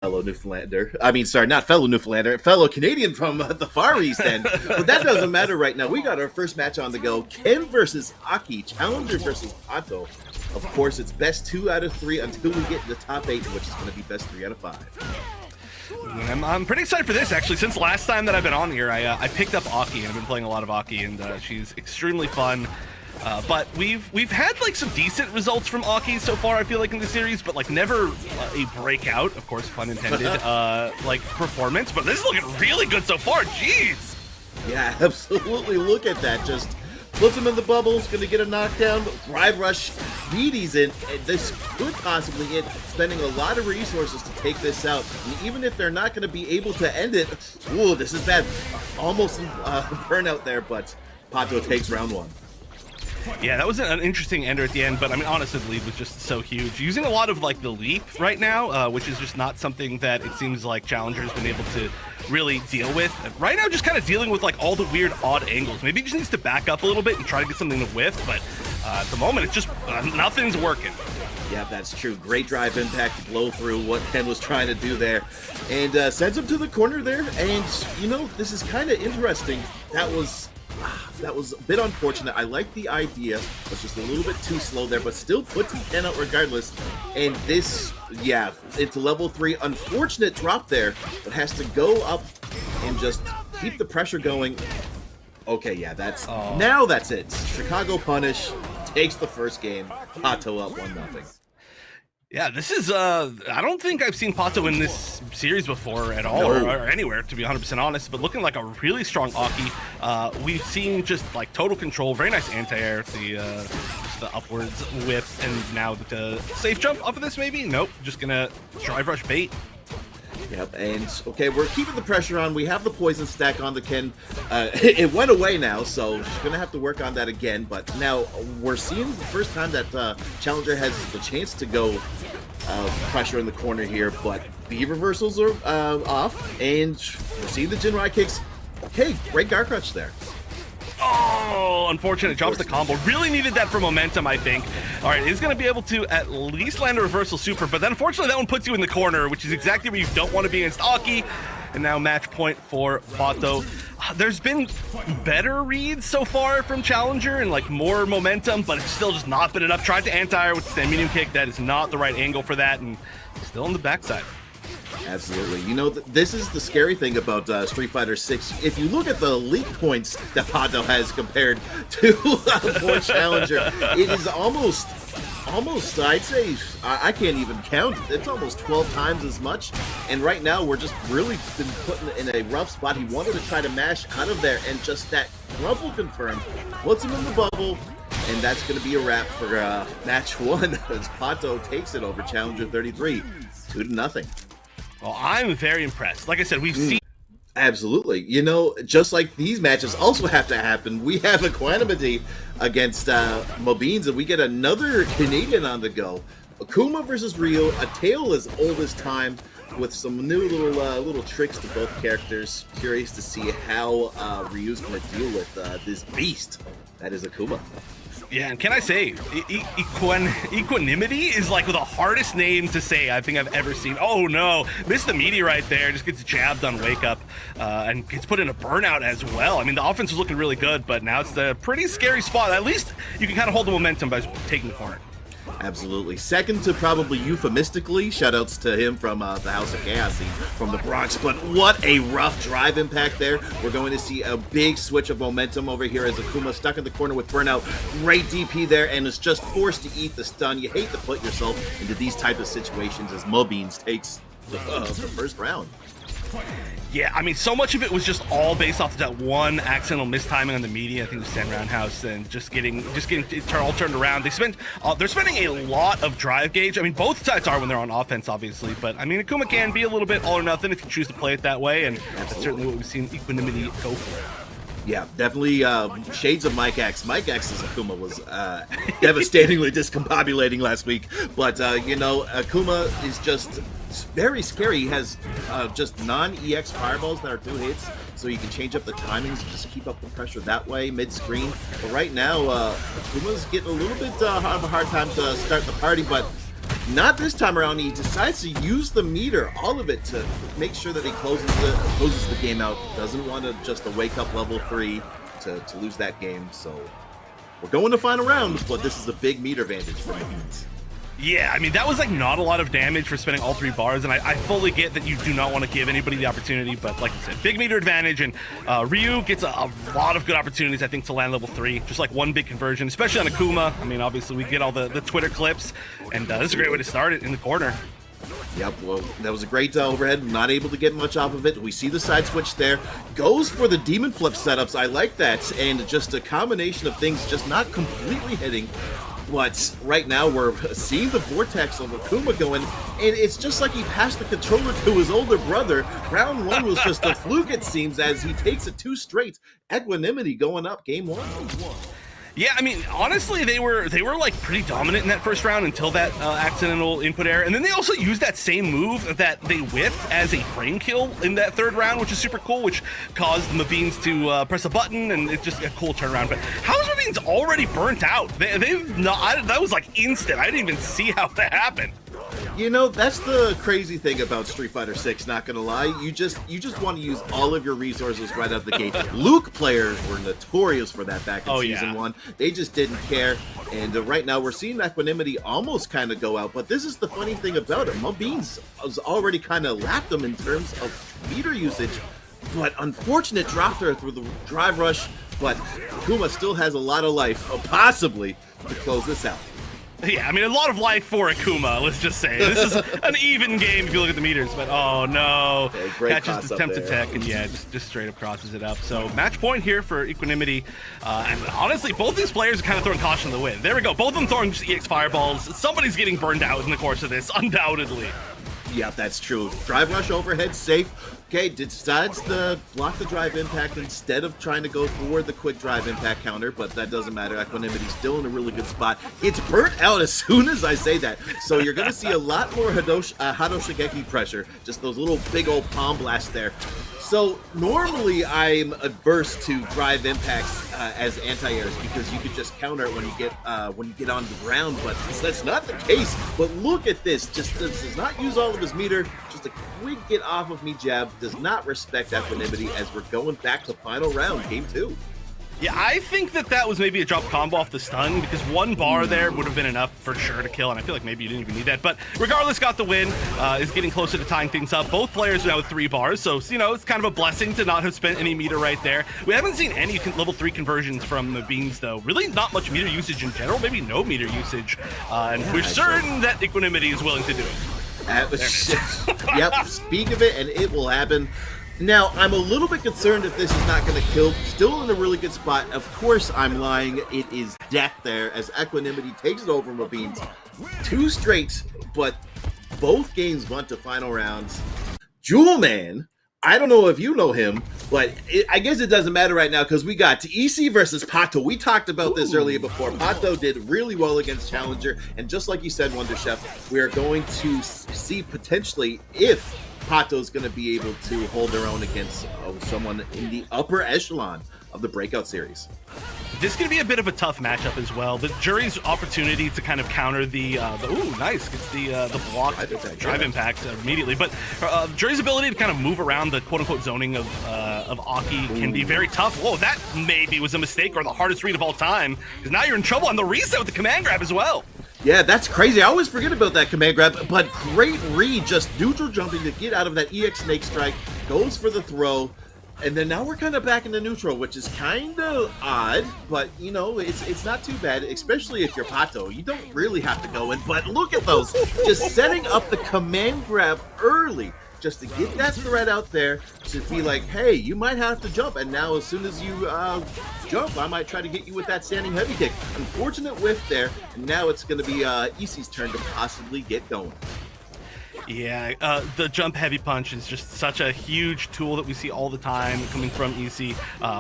fellow Newfoundlander. I mean, sorry, not fellow Newfoundlander, fellow Canadian from the Far East End. But that doesn't matter right now. We got our first match on the go. Ken versus A.K.I, Challenger versus Pato. Of course, it's best 2 out of 3 until we get to the top 8, which is going to be best 3 out of 5. I'm pretty excited for this, actually. Since last time that I've been on here, I picked up A.K.I, and I've been playing a lot of A.K.I, and she's extremely fun. But we've had like some decent results from A.K.I so far, I feel like, in the series, but like never a breakout, of course, pun intended, like performance. But this is looking really good so far. Jeez. Yeah, absolutely. Look at that. Just puts him in the bubble. He's going to get a knockdown. Drive rush. Beaties in. And this could possibly hit, spending a lot of resources to take this out. And even if they're not going to be able to end it, ooh, this is bad. Almost burnout there, but Pato takes round 1. Yeah, that was an interesting ender at the end, but I mean, honestly, the lead was just so huge. Using a lot of like the leap right now, which is just not something that it seems like Challenger's been able to really deal with. Right now, just kind of dealing with like all the weird, odd angles. Maybe he just needs to back up a little bit and try to get something to whiff, but at the moment, it's just nothing's working. Yeah, that's true. Great drive impact to blow through what Ken was trying to do there. And sends him to the corner there. And, you know, this is kind of interesting. That was a bit unfortunate. I like the idea. It was just a little bit too slow there, but still puts Ken out regardless. And this, yeah, into level 3. Unfortunate drop there, but has to go up and just keep the pressure going. Okay, yeah, that's now that's it. Chicago Punish takes the first game. Pato up 1-0. Yeah, this is, I don't think I've seen Pato in this series before at all, or anywhere, to be 100% honest, but looking like a really strong A.K.I. We've seen just, like, total control, very nice anti-air, just the upwards whip, and now the safe jump off of this, maybe? Nope, just gonna drive rush bait. Yep, and okay, we're keeping the pressure on. We have the poison stack on the Ken. It went away now, so she's going to have to work on that again. But now we're seeing the first time that Challenger has the chance to go pressure in the corner here, but the reversals are off, and we're seeing the Jinrai kicks. Okay, great guard crutch there. Oh, unfortunate. Drops the combo. Really needed that for momentum, I think. All right, he's going to be able to at least land a reversal super, but then unfortunately that one puts you in the corner, which is exactly where you don't want to be against A.K.I. And now match point for Pato. There's been better reads so far from Challenger and like more momentum, but it's still just not been enough. Tried to anti-air with the medium kick. That is not the right angle for that, and still on the backside. Absolutely. You know, this is the scary thing about Street Fighter 6. If you look at the league points that Pato has compared to Boy Challenger, it is almost, I'd say, I can't even count. It's almost 12 times as much. And right now, we're just really been put in a rough spot. He wanted to try to mash out of there, and just that rumble confirmed puts him in the bubble. And that's going to be a wrap for match 1 as Pato takes it over Challenger 33, 2-0. Well, I'm very impressed. Like I said, we've seen... Absolutely. You know, just like these matches also have to happen, we have Equanimity against MuhBeans, and we get another Canadian on the go. Akuma versus Rio, a tale as old as time, with some new little tricks to both characters. Curious to see how Ryu's going to deal with this beast that is Akuma. Yeah, and can I say, Equanimity is like the hardest name to say I think I've ever seen. Oh no, missed the meteorite there, just gets jabbed on wake up, and gets put in a burnout as well. I mean, the offense was looking really good, but now it's a pretty scary spot. At least you can kind of hold the momentum by taking the corner. Absolutely. Second to probably euphemistically, shoutouts to him from the House of Chaos from the Bronx, but what a rough drive impact there. We're going to see a big switch of momentum over here as Akuma stuck in the corner with burnout. Great DP there, and is just forced to eat the stun. You hate to put yourself into these type of situations as MuhBeans takes the first round. Yeah, I mean, so much of it was just all based off of that one accidental mistiming on the media. I think it was Sand Roundhouse, and just getting it all turned around. They're spending a lot of drive gauge. I mean, both sides are when they're on offense, obviously, but I mean, Akuma can be a little bit all or nothing if you choose to play it that way, and that's certainly what we've seen Equanimity go for. Yeah, definitely shades of Mike X. Mike X's Akuma was devastatingly discombobulating last week. But, you know, Akuma is just very scary. He has just non-EX fireballs that are 2 hits, so you can change up the timings and just keep up the pressure that way mid-screen. But right now, Akuma's getting a little bit of a hard time to start the party, but Not this time around. He decides to use the meter, all of it, to make sure that he closes the game out. Doesn't want to just a wake up level 3 to lose that game. So we're going to final round, but this is a big meter advantage for MuhBeans. Yeah, I mean, that was like not a lot of damage for spending all 3 bars, and I fully get that you do not want to give anybody the opportunity, but like I said, big meter advantage, and Ryu gets a lot of good opportunities, I think, to land level 3, just like one big conversion, especially on Akuma. I mean, obviously, we get all the Twitter clips, and this is a great way to start it in the corner. Yep, well, that was a great overhead. Not able to get much off of it. We see the side switch there. Goes for the demon flip setups. I like that, and just a combination of things just not completely hitting. But right now we're seeing the vortex of Akuma going, and it's just like he passed the controller to his older brother. Round 1 was just a fluke, it seems, as he takes it 2 straight. Equanimity going up game 1. Yeah, I mean, honestly, they were like pretty dominant in that first round until that accidental input error, and then they also used that same move that they whiffed as a frame kill in that 3rd round, which is super cool, which caused MuhBeans to press a button, and it's just a cool turnaround. But how is MuhBeans already burnt out? They've not. That was like instant. I didn't even see how that happened. You know, that's the crazy thing about Street Fighter 6, not gonna lie. You just want to use all of your resources right out the gate. Luke players were notorious for that back in Season 1. They just didn't care, and right now we're seeing Equanimity almost kind of go out, but this is the funny thing about it. MuhBeans was already kind of lapped them in terms of meter usage, but unfortunate drop there through the drive rush, but Akuma still has a lot of life, possibly, to close this out. Yeah, I mean, a lot of life for Akuma, let's just say. This is an even game if you look at the meters, but oh no. Catches the tempted tech, and yeah, just straight up crosses it up. So match point here for Equanimity. And honestly, both these players are kind of throwing caution to the wind. There we go, both of them throwing just EX fireballs. Somebody's getting burned out in the course of this, undoubtedly. Yeah, that's true. Drive rush overhead, safe. Okay, decides to block the drive impact instead of trying to go for the quick drive impact counter, but that doesn't matter. Equanimity's still in a really good spot. It's burnt out as soon as I say that. So you're going to see a lot more Hado Shigeki pressure, just those little big old palm blasts there. So normally I'm adverse to drive impacts as anti-airs because you could just counter it when you get on the ground, but that's not the case. But look at this, just does not use all of his meter, just a quick get off of me jab, does not respect Equanimity as we're going back to final round, game 2. Yeah, I think that was maybe a drop combo off the stun, because 1 bar there would have been enough for sure to kill, and I feel like maybe you didn't even need that. But regardless, got the win, is getting closer to tying things up. Both players are now with 3 bars, so, you know, it's kind of a blessing to not have spent any meter right there. We haven't seen any level 3 conversions from MuhBeans, though. Really not much meter usage in general, maybe no meter usage, and we're certain that Equanimity is willing to do it. Yep, speak of it, and it will happen. Now, I'm a little bit concerned if this is not going to kill. Still in a really good spot. Of course, I'm lying. It is death there as Equanimity takes it over MuhBeans. 2 straight, but both games went to final rounds. Jewelman, I don't know if you know him, but I guess it doesn't matter right now because we got EC versus Pato. We talked about this earlier before. Pato did really well against Challenger, and just like you said, Wonder Chef, we are going to see potentially if Pato's going to be able to hold their own against someone in the upper echelon of the Breakout Series. This is going to be a bit of a tough matchup as well. The Juri's opportunity to kind of counter the ooh, nice, gets the block drive impact immediately. But Juri's ability to kind of move around the quote-unquote zoning of Aki can be very tough. Whoa, that maybe was a mistake or the hardest read of all time, because now you're in trouble on the reset with the command grab as well. Yeah, that's crazy. I always forget about that command grab, but great read, just neutral jumping to get out of that EX Snake Strike, goes for the throw, and then now we're kind of back into neutral, which is kind of odd, but, you know, it's not too bad, especially if you're Pato. You don't really have to go in, but look at those, just setting up the command grab early, just to get that threat out there, to be like, hey, you might have to jump, and now as soon as you jump, I might try to get you with that standing heavy kick. Unfortunate whiff there, and now it's going to be EC's turn to possibly get going. Yeah, the jump heavy punch is just such a huge tool that we see all the time coming from EC.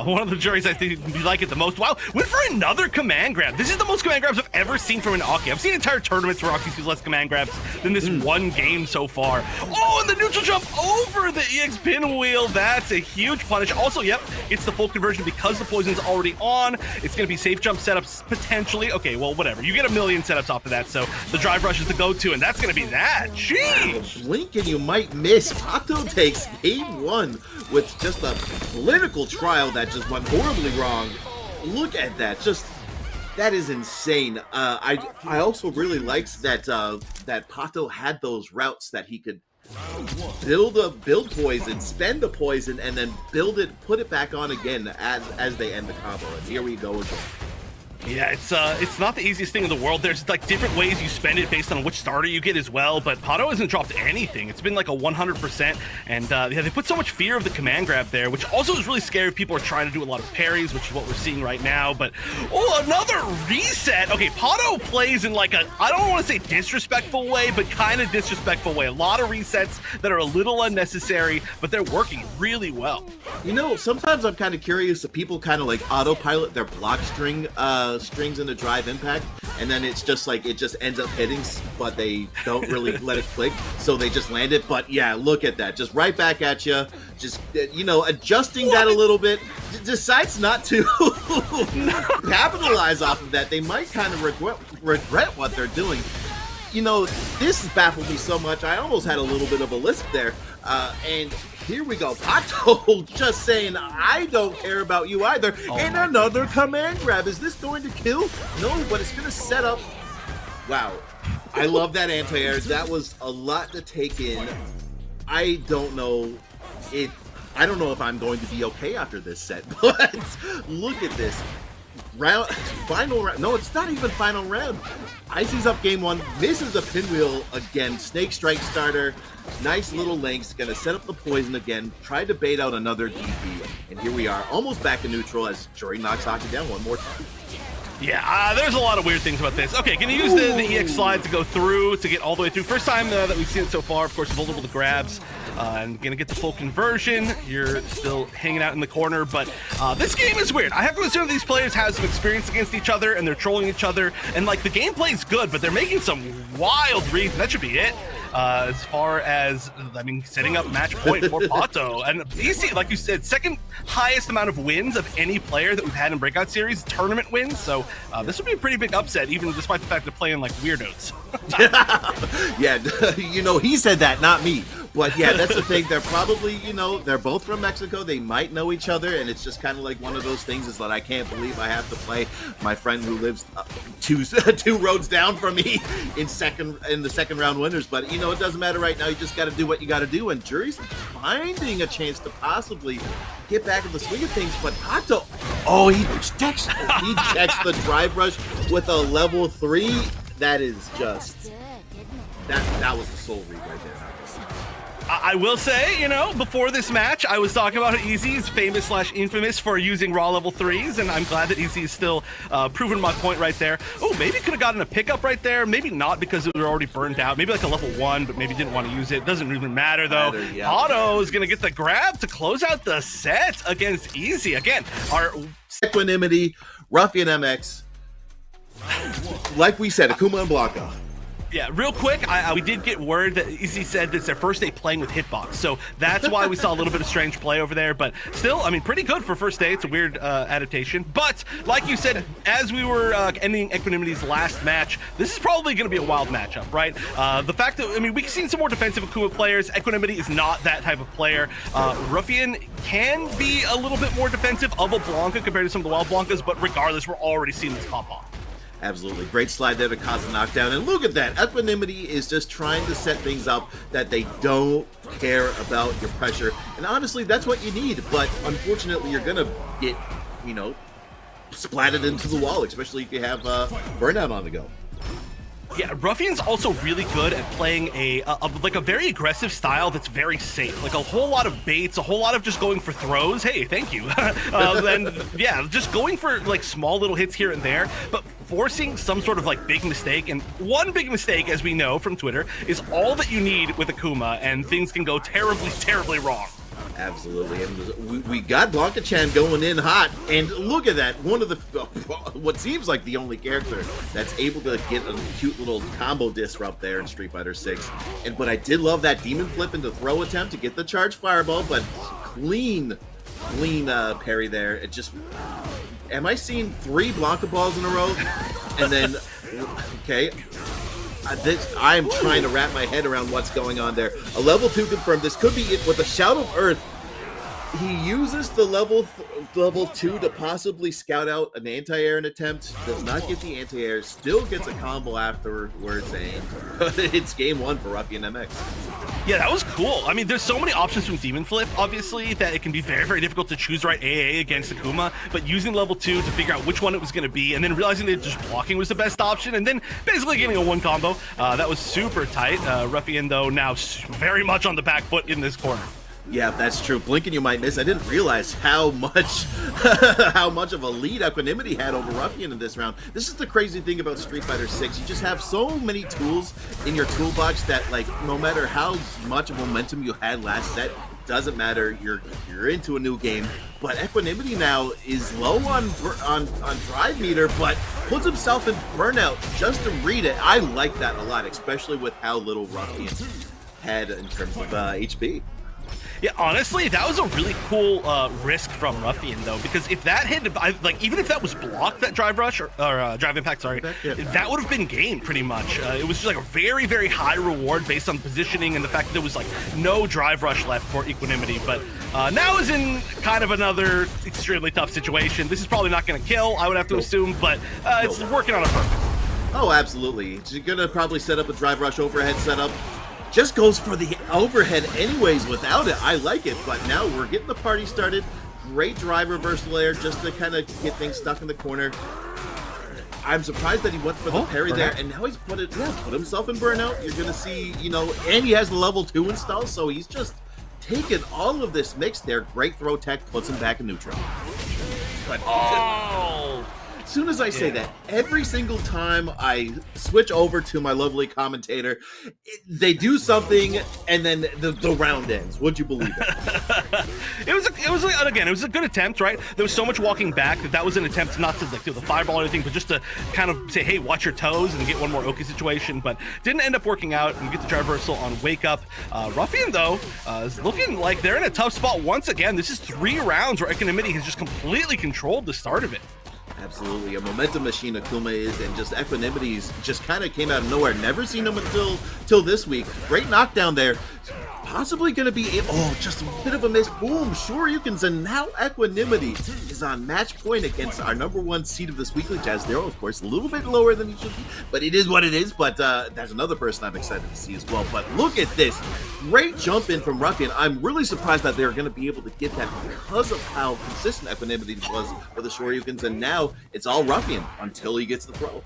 One of the juries I think we like it the most. Wow, went for another command grab. This is the most command grabs I've ever seen from an Aki. I've seen entire tournaments where Aki sees less command grabs than this one game so far. Oh, and the neutral jump over the EX pinwheel. That's a huge punish. Also, yep, it's the full conversion because the poison's already on. It's going to be safe jump setups potentially. Okay, well, whatever. You get a million setups off of that, so the drive rush is the go-to, and that's going to be that. Jeez. Blink and you might miss. Pato takes game 1 with just a political trial that just went horribly wrong. Look at that. Just, that is insane. I also really liked that that Pato had those routes that he could build poison, spend the poison, and then put it back on again as they end the combo. And here we go again. Yeah, it's not the easiest thing in the world. There's like different ways you spend it based on which starter you get as well, but Pato hasn't dropped anything. It's been like a 100%, and yeah, they put so much fear of the command grab there, which also is really scary if people are trying to do a lot of parries, which is what we're seeing right now. But oh, another reset. Okay, Pato plays in like a, I don't want to say disrespectful way, but kind of disrespectful way. A lot of resets that are a little unnecessary, but they're working really well. You know, sometimes I'm kind of curious if people kind of like autopilot their block strings in a drive impact, and then it's just like it just ends up hitting, but they don't really let it click, so they just land it. But yeah, look at that, just right back at you, just adjusting that a little bit. Decides not to capitalize off of that. They might kind of regret what they're doing. You know, this has baffled me so much. I almost had a little bit of a lisp there. And here we go. Pato just saying, I don't care about you either. Oh, and another command grab. Is this going to kill? No, but it's going to set up. Wow. I love that anti-air. That was a lot to take in. I don't know if I'm going to be okay after this set, but look at this. Final round. No, it's not even final round. Icy's up game 1, misses the pinwheel again. Snake strike starter. Nice little lengths. Gonna set up the poison again. Tried to bait out another DP. And here we are, almost back in neutral as Juri knocks Aki down one more time. Yeah, there's a lot of weird things about this. Okay, gonna use the EX slide to go through, to get all the way through. First time that we've seen it so far, of course, vulnerable to grabs. And gonna get the full conversion. You're still hanging out in the corner, but this game is weird. I have to assume these players have some experience against each other, and they're trolling each other, and like the gameplay's good, but they're making some wild reads, and that should be it. As far as, I mean, setting up match point for Pato. And EC, like you said, second highest amount of wins of any player that we've had in Breakout Series, tournament wins. So this would be a pretty big upset, even despite the fact they're playing like weirdos. Yeah, you know, he said that, not me. But yeah, that's the thing. They're probably, you know, they're both from Mexico. They might know each other, and it's just kind of like one of those things is that I can't believe I have to play my friend who lives two roads down from me in the second round winners. But you know, it doesn't matter right now. You just got to do what you got to do. And Juri's finding a chance to possibly get back in the swing of things. But Pato, oh, he checks the drive rush with a level 3. That is just that was the soul read right there. I will say, you know, before this match, I was talking about how Easy is famous / infamous for using raw level 3s, and I'm glad that Easy is still proving my point right there. Oh, maybe could have gotten a pickup right there. Maybe not because it was already burned out. Maybe like a level 1, but maybe didn't want to use it. Doesn't even matter, though. Pato is going to get the grab to close out the set against Easy. Again, our Equanimity, rufianMX, like we said, Akuma and Blanka. Yeah, real quick, we did get word that Easy said that it's their first day playing with hitbox, so that's why we saw a little bit of strange play over there, but still, I mean, pretty good for first day. It's a weird adaptation, but like you said, as we were ending Equanimity's last match, this is probably going to be a wild matchup, right? The fact that, I mean, we've seen some more defensive Akuma players. Equanimity is not that type of player. Rufian can be a little bit more defensive of a Blanka compared to some of the wild Blankas, but regardless, we're already seeing this pop off. Absolutely. Great slide there to cause a knockdown. And look at that. Equanimity is just trying to set things up that they don't care about your pressure. And honestly, that's what you need. But unfortunately, you're going to get, you know, splatted into the wall, especially if you have burnout on the go. Yeah, Ruffian's also really good at playing like a very aggressive style that's very safe. Like a whole lot of baits, a whole lot of just going for throws. Hey, thank you. And yeah, just going for like small little hits here and there, but forcing some sort of like big mistake. And one big mistake, as we know from Twitter, is all that you need with Akuma, and things can go terribly, terribly wrong. Absolutely, and we got Blanka Chan going in hot, and look at that, one of the, what seems like the only character that's able to get a cute little combo disrupt there in Street Fighter 6. But I did love that demon flip into throw attempt to get the charged fireball, but clean parry there. It just, am I seeing 3 Blanka balls in a row? And then, okay, I'm trying to wrap my head around what's going on there. A level 2 confirmed. This could be it with a Shout of Earth. He uses the level 2 to possibly scout out an anti-air attempt. Does not get the anti-air. Still gets a combo afterwards, and it's game 1 for rufianMX. Yeah, that was cool. I mean, there's so many options from Demon Flip, obviously, that it can be very, very difficult to choose right AA against Akuma, but using level 2 to figure out which one it was going to be, and then realizing that just blocking was the best option, and then basically getting a 1 combo, that was super tight. Ruffian, though, now very much on the back foot in this corner. Yeah, that's true. Blinking you might miss. I didn't realize how much how much of a lead Equanimity had over Ruffian in this round. This is the crazy thing about Street Fighter 6. You just have so many tools in your toolbox that, like, no matter how much momentum you had last set, doesn't matter. You're into a new game. But Equanimity now is low on drive meter, but puts himself in burnout just to read it. I like that a lot, especially with how little Ruffian had in terms of HP. Yeah, honestly, that was a really cool risk from Ruffian, though, because if that hit, like, even if that was blocked, that drive rush, or drive impact, sorry, that would have been game, pretty much. It was just like a very, very high reward based on positioning and the fact that there was, like, no drive rush left for Equanimity, but now is in kind of another extremely tough situation. This is probably not going to kill, I would have to assume, but it's working on a perfect. Oh, absolutely. She's going to probably set up a drive rush overhead setup. Just goes for the overhead anyways without it. I like it, but now we're getting the party started. Great drive reversal there just to kind of get things stuck in the corner. I'm surprised that he went for the parry there, and now he's put himself in burnout. You're going to see, you know, and he has the level 2 installed, so he's just taken all of this mix there. Great throw tech, puts him back in neutral. But as soon as I say that, every single time I switch over to my lovely commentator, they do something, and then the round ends. Would you believe it? It was a good attempt, right? There was so much walking back that was an attempt not to, like, do the fireball or anything, but just to kind of say, hey, watch your toes and get one more Oki situation, but didn't end up working out and get the drive reversal on Wake Up. Ruffian, though, is looking like they're in a tough spot once again. This is 3 rounds where Equanimity has just completely controlled the start of it. Absolutely, a momentum machine Akuma is, and just Equanimity's just kind of came out of nowhere. Never seen him until this week. Great knockdown there. Possibly going to be just a bit of a miss. Boom, Shoryukens, and now Equanimity is on match point against our #1 seed of this weekly, Jazdero. Of course, a little bit lower than he should be, but it is what it is. But there's another person I'm excited to see as well. But look at this. Great jump in from Ruffian. I'm really surprised that they're going to be able to get that because of how consistent Equanimity was for the Shoryukens, and now it's all Ruffian until he gets the throw.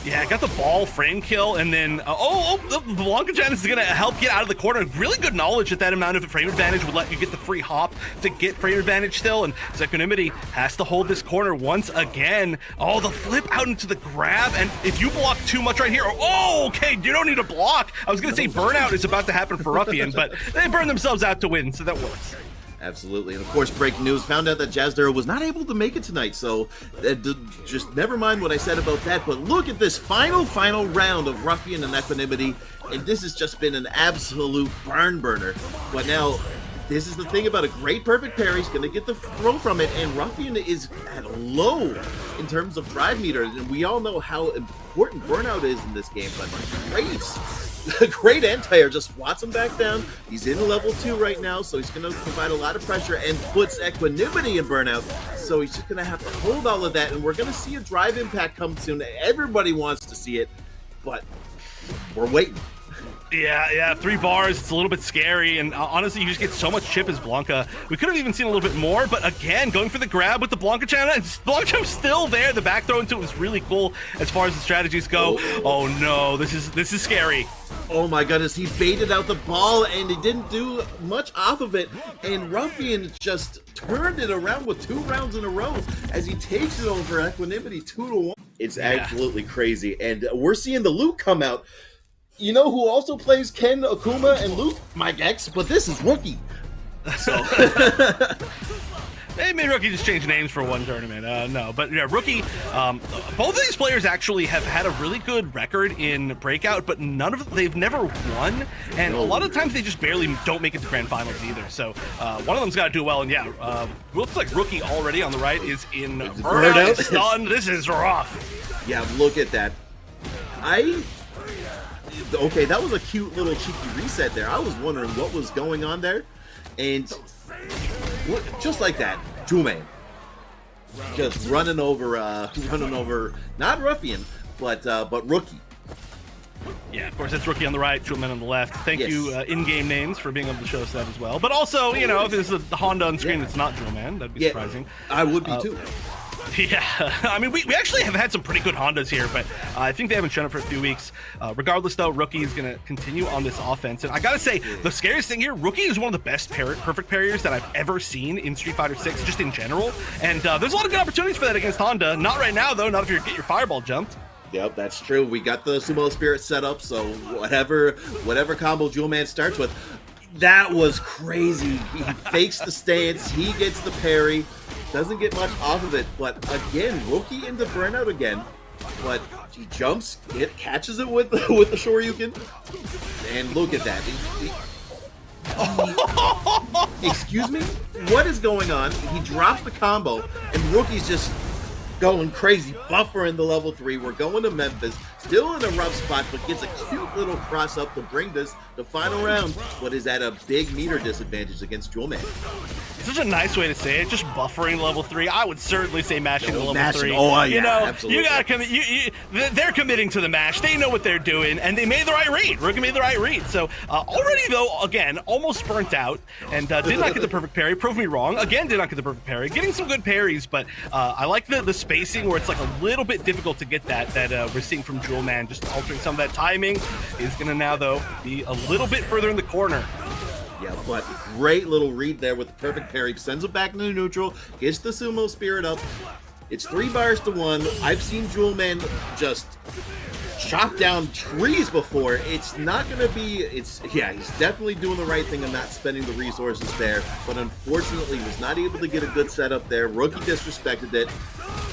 Yeah, got the ball frame kill, and then the Blanka Chan is going to help get out of the corner. Really good knowledge that amount of frame advantage would let you get the free hop to get frame advantage still, and Equanimity has to hold this corner once again. Oh, the flip out into the grab, and if you block too much right here, okay, you don't need to block. I was going to say burnout is about to happen for Ruffian, but they burn themselves out to win, so that works. Absolutely, and of course, breaking news, found out that Jazdero was not able to make it tonight, so just never mind what I said about that, but look at this final round of Ruffian and Equanimity, and this has just been an absolute barn burner. But now, this is the thing about a great perfect parry. He's going to get the throw from it, and Ruffian is at low in terms of drive meter, and we all know how important burnout is in this game, but great anti-air just swats him back down. He's in level 2 right now, so he's going to provide a lot of pressure and puts Equanimity in burnout. So he's just going to have to hold all of that, and we're going to see a drive impact come soon. Everybody wants to see it, but we're waiting. Yeah, 3 bars, it's a little bit scary, and honestly, you just get so much chip as Blanka. We could have even seen a little bit more, but again, going for the grab with the Blanka channel, and Blanka's still there. The back throw into it was really cool as far as the strategies go. Oh no, this is scary. Oh my goodness, he baited out the ball, and he didn't do much off of it, and Ruffian just turned it around with 2 rounds in a row as he takes it over Equanimity 2-1. It's absolutely crazy, and we're seeing the Luke come out. You know who also plays Ken, Akuma, and Luke? Mike X, but this is Rookie. So Maybe Rookie just changed names for one tournament. No, but yeah, Rookie, both of these players actually have had a really good record in Breakout, but they've never won, and a lot of times they just barely don't make it to Grand Finals either. So one of them's got to do well, and yeah, looks like Rookie already on the right is in burnout. Stunned. This is rough. Yeah, look at that. Okay, that was a cute little cheeky reset there. I was wondering what was going on there, and just like that, jewelman just running over not Ruffian, but Rookie. Yeah, of course, it's Rookie on the right, jewelman on the left. Thank you, in-game names, for being able to show us that as well. But also, you know, if there's the Honda on screen that's not jewelman, that'd be surprising. I would be too. Yeah, I mean, we actually have had some pretty good Hondas here, but I think they haven't shown up for a few weeks. Regardless, though, Rookie is going to continue on this offense. And I got to say, the scariest thing here, Rookie is one of the best perfect parriers that I've ever seen in Street Fighter 6, just in general. And there's a lot of good opportunities for that against Honda. Not right now, though, not if you get your fireball jumped. Yep, that's true. We got the Sumo Spirit set up, so whatever combo Jewelman starts with, that was crazy. He fakes the stance, he gets the parry. Doesn't get much off of it, but again, Rookie into burnout again. But he jumps, catches it with the Shoryuken, and look at that. Excuse me? What is going on? He drops the combo, and Rookie's just going crazy, buffering the level 3. We're going to Memphis, still in a rough spot, but gets a cute little cross up to bring this the final round, but is at a big meter disadvantage against Jewelman. Such a nice way to say it, just buffering level 3. I would certainly say mashing to level 3. Oh, yeah, you know, absolutely. You gotta commit. They're committing to the mash. They know what they're doing, and they made the right read. Rookie made the right read. So already, though, again, almost burnt out, and did not get the perfect parry. Proved me wrong. Again, did not get the perfect parry. Getting some good parries, but I like the spacing where it's like a little bit difficult to get that we're seeing from Jewelman. Just altering some of that timing is gonna now, though, be a little bit further in the corner. Yeah, but great little read there with the perfect parry. Sends it back into neutral, gets the Sumo Spirit up. It's 3 bars to 1. I've seen Jewelman just chop down trees before. It's not going to be... he's definitely doing the right thing and not spending the resources there. But unfortunately, he was not able to get a good setup there. Rookie disrespected it.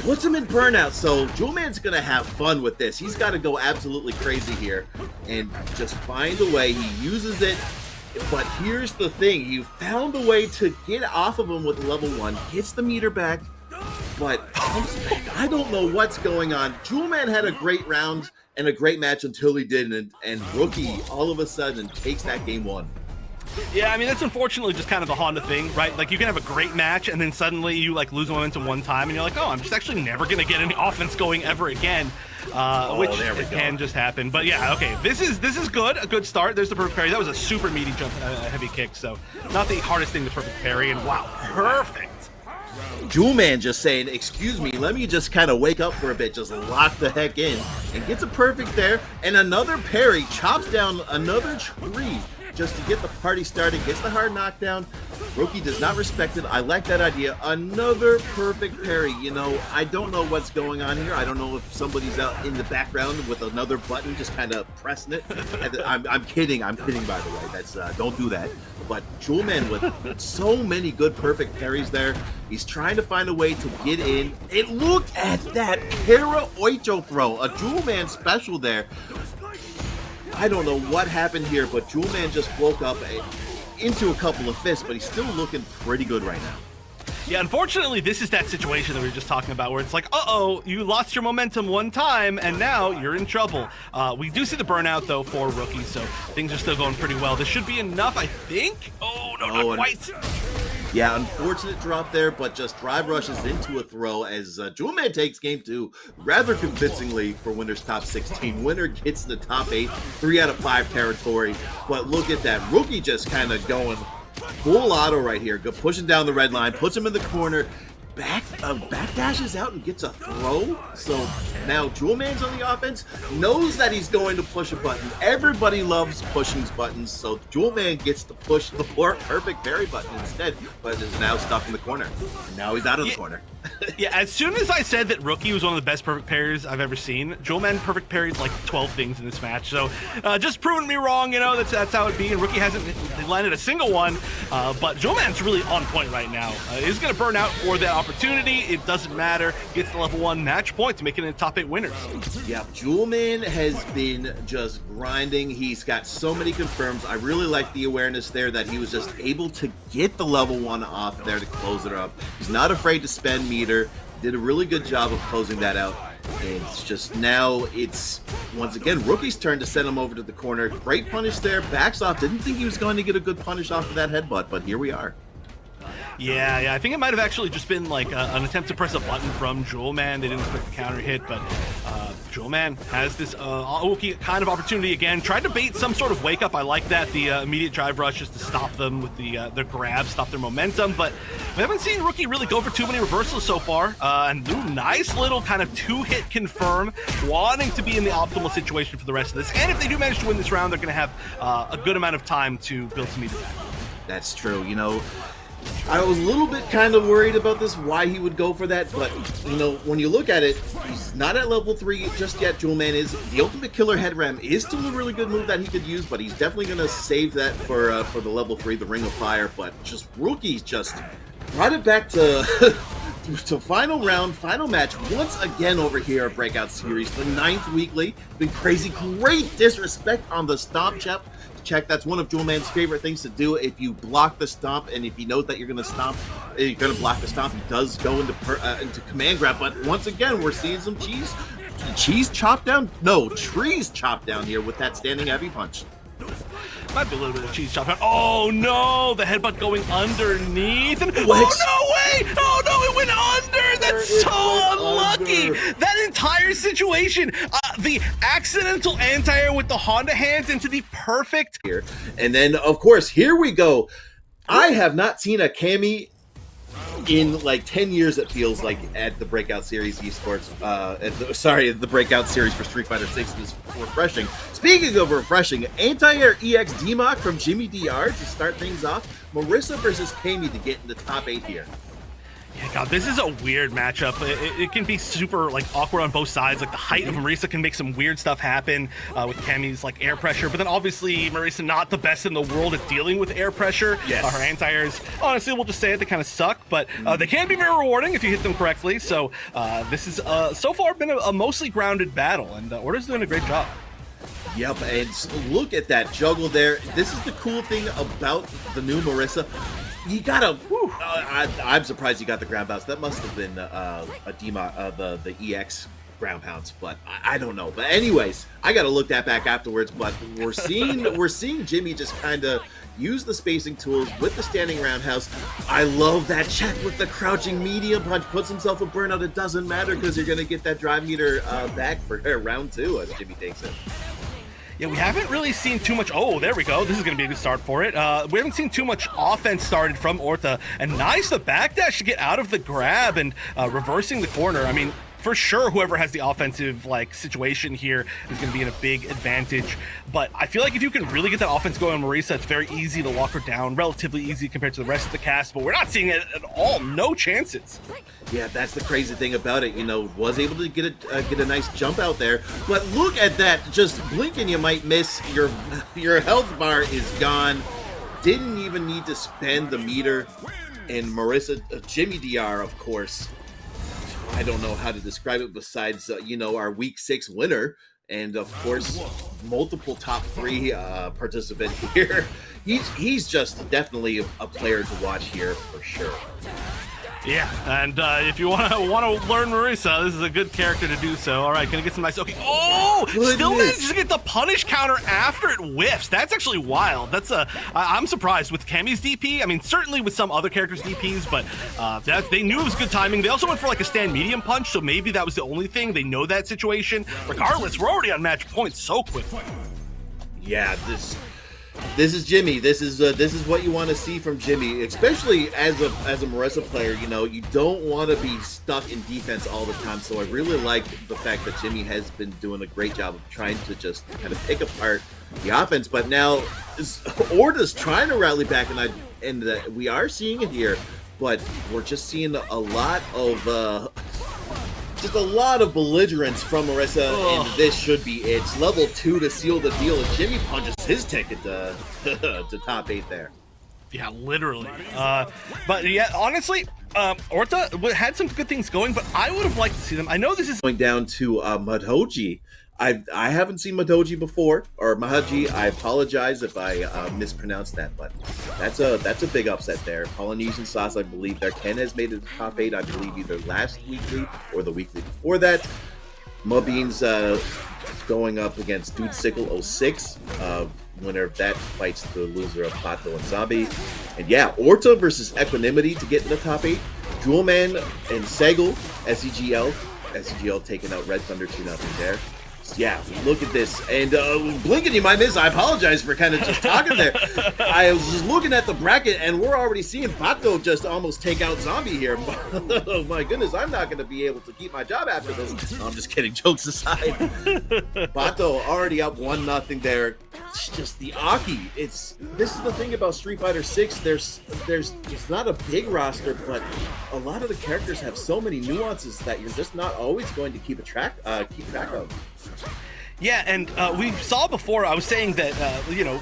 Puts him in burnout, so Jewelman's going to have fun with this. He's got to go absolutely crazy here and just find a way. He uses it. But here's the thing, you found a way to get off of him with level 1, gets the meter back, but comes back. I don't know what's going on. Jewelman had a great round and a great match until he didn't, and Rookie all of a sudden takes that game 1. Yeah, I mean, that's unfortunately just kind of the Honda thing, right? Like, you can have a great match, and then suddenly you, like, lose momentum one time, and you're like, oh, I'm just actually never going to get any offense going ever again, which can just happen. But, yeah, okay, this is good, a good start. There's the perfect parry. That was a super meaty jump, heavy kick, so not the hardest thing to perfect parry, and wow, perfect. Jewelman just saying, excuse me, let me just kind of wake up for a bit, just lock the heck in, and gets a perfect there, and another parry, chops down another tree, just to get the party started, gets the hard knockdown. Rookie does not respect it. I like that idea. Another perfect parry. You know, I don't know what's going on here. I don't know if somebody's out in the background with another button just kind of pressing it. I'm kidding. I'm kidding, by the way. That's don't do that. But Jewelman with so many good perfect parries there. He's trying to find a way to get in. And look at that Para Oicho throw. A Jewelman special there. I don't know what happened here, but Jewelman just woke up into a couple of fists, but he's still looking pretty good right now. Yeah, unfortunately, this is that situation that we were just talking about where it's like, uh-oh, you lost your momentum one time, and now you're in trouble. We do see the burnout, though, for Rookie, so things are still going pretty well. This should be enough, I think. Oh, no, not quite. Yeah, unfortunate drop there, but just drive rushes into a throw as Jewelman takes game 2 rather convincingly for Winner's top 16. Winner gets the top 8, 3 out of 5 territory. But look at that. Rookie just kind of going full auto right here, pushing down the red line, puts him in the corner. Back dashes out and gets a throw. So now Jewelman's on the offense, knows that he's going to push a button. Everybody loves pushing buttons, so Jewelman gets to push the perfect berry button instead, but is now stuck in the corner. And now he's out of the corner. Yeah, as soon as I said that Rookie was one of the best perfect parries I've ever seen, Jewelman perfect parried like 12 things in this match. So just proving me wrong, you know, that's how it be. And Rookie hasn't landed a single one, but Jewelman's really on point right now. He's going to burn out for that opportunity. It doesn't matter. Gets the level 1 match points, making it top 8 winners. Yeah, Jewelman has been just grinding. He's got so many confirms. I really like the awareness there that he was just able to get the level 1 off there to close it up. He's not afraid to spend meter. Did a really good job of closing that out. And it's just now it's once again Rookie's turn to send him over to the corner. Great punish there. Backs off. Didn't think he was going to get a good punish off of that headbutt, but here we are. Yeah, I think it might have actually just been like an attempt to press a button from Jewelman. They didn't expect the counter hit, but Jewelman has this kind of opportunity again. Tried to bait some sort of wake up. I like that, the immediate drive rush just to stop them with the grab, stop their momentum. But we haven't seen Rookie really go for too many reversals so far. And nice little kind of 2-hit confirm, wanting to be in the optimal situation for the rest of this. And if they do manage to win this round, they're going to have a good amount of time to build some meter back. That's true. You know, I was a little bit kind of worried about this, why he would go for that, but, you know, when you look at it, he's not at level 3 just yet. Jewelman is. The Ultimate Killer Head Ram is still a really good move that he could use, but he's definitely going to save that for the level 3, the Ring of Fire, but just Rookie's just brought it back to to final round, final match, once again over here at Breakout Series, the 9th weekly. Been crazy, great disrespect on the stomp check. That's one of Jewelman's favorite things to do. If you block the stomp, and if he knows that you're going to stomp, you're going to block the stomp, he does go into command grab. But once again, we're seeing some trees chopped down here with that standing heavy punch. Might be a little bit of cheese chop out. Oh no, the headbutt going underneath. And, oh no way! Oh no, it went under! That's so unlucky! That entire situation, the accidental anti-air with the Honda hands into the perfect here. And then of course, here we go. I have not seen a Cammy in like 10 years, it feels like, at the Breakout Series Esports. The Breakout Series for Street Fighter 6 is refreshing. Speaking of refreshing, anti-air EX DMOC from Jimmy DR to start things off. Marisa versus Cammy to get in the top 8 here. Yeah, God, this is a weird matchup. It can be super like awkward on both sides. Like the height of Marisa can make some weird stuff happen with Cammy's like air pressure, but then obviously Marisa not the best in the world at dealing with air pressure. Yes. Her anti-airs, honestly, we'll just say it, they kind of suck, but they can be very rewarding if you hit them correctly. So this is so far been a mostly grounded battle, and ORTA's doing a great job. Yep, and look at that juggle there. This is the cool thing about the new Marisa. You got a. I'm surprised you got the ground bounce. That must have been the EX ground pounds, but I don't know. But anyways, I got to look that back afterwards. But we're seeing Jimmy just kind of use the spacing tools with the standing roundhouse. I love that check with the crouching medium punch. Puts himself a burnout. It doesn't matter because you're gonna get that drive meter back for round 2 as Jimmy takes it. Yeah, we haven't really seen too much. Oh, there we go. This is going to be a good start for it. We haven't seen too much offense started from ORTA. And nice, the backdash to get out of the grab and reversing the corner. I mean, for sure, whoever has the offensive like situation here is going to be in a big advantage. But I feel like if you can really get that offense going on Marisa, it's very easy to lock her down, relatively easy compared to the rest of the cast. But we're not seeing it at all. No chances. Yeah, that's the crazy thing about it. You know, was able to get a nice jump out there, but look at that! Just blink and you might miss. Your health bar is gone. Didn't even need to spend the meter. And Marisa, Jimmy DR, of course. I don't know how to describe it besides our week 6 winner, and of course multiple top 3 participant here. He's just definitely a player to watch here for sure. Yeah, and if you want to learn Marisa, this is a good character to do so. All right, gonna get some nice. Okay, oh, still manages to get the punish counter after it whiffs. That's actually wild. That's I'm surprised with Cammy's DP. I mean, certainly with some other characters' DPs, but they knew it was good timing. They also went for like a stand medium punch, so maybe that was the only thing. They know that situation. Regardless, we're already on match point so quick. Yeah, this is Jimmy. This is what you want to see from Jimmy, especially as a Marisa player. You know, you don't want to be stuck in defense all the time. So I really like the fact that Jimmy has been doing a great job of trying to just kind of pick apart the offense. But now ORTA's trying to rally back, and we are seeing it here. But we're just seeing a lot of belligerence from Marisa, and this should be it. It's level 2 to seal the deal, and Jimmy punches his ticket to top 8 there. Yeah, literally. But yeah, honestly, ORTA had some good things going, but I would have liked to see them. I know this is going down to Mahodgy. I haven't seen Mahodgy before, or Mahodgy. I apologize if I mispronounced that, but that's a big upset there. Polynesian Sauce, I believe there. Ken has made it to top 8, I believe, either last weekly or the weekly before that. MuhBeans going up against Dude Sickle 06. Winner of that fights the loser of Pato and Zombie. And yeah, ORTA versus Equanimity to get in the top 8. Jewelman and Segel, SEGL. SEGL taking out Red Thunder 2-0 there. Yeah, look at this. And Blinking, you might miss. I apologize for kind of just talking there. I was just looking at the bracket, and we're already seeing Pato just almost take out Zombie here. Oh my goodness, I'm not going to be able to keep my job after this. No, I'm just kidding. Jokes aside. Pato already up 1-0 there. It's just the Aki. This is the thing about Street Fighter 6. It's not a big roster, but a lot of the characters have so many nuances that you're just not always going to keep track of. Yeah, and we saw before, I was saying that,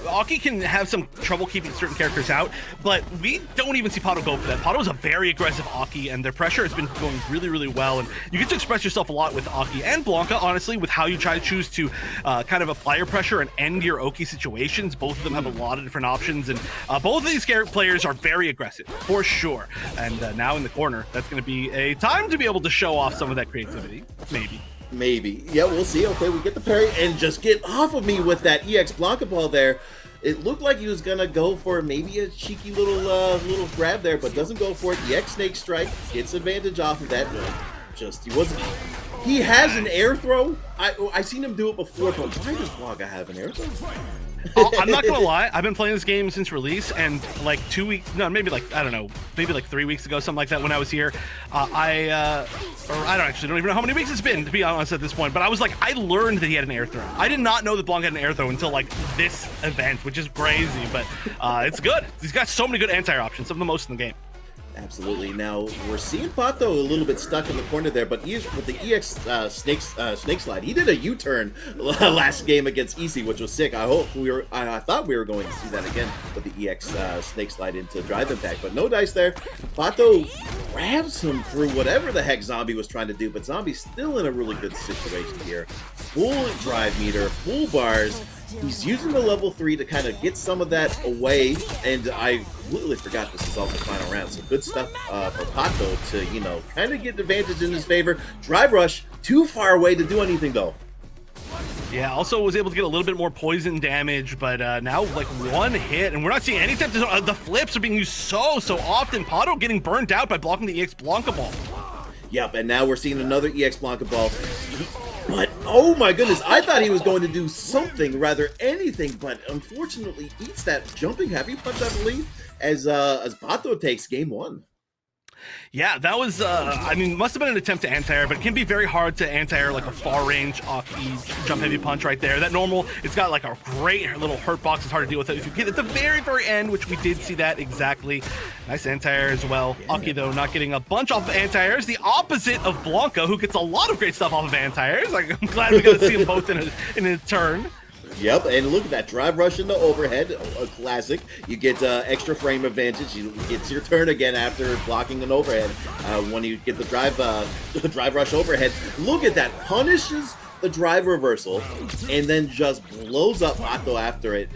Aki can have some trouble keeping certain characters out, but we don't even see Pato go for that. Pato is a very aggressive Aki, and their pressure has been going really, really well, and you get to express yourself a lot with Aki and Blanka, honestly, with how you try to choose to kind of apply your pressure and end your Oki situations. Both of them have a lot of different options, and both of these players are very aggressive, for sure. And now in the corner, that's going to be a time to be able to show off some of that creativity, maybe. Maybe. Yeah, we'll see. Okay, we get the parry, and just get off of me with that EX Blanka ball there. It looked like he was gonna go for maybe a cheeky little grab there, but doesn't go for it. EX Snake Strike gets advantage off of that. He has an air throw. I seen him do it before, but why does Blanka have an air throw? I'm not gonna lie, I've been playing this game since release, and like 2 weeks, no, maybe like, I don't know, maybe like 3 weeks ago, something like that, when I was here, I don't even know how many weeks it's been, to be honest, at this point, but I was like, I learned that he had an air throw. I did not know that Blanka had an air throw until like this event, which is crazy, but it's good. He's got so many good anti-air options, some of the most in the game. Absolutely. Now we're seeing Pato a little bit stuck in the corner there, but with the EX snake slide, he did a U-turn last game against Easy, which was sick. I thought we were going to see that again with the EX snake slide into drive impact, but no dice there. Pato grabs him through whatever the heck Zombie was trying to do, but Zombie's still in a really good situation here. Full drive meter, full bars. He's using the level 3 to kind of get some of that away, and I completely forgot this is all the final round, so good stuff for Pato to, kind of get advantage in his favor. Drive rush, too far away to do anything, though. Yeah, also was able to get a little bit more poison damage, but now, like, one hit, and we're not seeing any type of... the flips are being used so often. Pato getting burned out by blocking the EX Blanka ball. Yep, and now we're seeing another EX Blanka ball. But, oh my goodness, I thought he was going to do something, rather anything, but unfortunately eats that jumping heavy punch, I believe, as Pato takes game 1. Yeah, that was, must have been an attempt to anti-air, but it can be very hard to anti-air like a far-range Aki jump heavy punch right there. That normal, it's got like a great little hurt box. It's hard to deal with it. If you get at the very, very end, which we did see that exactly. Nice anti-air as well. Yeah. Aki, though, not getting a bunch off of anti-airs. The opposite of Blanka, who gets a lot of great stuff off of anti-airs. Like, I'm glad we got to see them both in a turn. Yep, and look at that drive rush in the overhead, a classic. You get extra frame advantage. It's your turn again after blocking an overhead. When you get the drive rush overhead, look at that, punishes the drive reversal, and then just blows up Pato after it.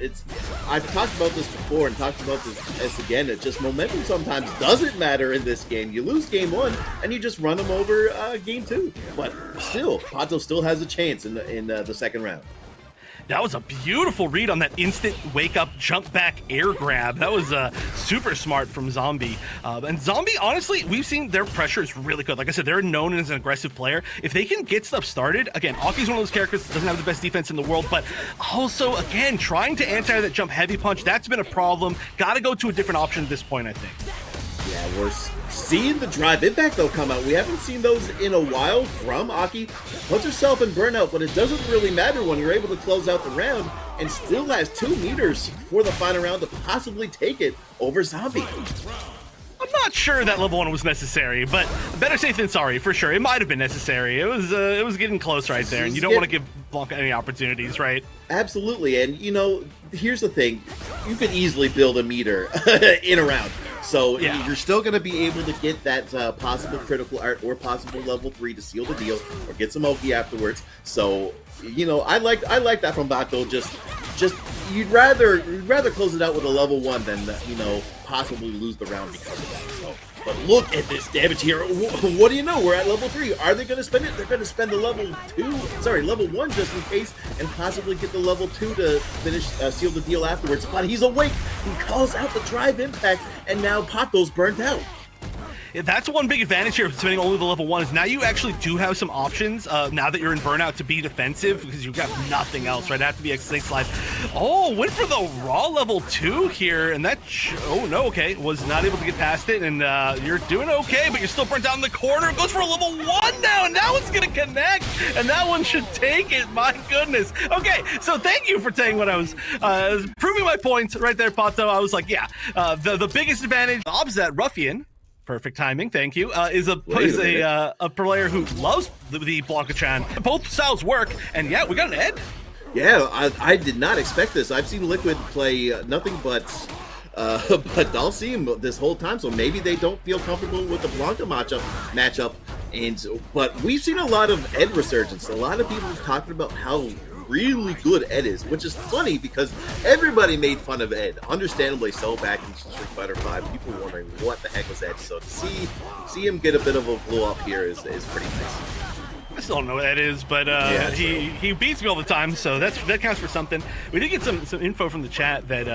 I've talked about this before and talked about this again. It's just momentum sometimes doesn't matter in this game. You lose game 1 and you just run them over game 2. But still, Pato still has a chance in the second round. That was a beautiful read on that instant wake-up, jump-back air grab. That was super smart from Zombie. And Zombie, honestly, we've seen their pressure is really good. Like I said, they're known as an aggressive player. If they can get stuff started, again, Aki's one of those characters that doesn't have the best defense in the world, but also, again, trying to anti that jump heavy punch, that's been a problem. Got to go to a different option at this point, I think. Yeah, we're seeing the drive impact though come out. We haven't seen those in a while from Aki. Puts herself in burnout, but it doesn't really matter when you're able to close out the round and still has 2 meters for the final round to possibly take it over Zombie. I'm not sure that level 1 was necessary, but better safe than sorry, for sure. It might have been necessary. It was getting close right there, and you don't want to give Blanka any opportunities, right? Absolutely, and you know, here's the thing. You could easily build a meter in a round. So yeah, you're still going to be able to get that possible critical art or possible level 3 to seal the deal or get some Oki afterwards. So, you know, I like that from Pato. Just you'd rather close it out with a level 1 than you know, possibly lose the round because of that. So, but look at this damage here. What do you know? We're at level 3. Are they going to spend it? They're going to spend the level 1 just in case, and possibly get the level 2 to finish seal the deal afterwards. But he's awake. He calls out the drive impact, and now Pato's burnt out. That's one big advantage here of spending only the level 1 is now you actually do have some options now that you're in burnout to be defensive because you've got nothing else right after the X-Snake slide. Oh, went for the raw level 2 here, and that oh no, okay, was not able to get past it, and you're doing okay, but you're still burnt out in the corner. It goes for a level 1 now, and now it's gonna connect, and that one should take it. My goodness. Okay, so thank you for saying what I was proving my point right there, Pato. I was like, yeah, the biggest advantage of that Ruffian. Perfect timing, thank you. Is a player who loves the Blanka-chan. Both styles work, and yeah, we got an Ed. Yeah, I did not expect this. I've seen Liquid play nothing but Dalsim this whole time, so maybe they don't feel comfortable with the Blanka matchup. But we've seen a lot of Ed resurgence. A lot of people talking about how really good Ed is, which is funny because everybody made fun of Ed, understandably so, back in Street Fighter V. People were wondering what the heck was Ed. So to see him get a bit of a blow up here is pretty nice. I still don't know what that is, but yeah, he beats me all the time, so that counts for something. We did get some info from the chat that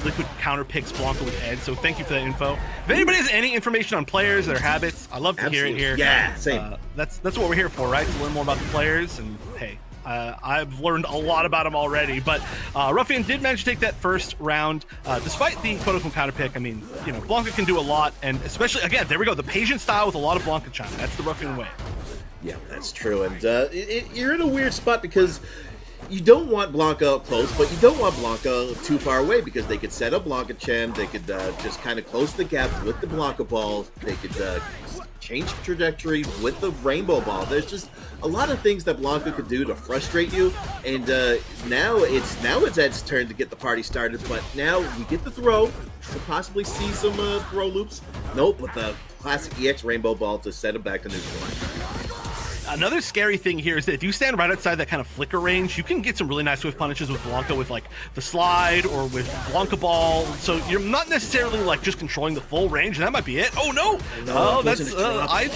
Liquid counter picks Blanka with Ed, so thank you for that info. If anybody has any information on players, their habits, I love to hear it here. Yeah, same. That's what we're here for, right? To learn more about the players, and hey, I've learned a lot about him already, but Ruffian did manage to take that first round, despite the quote-unquote counter pick. I mean, you know, Blanka can do a lot, and especially, again, there we go, the patient style with a lot of Blanka-chan. That's the Ruffian way. Yeah, that's true, and you're in a weird spot because you don't want Blanka up close, but you don't want Blanka too far away because they could set up Blanka-chan, they could just kind of close the gap with the Blanka ball, they could change trajectory with the rainbow ball. There's just a lot of things that Blanka could do to frustrate you, and now it's Ed's turn to get the party started, but now we get the throw, to possibly see some throw loops. Nope, with the classic EX rainbow ball to set him back to neutral. Another scary thing here is that if you stand right outside that kind of flicker range, you can get some really nice swift punishes with Blanka with like the slide or with Blanka ball. So you're not necessarily like just controlling the full range, and that might be it. Oh no! Oh, that's I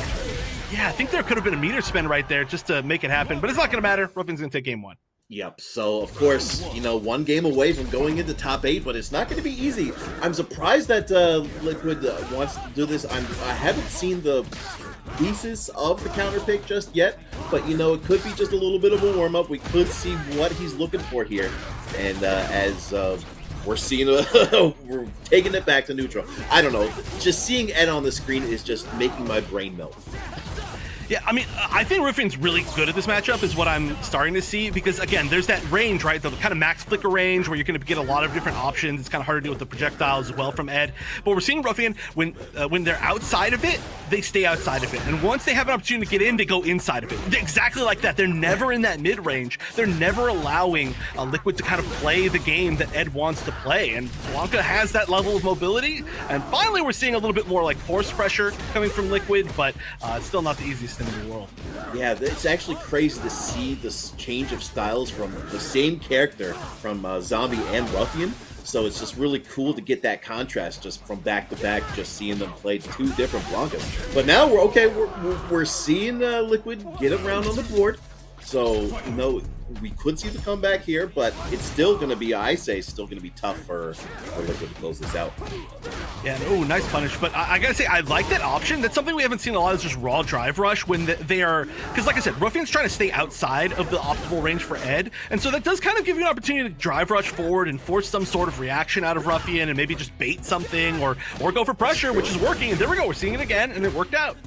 think there could have been a meter spin right there just to make it happen, but it's not going to matter. Ruffian's going to take game 1. Yep, so of course, you know, 1 game away from going into top 8, but it's not going to be easy. I'm surprised that Liquid wants to do this. I haven't seen the pieces of the counter pick just yet, but you know, it could be just a little bit of a warm-up. We could see what he's looking for here, and as we're seeing we're taking it back to neutral. I don't know, just seeing Ed on the screen is just making my brain melt. Yeah, I mean, I think Ruffian's really good at this matchup is what I'm starting to see because, again, there's that range, right? The kind of max flicker range where you're going to get a lot of different options. It's kind of hard to deal with the projectiles as well from Ed. But we're seeing Ruffian, when they're outside of it, they stay outside of it. And once they have an opportunity to get in, they go inside of it. Exactly like that. They're never in that mid-range. They're never allowing Liquid to kind of play the game that Ed wants to play. And Blanka has that level of mobility. And finally, we're seeing a little bit more like force pressure coming from Liquid, but it's still not the easiest best thing in the world. Yeah, it's actually crazy to see this change of styles from the same character from Zombie and Ruffian. So it's just really cool to get that contrast just from back to back, just seeing them play two different Blankas. But now we're seeing Liquid get around on the board. So, you know, we could see the comeback here, but it's still going to be, I say, still going to be tough for Liquid to close this out. Yeah, oh, nice punish. But I gotta say, I like that option. That's something we haven't seen a lot, is just raw drive rush when they are, because like I said, Ruffian's trying to stay outside of the optimal range for Ed, and so that does kind of give you an opportunity to drive rush forward and force some sort of reaction out of Ruffian and maybe just bait something or go for pressure, which is working. And there we go, we're seeing it again, and it worked out.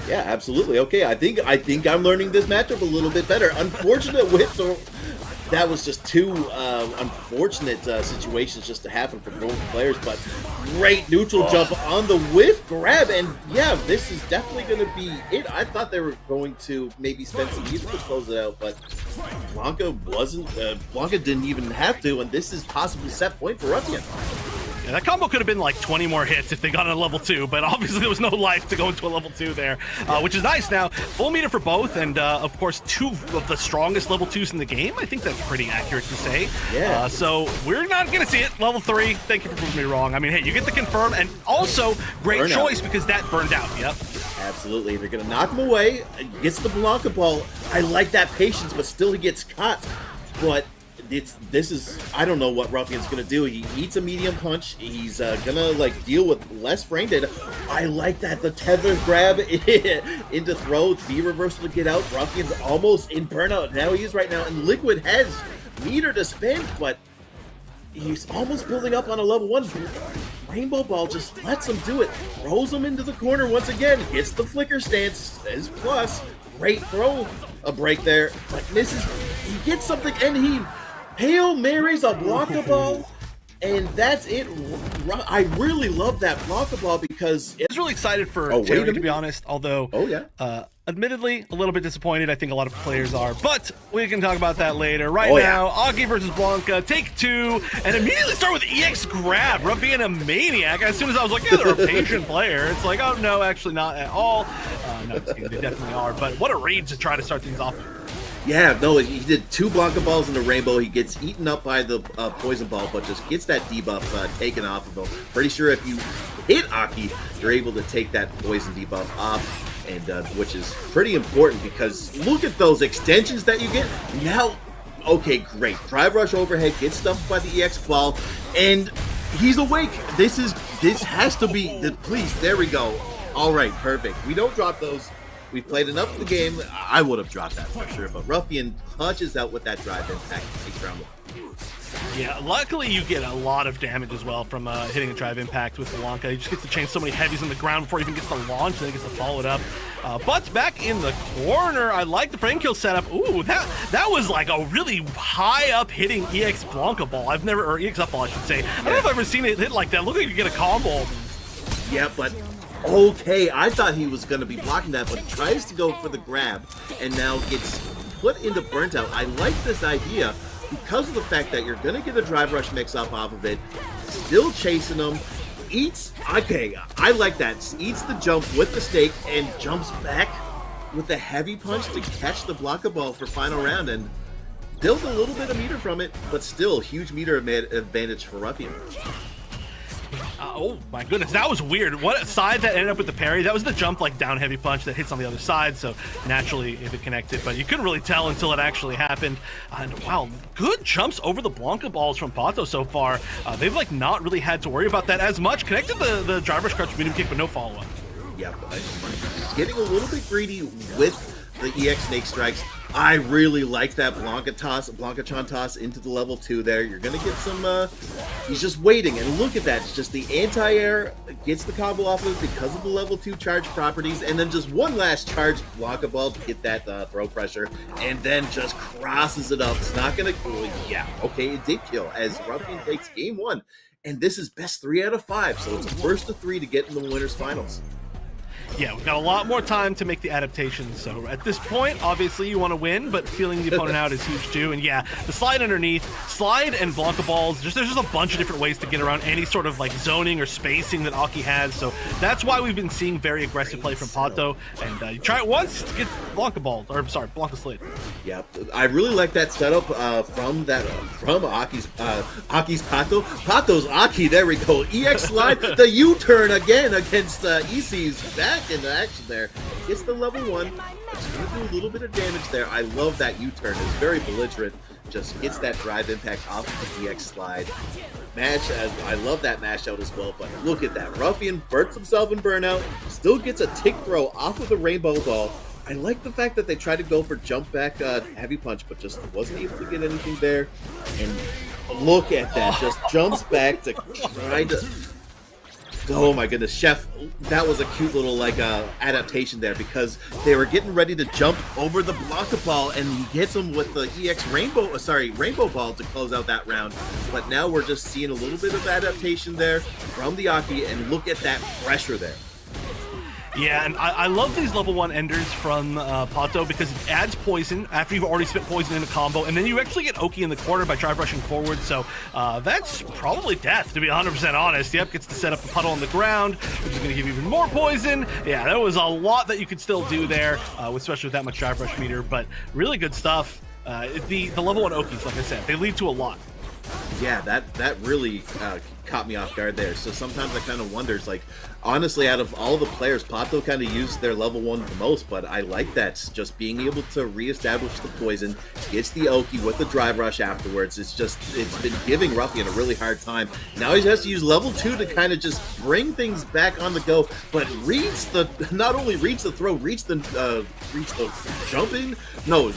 Yeah, absolutely. Okay, I think I'm learning this matchup a little bit better. Unfortunate whip, that was just two unfortunate situations just to happen for both players, but great neutral jump on the whiff grab, and yeah, this is definitely going to be it. I thought they were going to maybe spend some music to close it out, but Blanka didn't even have to, and this is possibly set point for Ruffian. Yeah, that combo could have been like 20 more hits if they got on a level 2, but obviously there was no life to go into a level 2 there, which is nice. Now, full meter for both, and of course, 2 of the strongest level 2s in the game. I think that's pretty accurate to say. Yeah. So we're not going to see it. Level 3, thank you for proving me wrong. I mean, hey, you get the confirm, and also great choice because that burned out. Yep. Absolutely. They're going to knock him away. Gets the Blanka ball. I like that patience, but still he gets caught. But this is, I don't know what Ruffian's gonna do. He eats a medium punch. He's gonna like deal with less frame data. I like that, the tether grab into throw, the reversal to get out. Ruffian's almost in burnout. Now he is right now, and Liquid has meter to spend, but he's almost building up on a level 1. Rainbow Ball just lets him do it. Throws him into the corner once again. Gets the flicker stance as plus. Great throw, a break there, but misses. He gets something, and he Hail Marys a Blanka ball, and that's it. I really love that Blanka ball because I was really excited for Juri, to be honest, although admittedly a little bit disappointed. I think a lot of players are, but we can talk about that later. Right now, A.K.I versus Blanka, take 2, and immediately start with EX grab. Ruffian a maniac. As soon as I was like, yeah, they're a patient player, it's like, oh no, actually not at all. No, just kidding, they definitely are, but what a read to try to start things off. Yeah, no, he did 2 Blanka balls in the rainbow. He gets eaten up by the poison ball, but just gets that debuff taken off of him. Pretty sure if you hit A.K.I, you're able to take that poison debuff off, and which is pretty important because look at those extensions that you get. Now, okay, great. Drive rush overhead, gets stuffed by the EX ball, and he's awake. This has to be the please. There we go. All right, perfect. We don't drop those. We played enough of the game. I would have dropped that for sure, but Ruffian punches out with that drive impact and takes round 1. Yeah, luckily you get a lot of damage as well from hitting a drive impact with Blanka. He just gets to change so many heavies on the ground before he even gets to launch, and then he gets to follow it up. But back in the corner, I like the frame kill setup. Ooh, that was like a really high up hitting EX Blanka ball. or EX up ball, I should say. I don't know if I've ever seen it hit like that. Look like you get a combo. Yeah, but okay, I thought he was going to be blocking that, but tries to go for the grab and now gets put into burnt out. I like this idea because of the fact that you're going to get a drive rush mix up off of it, still chasing him, eats, okay, I like that, eats the jump with the stake and jumps back with the heavy punch to catch the Blanka ball for final round and build a little bit of meter from it, but still huge meter advantage for Ruffian. Oh my goodness, that was weird. What side that ended up with the parry? That was the jump like down heavy punch that hits on the other side, so naturally it connected, but you couldn't really tell until it actually happened. And wow, good jumps over the Blanka balls from Pato so far. They've like not really had to worry about that as much. Connected the driver's crouch medium kick, but no follow-up. Yeah, getting a little bit greedy with the EX snake strikes. I really like that Blanka-chan toss into the level 2 there. You're going to get some, he's just waiting, and look at that. It's just the anti-air gets the combo off of it because of the level 2 charge properties, and then just one last charge Blanka ball to get that throw pressure, and then just crosses it up. It's not going to, yeah, okay, it did kill as Ruffian takes game 1, and this is best 3 out of 5, so it's a first of 3 to get in the winners finals. Yeah, we've got a lot more time to make the adaptations. So at this point, obviously you want to win, but feeling the opponent out is huge too. And yeah, the slide underneath, slide and Blanka balls, there's just a bunch of different ways to get around any sort of like zoning or spacing that Aki has. So that's why we've been seeing very aggressive play from Pato. And you try it once to get Blanka ball, or sorry, Blanka slid. Yep, I really like that setup from Aki's Pato. Pato's Aki, there we go. EX slide, the U-turn again against EC's back in the action there. Gets the level 1. It's going to do a little bit of damage there. I love that U-turn. It's very belligerent. Just gets that drive impact off of the EX slide. I love that mash out as well, but look at that. Ruffian burns himself in burnout, still gets a tick throw off of the rainbow ball. I like the fact that they tried to go for jump back heavy punch, but just wasn't able to get anything there. And look at that, just jumps back to try to... Oh my goodness, Chef, that was a cute little like adaptation there, because they were getting ready to jump over the Blanka ball and he hits him with the EX rainbow ball to close out that round. But now we're just seeing a little bit of adaptation there from the Aki, and look at that pressure there. Yeah, and I love these level 1 enders from Pato, because it adds poison after you've already spent poison in a combo, and then you actually get Oki in the corner by drive rushing forward, so that's probably death, to be 100% honest. Yep, gets to set up a puddle on the ground, which is going to give you even more poison. Yeah, there was a lot that you could still do there, especially with that much drive rush meter, but really good stuff. The level 1 Okis, like I said, they lead to a lot. Yeah, that really caught me off guard there. So sometimes I kind of wonder, like, honestly, out of all the players, Pato kind of used their level 1 the most, but I like that. Just being able to reestablish the poison, gets the Oki with the drive rush afterwards. It's been giving Ruffian a really hard time. Now he has to use level 2 to kind of just bring things back on the go, but not only reads the throw, reads the jump in, no,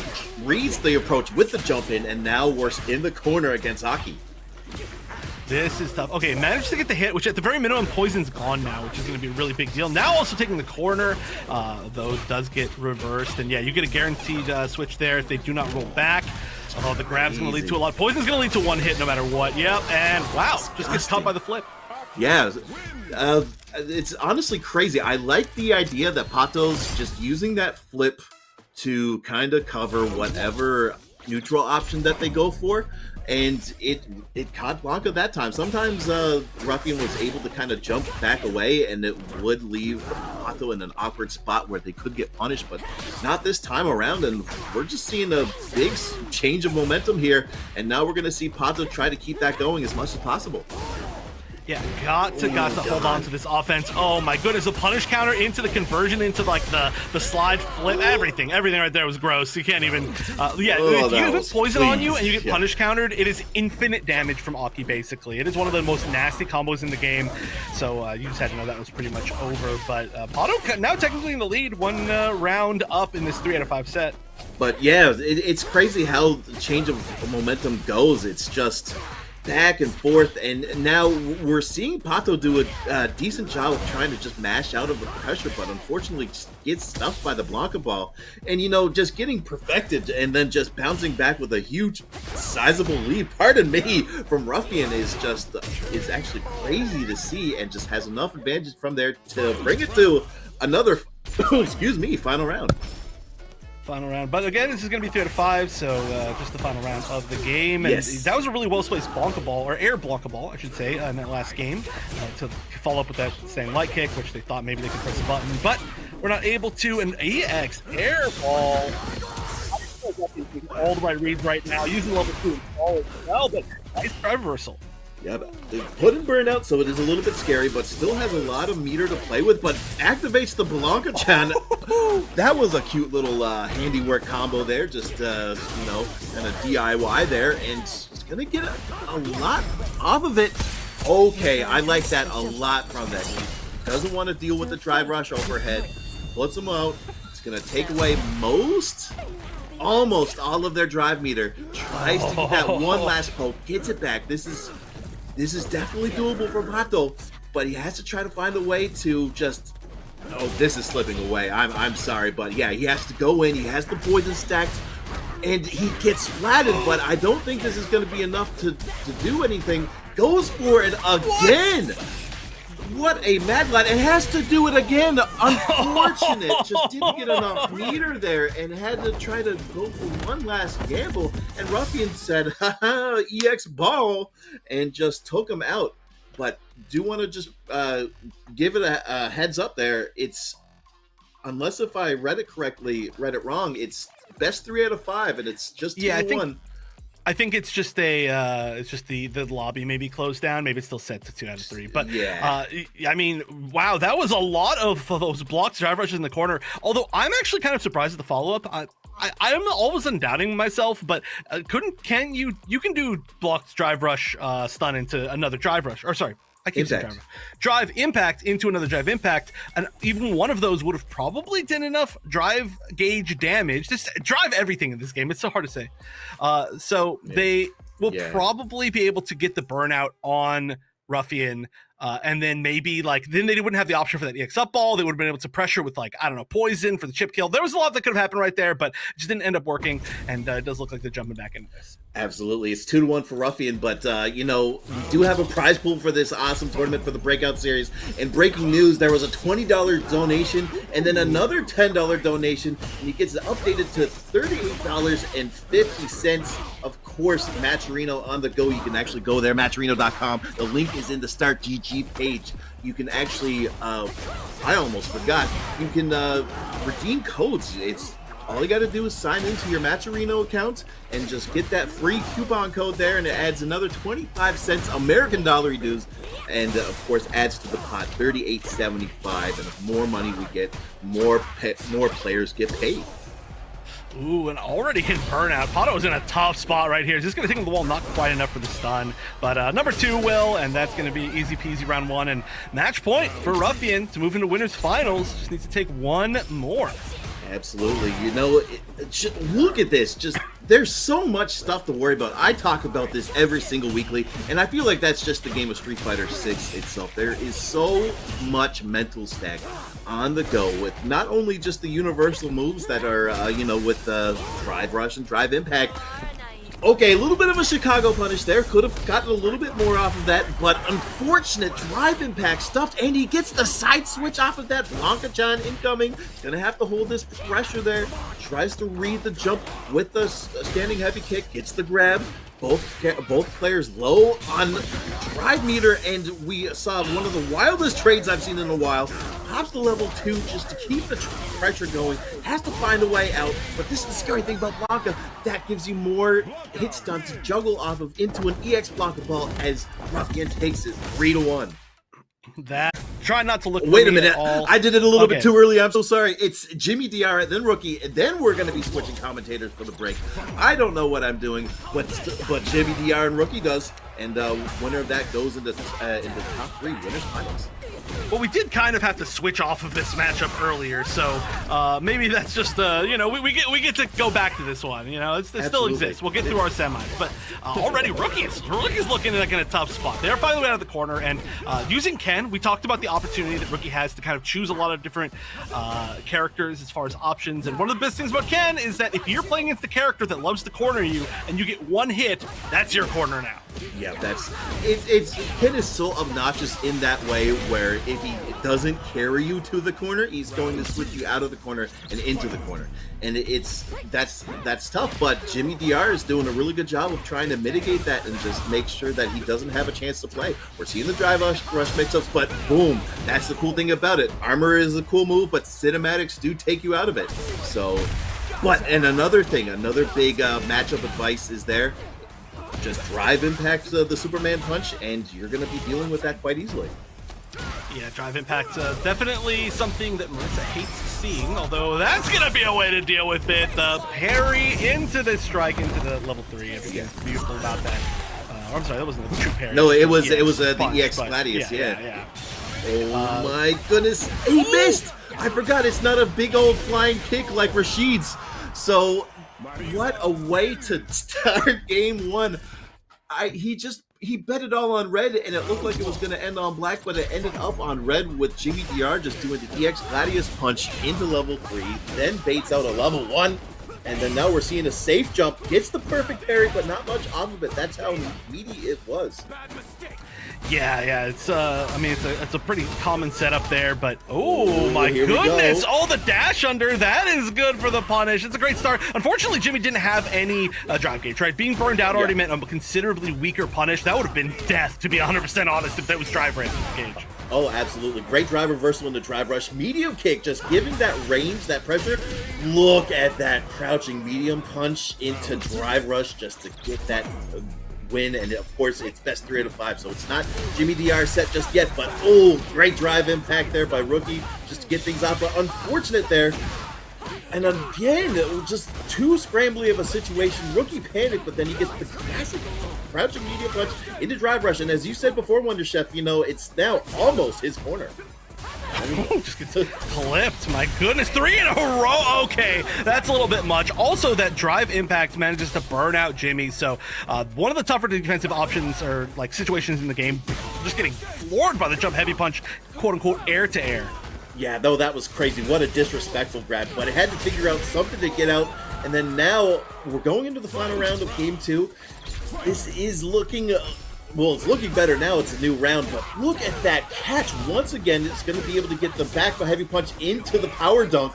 reads the approach with the jump in, and now we're in the corner against Aki. This is tough. Okay, managed to get the hit, which at the very minimum, poison's gone now, which is going to be a really big deal. Now also taking the corner, though, does get reversed. And yeah, you get a guaranteed switch there if they do not roll back. Although the grab's going to lead to a lot. Poison's going to lead to 1 hit no matter what. Yep, and wow, just gets caught by the flip. Yeah, it's honestly crazy. I like the idea that Pato's just using that flip to kind of cover whatever neutral option that they go for. And it caught Blanka that time. Sometimes Ruffian was able to kind of jump back away, and it would leave Pato in an awkward spot where they could get punished, but not this time around. And we're just seeing a big change of momentum here, and now we're going to see Pato try to keep that going as much as possible. Yeah, got to hold on to this offense. Oh my goodness, the punish counter into the conversion, into like the slide flip, everything right there was gross. You can't even, if you have poison on you and you get punish countered, it is infinite damage from Aki, basically. It is one of the most nasty combos in the game, so you just had to know that was pretty much over. But Pato now technically in the lead, 1 round up in this 3 out of 5 set. But yeah, it's crazy how the change of momentum goes. It's just back and forth, and now we're seeing Pato do a decent job of trying to just mash out of the pressure, but unfortunately gets stuffed by the Blanka ball, and just getting perfected and then just bouncing back with a huge sizable lead, pardon me, from Ruffian is actually crazy to see, and just has enough advantage from there to bring it to another final round. But again, this is going to be 3 out of 5, so just the final round of the game. And yes, that was a really well-placed Blanka ball, or air Blanka ball, I should say, in that last game, to follow up with that same light kick, which they thought maybe they could press a button, but we're not able to. An EX air ball. All the right reads right now, using level 2 as well, but nice drive reversal. Yeah, they put in burnout, so it is a little bit scary, but still has a lot of meter to play with, but activates the Blanka-chan. That was a cute little handiwork combo there, just, kind of DIY there, and it's going to get a lot off of it. Okay, I like that a lot from that. He doesn't want to deal with the drive rush overhead, puts him out. It's going to take away almost all of their drive meter, tries to get that one last poke, gets it back. This is definitely doable for Pato, but he has to try to find a way to just... Oh, this is slipping away. I'm sorry, but yeah, he has to go in. He has the poison stacked, and he gets flattened, but I don't think this is going to be enough to do anything. Goes for it again. What a mad lad. It has to do it again. Unfortunate. Just didn't get enough meter there and had to try to go for one last gamble. And Ruffian said, haha, EX ball, and just took him out. But do want to just give it a heads up there. It's, unless if I read it wrong, it's best 3 out of 5, and it's just 2-1. I think it's just the lobby maybe closed down. Maybe it's still set to 2 out of 3. But yeah, I mean, wow, that was a lot of those blocked drive rushes in the corner. Although I'm actually kind of surprised at the follow up. I'm always undoubting myself, but you can do blocked drive rush stun into another drive rush, or sorry, I keep saying drive impact into another drive impact, and even one of those would have probably done enough drive gauge damage. Just drive everything in this game. It's so hard to say. So they will probably be able to get the burnout on Ruffian. And then maybe then they wouldn't have the option for that EX up ball. They would have been able to pressure with I don't know, poison for the chip kill. There was a lot that could have happened right there, but it just didn't end up working. And it does look like they're jumping back into this. Absolutely. It's 2-1 for Ruffian, but we do have a prize pool for this awesome tournament for the Breakout Series. And breaking news, there was a $20 donation and then another $10 donation, and he gets it updated to $38.50. Of course, Matcherino on the go. You can actually go there, matcherino.com. The link is in the Start GG page. You can actually, I almost forgot, you can redeem codes. It's all you got to do is sign into your Matcherino account and just get that free coupon code there, and it adds another 25 cents American dollar dues, and of course adds to the pot $38.75. And the more money we get, more players get paid. Ooh, and already hit burnout. Pato is in a tough spot right here. He's just going to take him to the wall, not quite enough for the stun. But number 2 will, and that's going to be easy peasy round 1. And match point for Ruffian to move into winners finals. Just needs to take one more. Absolutely. Look at this. There's so much stuff to worry about. I talk about this every single weekly, and I feel like that's just the game of Street Fighter 6 itself. There is so much mental stack on the go with not only just the universal moves that are, with drive rush and drive impact. Okay, a little bit of a Chicago punish there. Could have gotten a little bit more off of that, but unfortunate drive impact stuffed, and he gets the side switch off of that. Blanka-chan incoming. Gonna have to hold this pressure there. Tries to read the jump with the standing heavy kick. Gets the grab. Both players low on drive meter, and we saw one of the wildest trades I've seen in a while. Pops to level 2 just to keep the pressure going. Has to find a way out, but this is the scary thing about Blanka. That gives you more hit stun to juggle off of into an EX Blanka ball as Ruffian takes it 3-1. Try not to look. Wait a minute, I did it a little bit too early. I'm so sorry. It's Jimmy DR, then Rookie, and then we're going to be switching commentators for the break. I don't know what I'm doing, but Jimmy DR and Rookie does, and winner of that goes into top 3 winners finals. Well, we did kind of have to switch off of this matchup earlier, so maybe that's just we get to go back to this one. It still exists. We'll get through our semis, but already Rookie's looking like in a tough spot. They're finally out of the corner, and using Ken, we talked about the opportunity that Rookie has to kind of choose a lot of different characters as far as options. And one of the best things about Ken is that if you're playing against the character that loves to corner you, and you get one hit, that's your corner now. Yeah, Ken is so obnoxious in that way where if he doesn't carry you to the corner, he's going to switch you out of the corner and into the corner. And that's tough, but Jimmy DR is doing a really good job of trying to mitigate that and just make sure that he doesn't have a chance to play. We're seeing the drive rush mix-ups, but boom, that's the cool thing about it. Armor is a cool move, but cinematics do take you out of it. And another thing, another big matchup advice is there. Just drive impact the Superman punch, and you're going to be dealing with that quite easily. Yeah, drive impact, definitely something that Marisa hates seeing, although that's going to be a way to deal with it. The parry into the strike into the level 3. Everything's beautiful about that. I'm sorry, that wasn't a true parry. No, it was the EX Gladius, yeah. Oh my goodness, he missed! I forgot it's not a big old flying kick like Rashid's. So, what a way to start game 1. He bet it all on red, and it looked like it was going to end on black, but it ended up on red with Jimmy DR just doing the EX Gladius punch into level 3, then baits out a level 1, and then now we're seeing a safe jump. Gets the perfect parry, but not much off of it. That's how meaty it was. Yeah, it's I mean it's a pretty common setup there, but oh my here we goodness! go. Oh, the dash under, that is good for the punish. It's a great start. Unfortunately, Jimmy didn't have any drive gauge, right? Being burned out already meant a considerably weaker punish. That would have been death, to be 100% honest, if that was drive gauge. Oh, absolutely. Great drive reversal in the drive rush. Medium kick, just giving that range, that pressure. Look at that crouching medium punch into drive rush just to get that win. And of course, it's best 3 out of 5. So it's not Jimmy DR set just yet, but oh, great drive impact there by Rookie just to get things out. But unfortunate there. And again, it was just too scrambly of a situation. Rookie panicked, but then he gets the classic crouching medium punch into drive rush. And as you said before, Wonder Chef, you know, it's now almost his corner. Just gets clipped. My goodness, 3 in a row. Okay, that's a little bit much. Also, that drive impact manages to burn out Jimmy. So one of the tougher defensive options or like situations in the game, just getting floored by the jump heavy punch, quote unquote, air to air. Yeah, though that was crazy. What a disrespectful grab. But it had to figure out something to get out. And then now we're going into the final round of Game 2. This is looking, well, it's looking better now. It's a new round. But look at that catch. Once again, it's going to be able to get the back by heavy punch into the power dunk,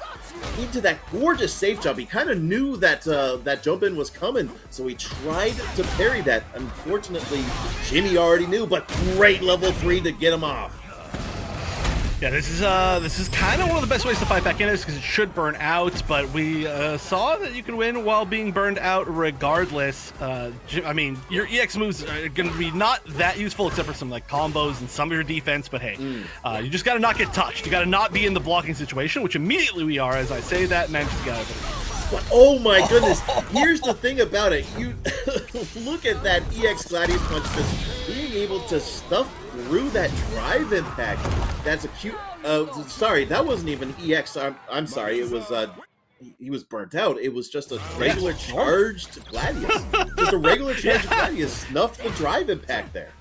into that gorgeous safe jump. He kind of knew that that jump in was coming, so he tried to parry that. Unfortunately, Jimmy already knew, but great level 3 to get him off. Yeah, this is kind of one of the best ways to fight back in this because it should burn out, but we saw that you can win while being burned out regardless. I mean, your EX moves are going to be not that useful except for some like combos and some of your defense, but hey, you just got to not get touched. You got to not be in the blocking situation, which immediately we are as I say that, and then just got But oh my goodness, here's the thing about it. You look at that EX Gladius punch, just being able to stuff through that drive impact. That's a cute, sorry, that wasn't even EX. I'm sorry, it was, he was burnt out. It was just a regular charged Gladius. Just a regular charged Gladius snuffed the drive impact there.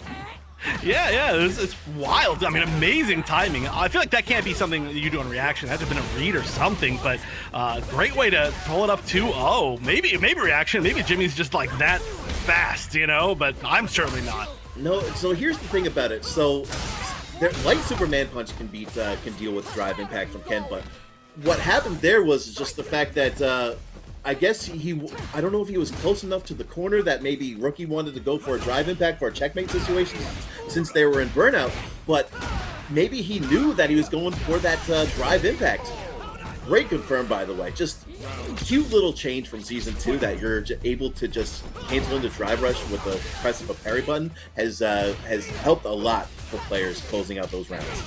Yeah, it's wild. I mean, amazing timing. I feel like that can't be something that you do on reaction. That has been a read or something, but great way to pull it up 2-0. Maybe reaction. Maybe Jimmy's just like that fast, you know, but I'm certainly not. No, so here's the thing about it. So light Superman punch can deal with drive impact from Ken, but what happened there was just the fact that I guess I don't know if he was close enough to the corner that maybe Rookie wanted to go for a drive impact for a checkmate situation since they were in burnout, but maybe he knew that he was going for that drive impact. Great confirm, by the way. Just cute little change from Season 2 that you're able to just cancel into drive rush with the press of a parry button has helped a lot for players closing out those rounds.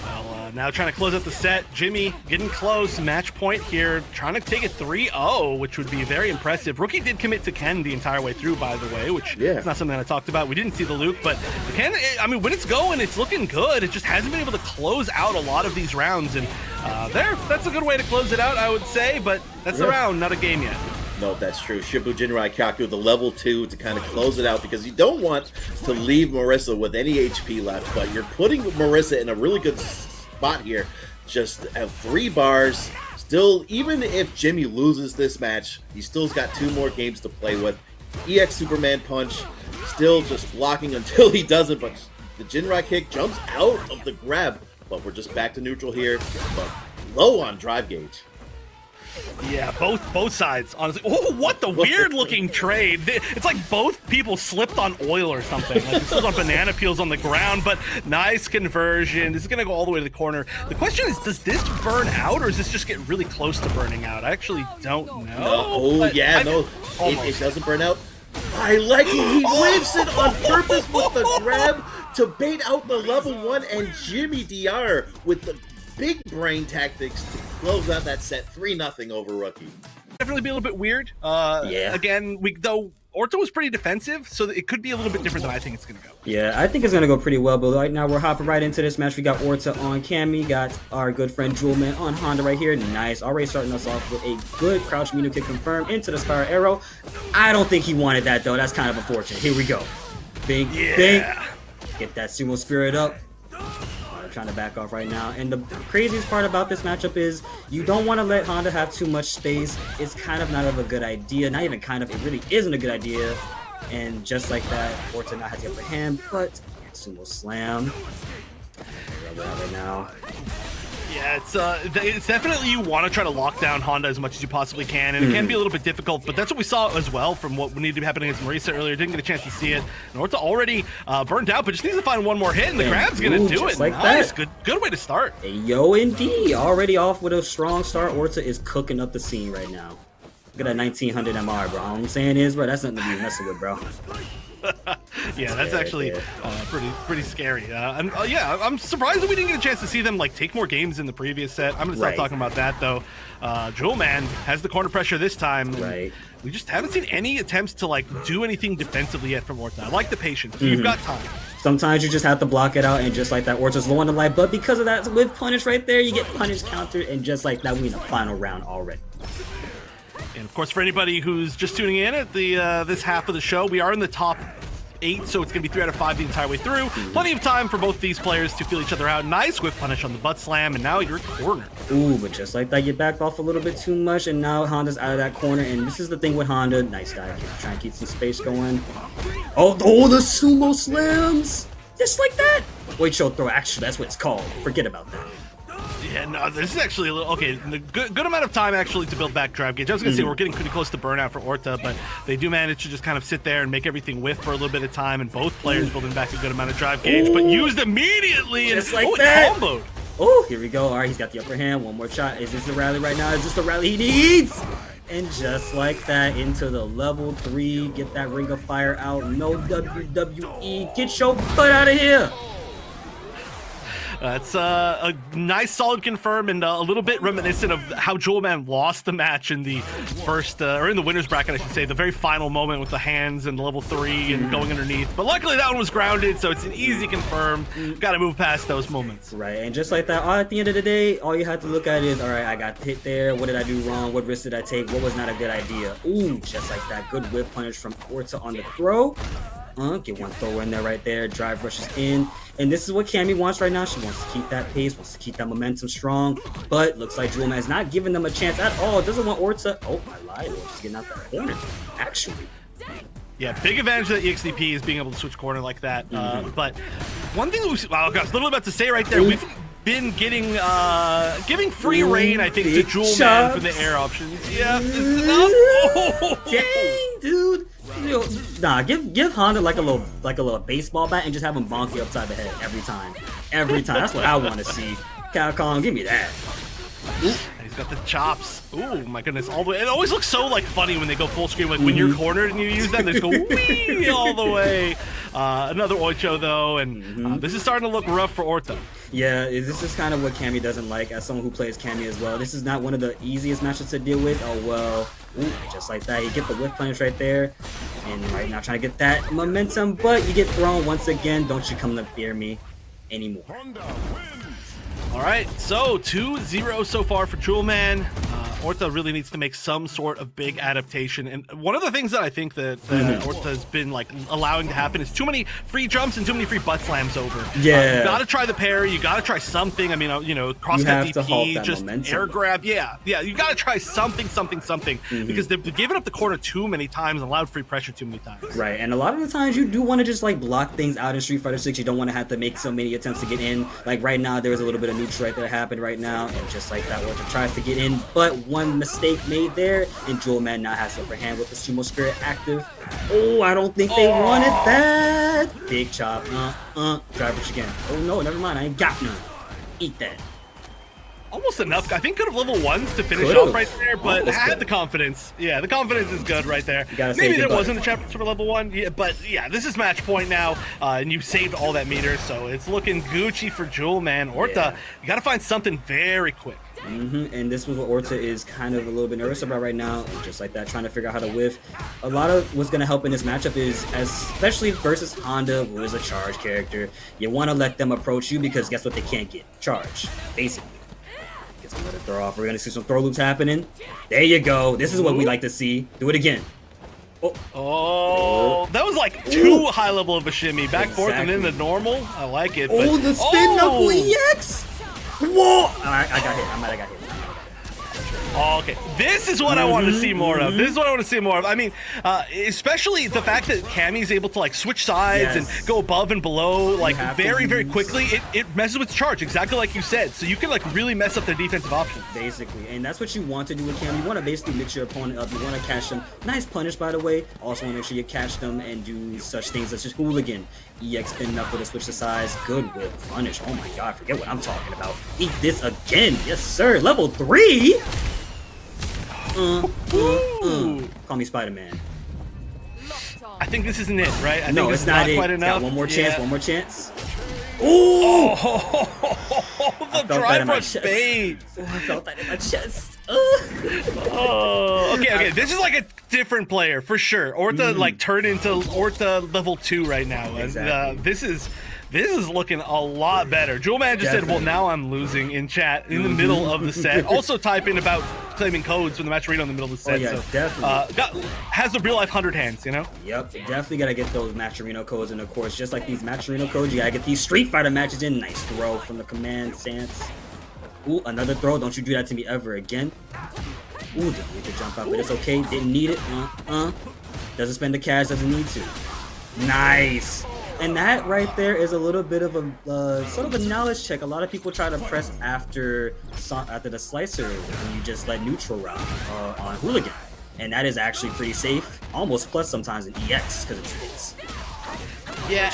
Well, now trying to close out the set. Jimmy getting close. Match point here. Trying to take it 3-0, which would be very impressive. Rookie did commit to Ken the entire way through, by the way, which is not something that I talked about. We didn't see the Luke, but Ken, I mean, when it's going, it's looking good. It just hasn't been able to close out a lot of these rounds. And that's a good way to close it out, I would say, but that's a round, not a game yet. No, that's true. Shibu Jinrai Kyaku, the level 2 to kind of close it out because you don't want to leave Marisa with any HP left, but you're putting Marisa in a really good spot here. Just have 3 bars. Still, even if Jimmy loses this match, he still's got 2 more games to play with. EX Superman punch, still just blocking until he doesn't, but the Jinrai kick jumps out of the grab, but we're just back to neutral here, but low on drive gauge. Yeah, both sides, honestly. Oh, what the weird looking trade. It's like both people slipped on oil or something. Like this was on banana peels on the ground, but nice conversion. This is going to go all the way to the corner. The question is, does this burn out or does this just get really close to burning out? I actually don't know. It doesn't burn out. I like it. He whiffs it on purpose with the grab to bait out the level 1 and Jimmy DR with the big brain tactics to close out that set 3-0 over Rookie. Definitely be a little bit weird. Again, though ORTA was pretty defensive, so it could be a little bit different than I think it's going to go. Yeah, I think it's going to go pretty well, but right now we're hopping right into this match. We got ORTA on Cammy, got our good friend Jewelman on Honda right here. Nice. Already starting us off with a good crouch medium kick confirmed into the Spiral Arrow. I don't think he wanted that, though. That's kind of unfortunate. Here we go. Bing, bing. Get that sumo spirit up. Trying to back off right now, and the craziest part about this matchup is you don't want to let Honda have too much space. It's kind of not of a good idea, not even kind of, it really isn't a good idea. And just like that, ORTA now has the upper hand, but Sumo slam. Right now. Yeah, it's definitely you want to try to lock down Honda as much as you possibly can, and it can be a little bit difficult, but that's what we saw as well from what needed to be happening against Marisa earlier. Didn't get a chance to see it. And ORTA already burned out, but just needs to find one more hit, and the grab's going to do it. Like nice. That. Good way to start. Yo, indeed. Already off with a strong start. ORTA is cooking up the scene right now. Look at that 1900 MR, bro. All I'm saying is, bro, that's nothing to be messing with, bro. Yeah, that's actually pretty scary. I'm surprised that we didn't get a chance to see them like take more games in the previous set. I'm gonna stop talking about that though. Jewelman has the corner pressure this time. Right. We just haven't seen any attempts to like do anything defensively yet from ORTA. I like the patience. You've got time. Sometimes you just have to block it out, and just like that, ORTA's low on the life. But because of that, with punish right there, you get punish countered, and just like that, we in the final round already. And of course, for anybody who's just tuning in at the this half of the show, we are in the top 8, so it's going to be 3 out of 5 the entire way through. Plenty of time for both these players to feel each other out. Nice whiff punish on the butt slam, and now you're cornered. Ooh, but just like that, you backed off a little bit too much, and now Honda's out of that corner, and this is the thing with Honda. Nice guy, trying to keep some space going. Oh, the sumo slams! Just like that! Wait, show throw, actually, that's what it's called. Forget about that. Yeah, no, this is actually a little, okay, good amount of time actually to build back drive gauge. I was going to say we're getting pretty close to burnout for ORTA, but they do manage to just kind of sit there and make everything whiff for a little bit of time, and both players building back a good amount of drive gauge, but used immediately, just and like that. Comboed. Oh, here we go. All right, he's got the upper hand. One more shot. Is this the rally right now? Is this the rally he needs? And just like that, into the level 3. Get that ring of fire out. No WWE. Get your butt out of here. It's a nice solid confirm, and a little bit reminiscent of how Jewelman lost the match in the first, or in the winner's bracket, I should say, the very final moment with the hands and level 3 and going underneath. But luckily that one was grounded, so it's an easy confirm. Got to move past those moments. Right, and just like that, at the end of the day, all you have to look at is, all right, I got hit there. What did I do wrong? What risk did I take? What was not a good idea? Ooh, just like that. Good whip punish from ORTA on the throw. Get one throw in there right there. Drive rushes in. And this is what Cammy wants right now. She wants to keep that pace, wants to keep that momentum strong. But looks like Jewelman is not giving them a chance at all. Doesn't want ORTA. Oh, I lied. ORTA's getting out that corner, actually. Yeah, big advantage of the EXDP is being able to switch corner like that. But one thing that I was literally about to say right there, we've been getting giving free reign, I think, to Jewelman for the air options. Yeah, this is enough. Oh. Dang, dude. Nah, give Honda like a little baseball bat and just have him bonk you upside the head every time. Every time. That's what I want to see. Capcom, give me that. He's got the chops. Oh my goodness, all the way. It always looks so like funny when they go full screen, like when you're cornered and you use that, they just go wee all the way. Another Oicho though, and this is starting to look rough for ORTA. Yeah, this is kind of what Cammy doesn't like, as someone who plays Cammy as well. This is not one of the easiest matches to deal with. Oh well. Ooh, just like that, you get the whip punish right there, and right now trying to get that momentum, but you get thrown once again. Don't you come to fear me anymore. All right, so 2-0 so far for Jewelman. ORTA really needs to make some sort of big adaptation, and one of the things that I think that ORTA has been like allowing to happen is too many free jumps and too many free butt slams over. Yeah, you gotta try the parry, you gotta try something. I mean, crosscut DP, just momentum. Air grab. Yeah, you gotta try something, because they've given up the corner too many times and allowed free pressure too many times. Right, and a lot of the times you do want to just like block things out in Street Fighter 6. You don't want to have to make so many attempts to get in. Like right now, there was a little bit of neutral right there happened right now, and just like that, ORTA tries to get in, but one mistake made there, and Jewelman now has the upper hand with the Sumo Spirit active. Oh, I don't think they wanted that. Big chop. Drive rush again. Oh no, never mind. I ain't got none. Eat that. Almost enough. I think could have level 1s to finish off right there, but had the confidence. Yeah, the confidence is good right there. Maybe there wasn't a chapter for level 1, but yeah, this is match point now, and you saved all that meter, so it's looking Gucci for Jewelman. ORTA, you got to find something very quick. And this was what ORTA is kind of a little bit nervous about right now, just like that, trying to figure out how to whiff. A lot of what's going to help in this matchup is, especially versus Honda, who is a charge character, you want to let them approach you, because guess what they can't get? Charge, basically. Get some other throw off. We're going to see some throw loops happening. There you go. This is what we like to see. Do it again. Oh, that was like too high level of a shimmy. Back forth and then the normal. I like it. Oh, the spin knuckle EX! Whoa! I got hit. I might have got hit. Oh, okay, this is what I want to see more of. This is what I want to see more of. I mean, especially the fact that Cammy's able to like switch sides and go above and below like very, very quickly. It messes with charge, exactly like you said. So you can like really mess up their defensive options. Basically, and that's what you want to do with Cammy. You want to basically mix your opponent up. You want to catch them. Nice punish, by the way. Also want to make sure you catch them and do such things as just hooligan. EX spinning up with a switch to size. Good whip punish. Oh my god, forget what I'm talking about. Eat this again. Yes, sir. Level 3. Call me Spider-Man. I think this isn't it, right? I No, think it's not it. quite enough. Got one more chance. One more chance. Ooh! Oh, The drive rush bait. Oh, I felt that in my chest. Oh, okay. This is like a different player for sure. ORTA like turned into ORTA level 2 right now. Exactly. This is looking a lot better. Jewelman just said, "Well, now I'm losing" in chat in the middle of the set. Also type in about claiming codes from the match arena in the middle of the set. Oh, yeah, so, definitely. Has the real life 100 hands, you know? Yep, definitely gotta get those match arena codes, and of course, just like these match arena codes, you gotta get these Street Fighter matches in. Nice throw from the command stance. Ooh, another throw. Don't you do that to me ever again. Ooh, didn't need to jump out, but it's okay. Didn't need it. Doesn't spend the cash, doesn't need to. Nice. And that right there is a little bit of a sort of a knowledge check. A lot of people try to press after the slicer, and you just let neutral route on hooligan, and that is actually pretty safe. Almost plus sometimes in EX because it's hits. Yeah.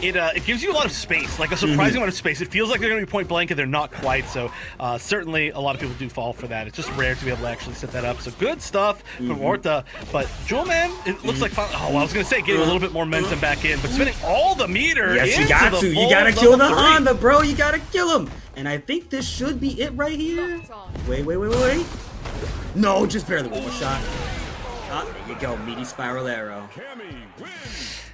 It gives you a lot of space, like a surprising amount of space. It feels like they're going to be point blank, and they're not quite. So certainly a lot of people do fall for that. It's just rare to be able to actually set that up. So good stuff from ORTA. But Jewelman, it looks like I was going to say getting a little bit more momentum back in, but spending all the meter. Yes, you got to. You got to kill the Honda, bro. You got to kill him. And I think this should be it right here. Wait. No, just barely one more shot. There you go, meaty spiral arrow.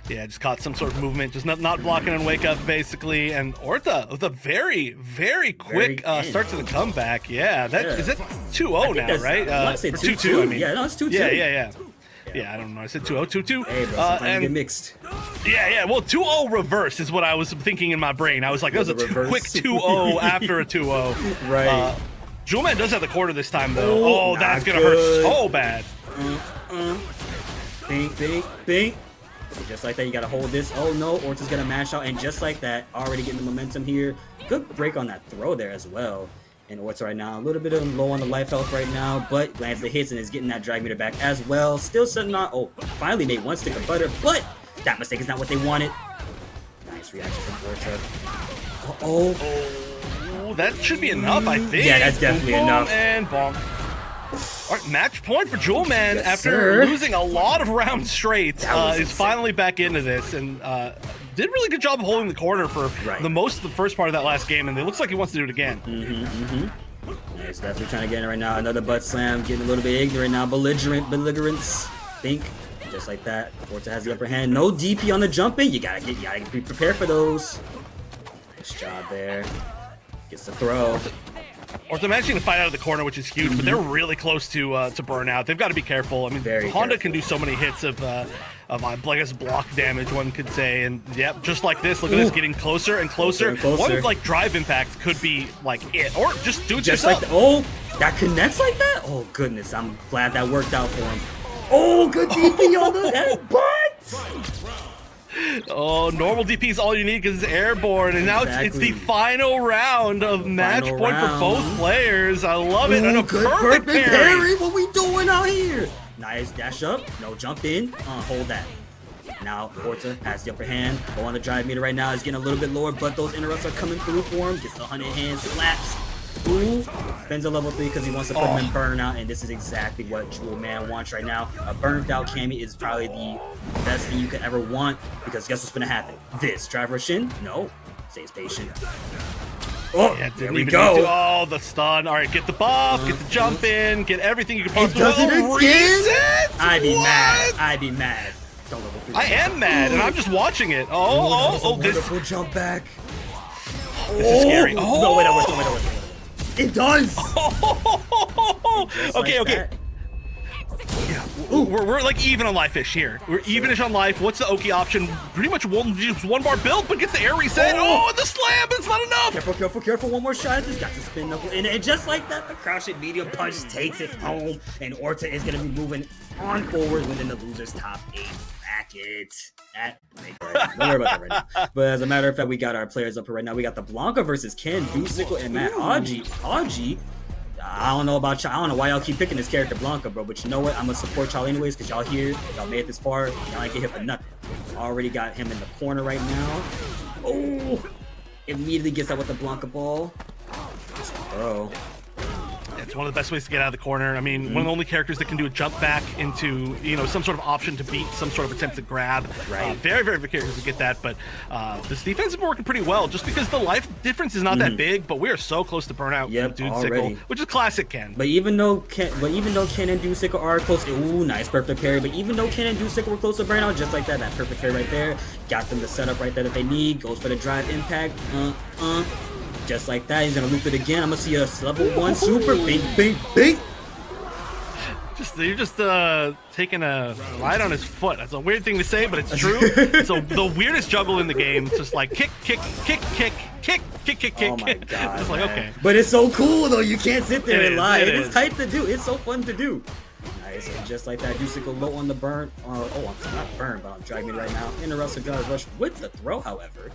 Yeah, just caught some sort of movement, just not blocking on wake up basically, and ORTA with a very, very quick start to the comeback. Yeah, is it 2-0 now, right? I want to say 2-2. I mean, yeah, no, it's 2-2. Yeah, I don't know. I said 2-0, 2-2. Hey, bro, sometimes you get mixed. Yeah. Well, 2-0 reverse is what I was thinking in my brain. I was like, that was a quick 2-0 after a 2-0. Right. Jewelman does have the quarter this time, though. Oh, that's gonna hurt so bad. Bing. Just like that, you gotta hold this. Oh no, ORTA's gonna mash out, and just like that, already getting the momentum here. Good break on that throw there as well. And ORTA right now, a little bit of low on the life health right now, but lands the hits and is getting that drag meter back as well. Still sitting on, finally made one stick of butter, but that mistake is not what they wanted. Nice reaction from ORTA. Oh, that should be enough, I think. Yeah, that's definitely enough. And bonk. All right, match point for Jewelman Sir. losing a lot of rounds straight. Is finally back into this and did a really good job of holding the corner for the most of the first part of that last game, and it looks like he wants to do it again. Nice, definitely trying to get it right now. Another butt slam, getting a little bit ignorant now. Belligerence. Think. Just like that. ORTA has the upper hand. No DP on the jump in. You gotta be prepared for those. Nice job there. Gets the throw. ORTA managing to fight out of the corner, which is huge, but they're really close to burnout. They've got to be careful. I mean, Honda can do so many hits of I guess block damage, one could say, and yep, just like this. Look at this, getting closer and closer. One with like drive impact could be like it, or just do it yourself. Like that connects like that. Oh goodness, I'm glad that worked out for him. Oh, good DP on the headbutt. Oh, normal DP is all you need because it's airborne, and now it's the final round of match point for both players. I love it, and a perfect parry. What we doing out here? Nice dash up, no jump in. Hold that. Now ORTA has the upper hand. Go on the drive meter right now. He's getting a little bit lower, but those interrupts are coming through for him. Gets the 100 hand slaps. Ooh, spends a level 3 because he wants to put him in burnout, and this is exactly what Jewelman wants right now. A burnt out Cammy is probably the best thing you could ever want, because guess what's gonna happen? This drive rush in? No, stays patient. Oh, yeah, there we go. Oh, the stun. All right, get the buff, get the jump in, get everything you can possibly. It does it again? Reset? I'd be mad. Don't level 3. I am mad, and I'm just watching it. This wonderful jump back. This is scary. No, wait. It does! Okay. Yeah. We're like even on life-ish here. We're even-ish on life. What's the Oki option? Pretty much one bar build, but gets the air reset. Oh, the slam, but it's not enough. Careful, careful, careful. One more shot. Just got to spin up. And just like that, the crouch hit medium punch takes it home. And ORTA is going to be moving on forward within the loser's top 8 bracket. Don't worry about that right now. But as a matter of fact, we got our players up here right now. We got the Blanka versus Ken, Dusicle, and Mahodgy. I don't know about y'all. I don't know why y'all keep picking this character Blanka, bro. But you know what? I'm gonna support y'all anyways, because y'all here. Y'all made it this far. Y'all ain't get hit for nothing. Already got him in the corner right now. Oh! Immediately gets out with the Blanka ball. Bro. It's one of the best ways to get out of the corner. I mean, one of the only characters that can do a jump back into, some sort of option to beat some sort of attempt to grab. Right. Very, very good characters to get that. But this defense has been working pretty well, just because the life difference is not that big. But we are so close to burnout. Yep, Dusicle, which is classic Ken. But even though Ken and Dusicle are close, ooh, nice perfect parry. But even though Ken and Dusicle were close to burnout, just like that perfect parry right there, got them the setup right there that they need. Goes for the drive impact. Just like that, he's gonna loop it again. I'm gonna see a level 1 super bing. You're just taking a ride on his foot. That's a weird thing to say, but it's true. So the weirdest juggle in the game. It's just like kick. Oh my god! It's like, okay. But it's so cool though. You can't sit there and lie. It is is tight to do. It's so fun to do. Nice, and just like that, Dusicle low on the burn. I'm not burn, but I'm dragging it right now. Interrupts the rush with the throw, however.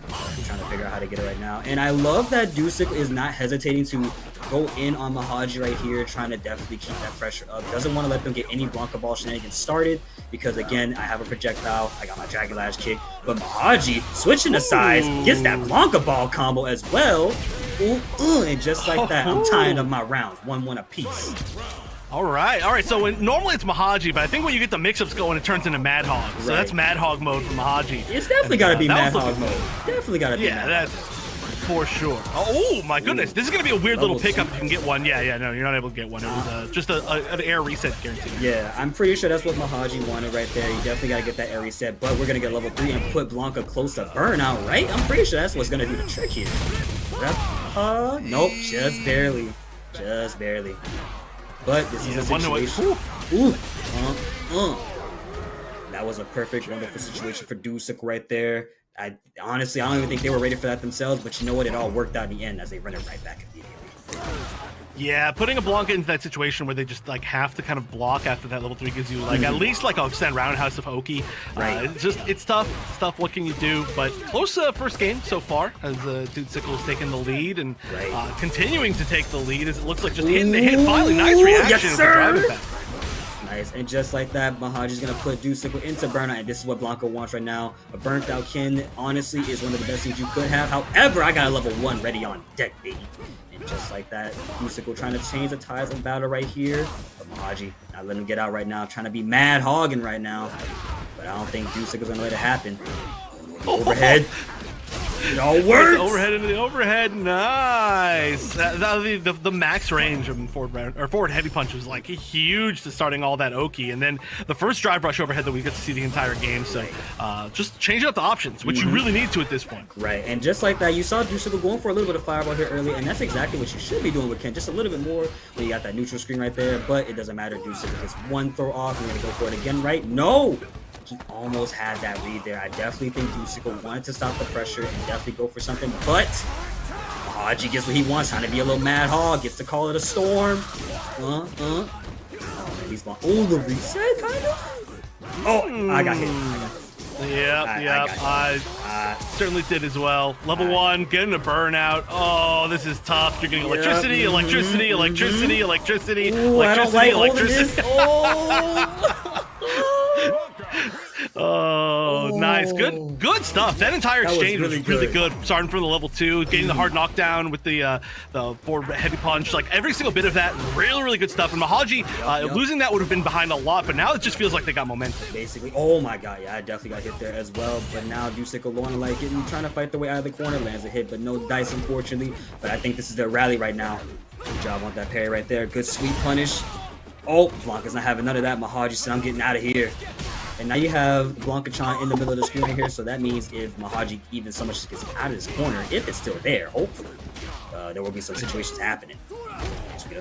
I'm trying to figure out how to get it right now. And I love that Dusicle is not hesitating to go in on Mahodgy right here, trying to definitely keep that pressure up. Doesn't want to let them get any Blanka ball shenanigans started because, again, I have a projectile. I got my Dragon Lash kick. But Mahodgy, switching the sides, gets that Blanka ball combo as well. And just like that, I'm tying up my rounds. 1-1 apiece. All right. So normally it's Mahodgy, but I think when you get the mix-ups going, it turns into Mad Hog. So that's Mad Hog mode for Mahodgy. It's definitely got to be Mad Hog mode. Definitely got to be. Yeah, that's for sure. Oh my goodness, this is gonna be a weird little pickup if you can get one. Yeah, no, you're not able to get one. It was just an air reset guarantee. Yeah, I'm pretty sure that's what Mahodgy wanted right there. You definitely gotta get that air reset, but we're gonna get level 3 and put Blanka close to burnout, right? I'm pretty sure that's what's gonna do the trick here. Nope, just barely. But this is a situation. That was a perfect, wonderful situation for Dusicle right there. Honestly, I don't even think they were ready for that themselves, but you know what? It all worked out in the end as they run it right back immediately. Yeah, putting a Blanka into that situation where they just like have to kind of block after that level 3 gives you like at least like a extended roundhouse of Oki. Right. It's tough. What can you do? But close first game so far as Dusicle has taken the lead and continuing to take the lead as it looks like just hitting the hit finally. Nice reaction. Yes, sir. With the drive attack. Nice, and just like that, Mahodgy's gonna put Dusicle into burnout, and this is what Blanka wants right now. A burnt out Ken, honestly, is one of the best things you could have. However, I got a level 1 ready on deck, baby. And just like that, Dusicle trying to change the ties of battle right here. But Mahodgy, not letting him get out right now, trying to be mad hogging right now. But I don't think Dusicle's gonna let it happen. Overhead. It all works! Overhead into the overhead, nice! The max range of forward heavy punch was like huge to starting all that Oki, and then the first drive rush overhead that we get to see the entire game, so just changing up the options, which you really need to at this point. Right, and just like that, you saw Dusicle going for a little bit of fireball here early, and that's exactly what you should be doing with Ken, just a little bit more when you got that neutral screen right there, but it doesn't matter. Dusicle gets one throw off, and we're gonna go for it again, right? No! He almost had that read there. I definitely think Dusicle wanted to stop the pressure and definitely go for something, but Mahodgy gets what he wants, trying to be a little mad hog, gets to call it a storm. Oh, man, he's going, the reset, kind of? Oh, I got hit. Yep, I certainly did as well. Level 1, getting a burnout. Oh, this is tough. You're getting electricity. Ooh, I don't like electricity. Oh, nice. Good stuff. That entire exchange was really good. Starting from the level 2, getting the hard knockdown with the forward heavy punch. Like every single bit of that, really good stuff. And Mahodgy, losing that would have been behind a lot, but now it just feels like they got momentum. Basically, oh my god, yeah, I definitely got hit there as well. But now Dusicle going like it and trying to fight the way out of the corner, lands a hit, but no dice, unfortunately. But I think this is their rally right now. Good job on that parry right there. Good sweet punish. Oh, Blanka's not having none of that. Mahodgy said, I'm getting out of here. And now you have Blanka-chan in the middle of the screen right here, so that means if Mahodgy even so much as gets out of this corner, if it's still there, hopefully, there will be some situations happening.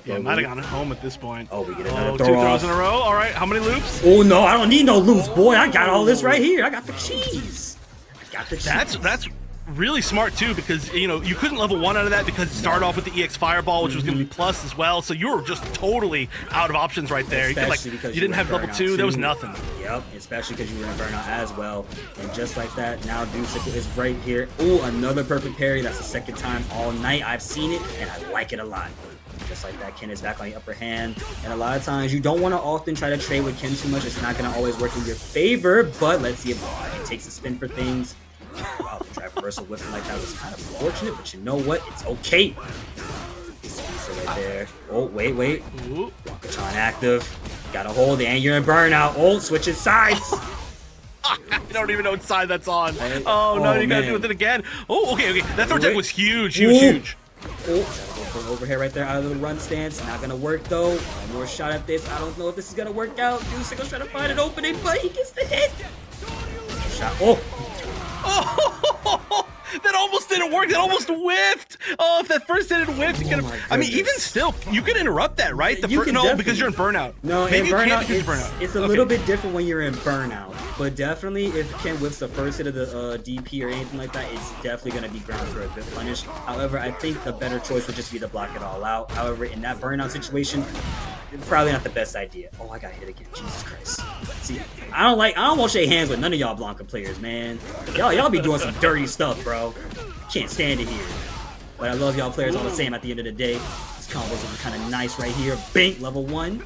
Yeah, might have gone home at this point. Oh, we get another two throw throws off. in a row. All right, how many loops? Oh no, I don't need no loops, boy. I got all this right here. I got the cheese. I got the cheese. That's really smart too, because you know you couldn't level 1 out of that because it started off with the EX Fireball, which was going to be plus as well. So you were just totally out of options right there. You, you didn't have level 2. There was nothing. Yep, especially because you were in burnout as well. And just like that, now Deucicle is right here. Oh, another perfect parry. That's the second time all night I've seen it, and I like it a lot. Just like that, Ken is back on the upper hand. And a lot of times, you don't want to often try to trade with Ken too much. It's not going to always work in your favor, but let's see if it takes a spin for things. Wow, the drive reversal whipping like that was kind of unfortunate, but you know what? It's okay. Right there. Oh, wait. Blanka active. Got a hold, and you're in burnout. Oh, switching sides. You don't even know what side that's on. Oh, no, you gotta do it again. Oh, okay. That throw tech was huge. Oh, overhead right there out of the run stance. Not gonna work though. One more shot at this. I don't know if this is gonna work out. Deucicle's trying to find an opening, but he gets the hit. Shot. Oh, that almost didn't work. That almost whiffed. Oh, if that first hit had whiffed, you could have. I mean, even still, you could interrupt that, right? No, because you're in burnout. No, maybe in burnout, burnout. It's a little bit different when you're in burnout. But definitely, if Ken whiffs the first hit of the DP or anything like that, it's definitely going to be ground for a good punish. However, I think the better choice would just be to block it all out. However, in that burnout situation, probably not the best idea. Oh, I got hit again. Jesus Christ. See, I don't want to shake hands with none of y'all Blanka players, man. Y'all be doing some dirty stuff, bro. Can't stand it here. But I love y'all players all the same at the end of the day. This combo's looking kind of nice right here. Bank level 1.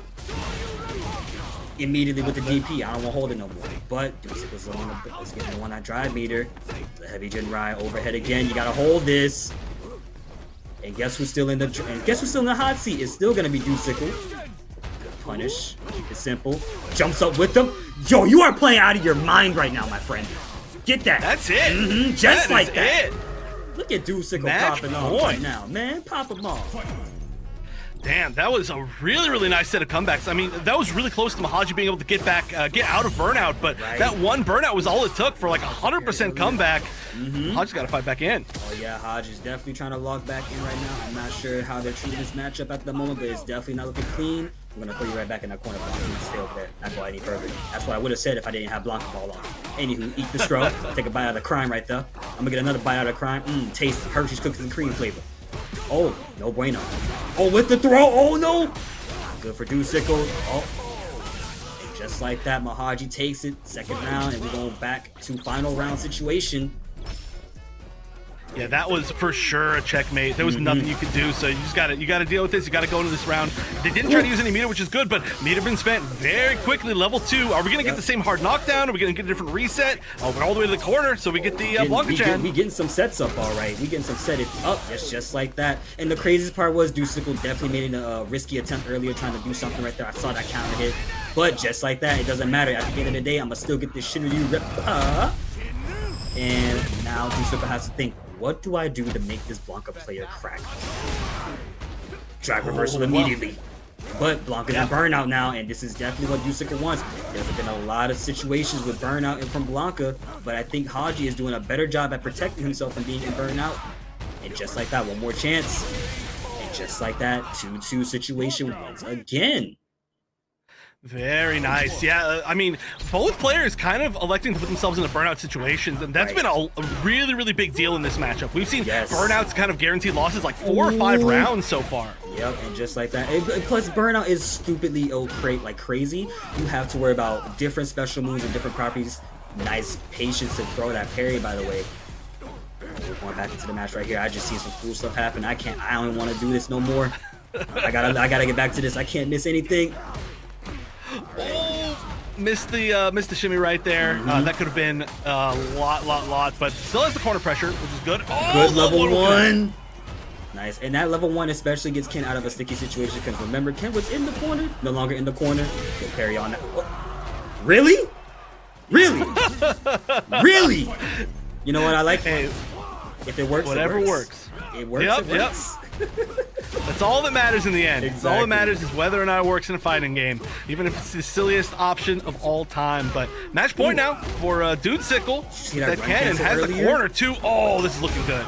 Immediately with the DP. I don't want to hold it no more. But Deucicle's getting the one that drive meter. The heavy gen ride overhead again. You gotta hold this. And guess who's still in the hot seat? It's still gonna be Deucicle. Good punish. Keep it simple. Jumps up with them. Yo, you are playing out of your mind right now, my friend. Get that. That's it. Just like that. It. Look at Deucicle popping off right now, man. Pop him off. Damn, that was a really nice set of comebacks. I mean, that was really close to Mahodgy being able to get out of burnout, but that one burnout was all it took for like 100% comeback. Hodge's got to fight back in. Oh yeah, Hodge is definitely trying to log back in right now. I'm not sure how they're treating this matchup at the moment, but it's definitely not looking clean. I'm gonna put you right back in that corner, Blanka. Stay over there, not go any further. That's what I would have said if I didn't have Blanka ball on. Anywho, eat the straw. Take a bite out of the crime right there. I'm gonna get another bite out of the crime. Taste Hershey's cookies and cream flavor. Oh, no bueno. Oh, with the throw. Oh, no. Good for Deucicle. Oh. And just like that, Mahodgy takes it. Second round, and we're going back to final round situation. Yeah, that was for sure a checkmate. There was nothing you could do, so you gotta deal with this. You gotta go into this round. They didn't try to use any meter, which is good, but meter been spent very quickly. Level 2. Are we gonna get the same hard knockdown? Are we gonna get a different reset? Oh, we're all the way to the corner, so we get the Blanka-chan. We getting some sets up, all right. We getting some set up. Just like that. And the craziest part was Deucicle definitely made a risky attempt earlier, trying to do something right there. I saw that counter hit, but just like that, it doesn't matter. At the end of the day, I'm gonna still get this Shinryu rip. And now Deucicle has to think, what do I do to make this Blanka player crack? Drive reversal immediately. But Blanka's in burnout now, and this is definitely what Deucicle wants. There's been a lot of situations with burnout and from Blanka, but I think Mahodgy is doing a better job at protecting himself from being in burnout. And just like that, one more chance. And just like that, 2-2 situation once again. Very nice. Yeah, I mean, both players kind of electing to put themselves into burnout situations, and that's been a really big deal in this matchup. We've seen burnouts kind of guaranteed losses like 4 or 5 rounds so far. Yep, and just like that. Plus, burnout is stupidly like crazy. You have to worry about different special moves and different properties. Nice patience to throw that parry, by the way. We're going back into the match right here. I just see some cool stuff happen. I don't even want to do this no more. I gotta get back to this. I can't miss anything. Oh, missed the shimmy right there. That could have been a lot, but still has the corner pressure, which is good. Oh, good level 1. Nice, and that level 1 especially gets Ken out of a sticky situation because remember, Ken was in the corner, no longer in the corner. Good parry on that. Oh. Really? Really? You know what I like? Hey, if it works, whatever works. It works. It works. That's all that matters in the end. Exactly. All that matters is whether or not it works in a fighting game, even if it's the silliest option of all time. But match point now for Deucicle. That Ken has the corner too. Oh, this is looking good.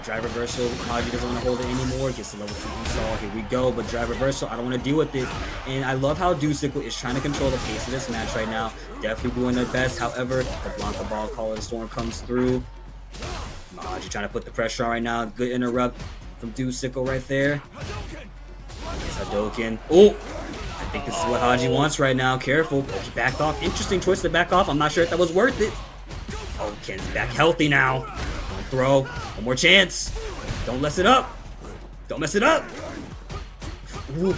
Drive reversal. Mahodgy doesn't want to hold it anymore. Gets the level 2 install. Here we go. But drive reversal, I don't want to deal with it. And I love how Deucicle is trying to control the pace of this match right now. Definitely doing their best. However, the Blanka ball Call of the Storm comes through. Mahodgy trying to put the pressure on right now. Good interrupt from Deucicle right there. It's Hadouken. Oh! I think this is what Haji wants right now. Careful. He backed off. Interesting choice to back off. I'm not sure if that was worth it. Oh, Ken's back healthy now. Don't throw. One more chance. Don't mess it up. Don't mess it up. Ooh.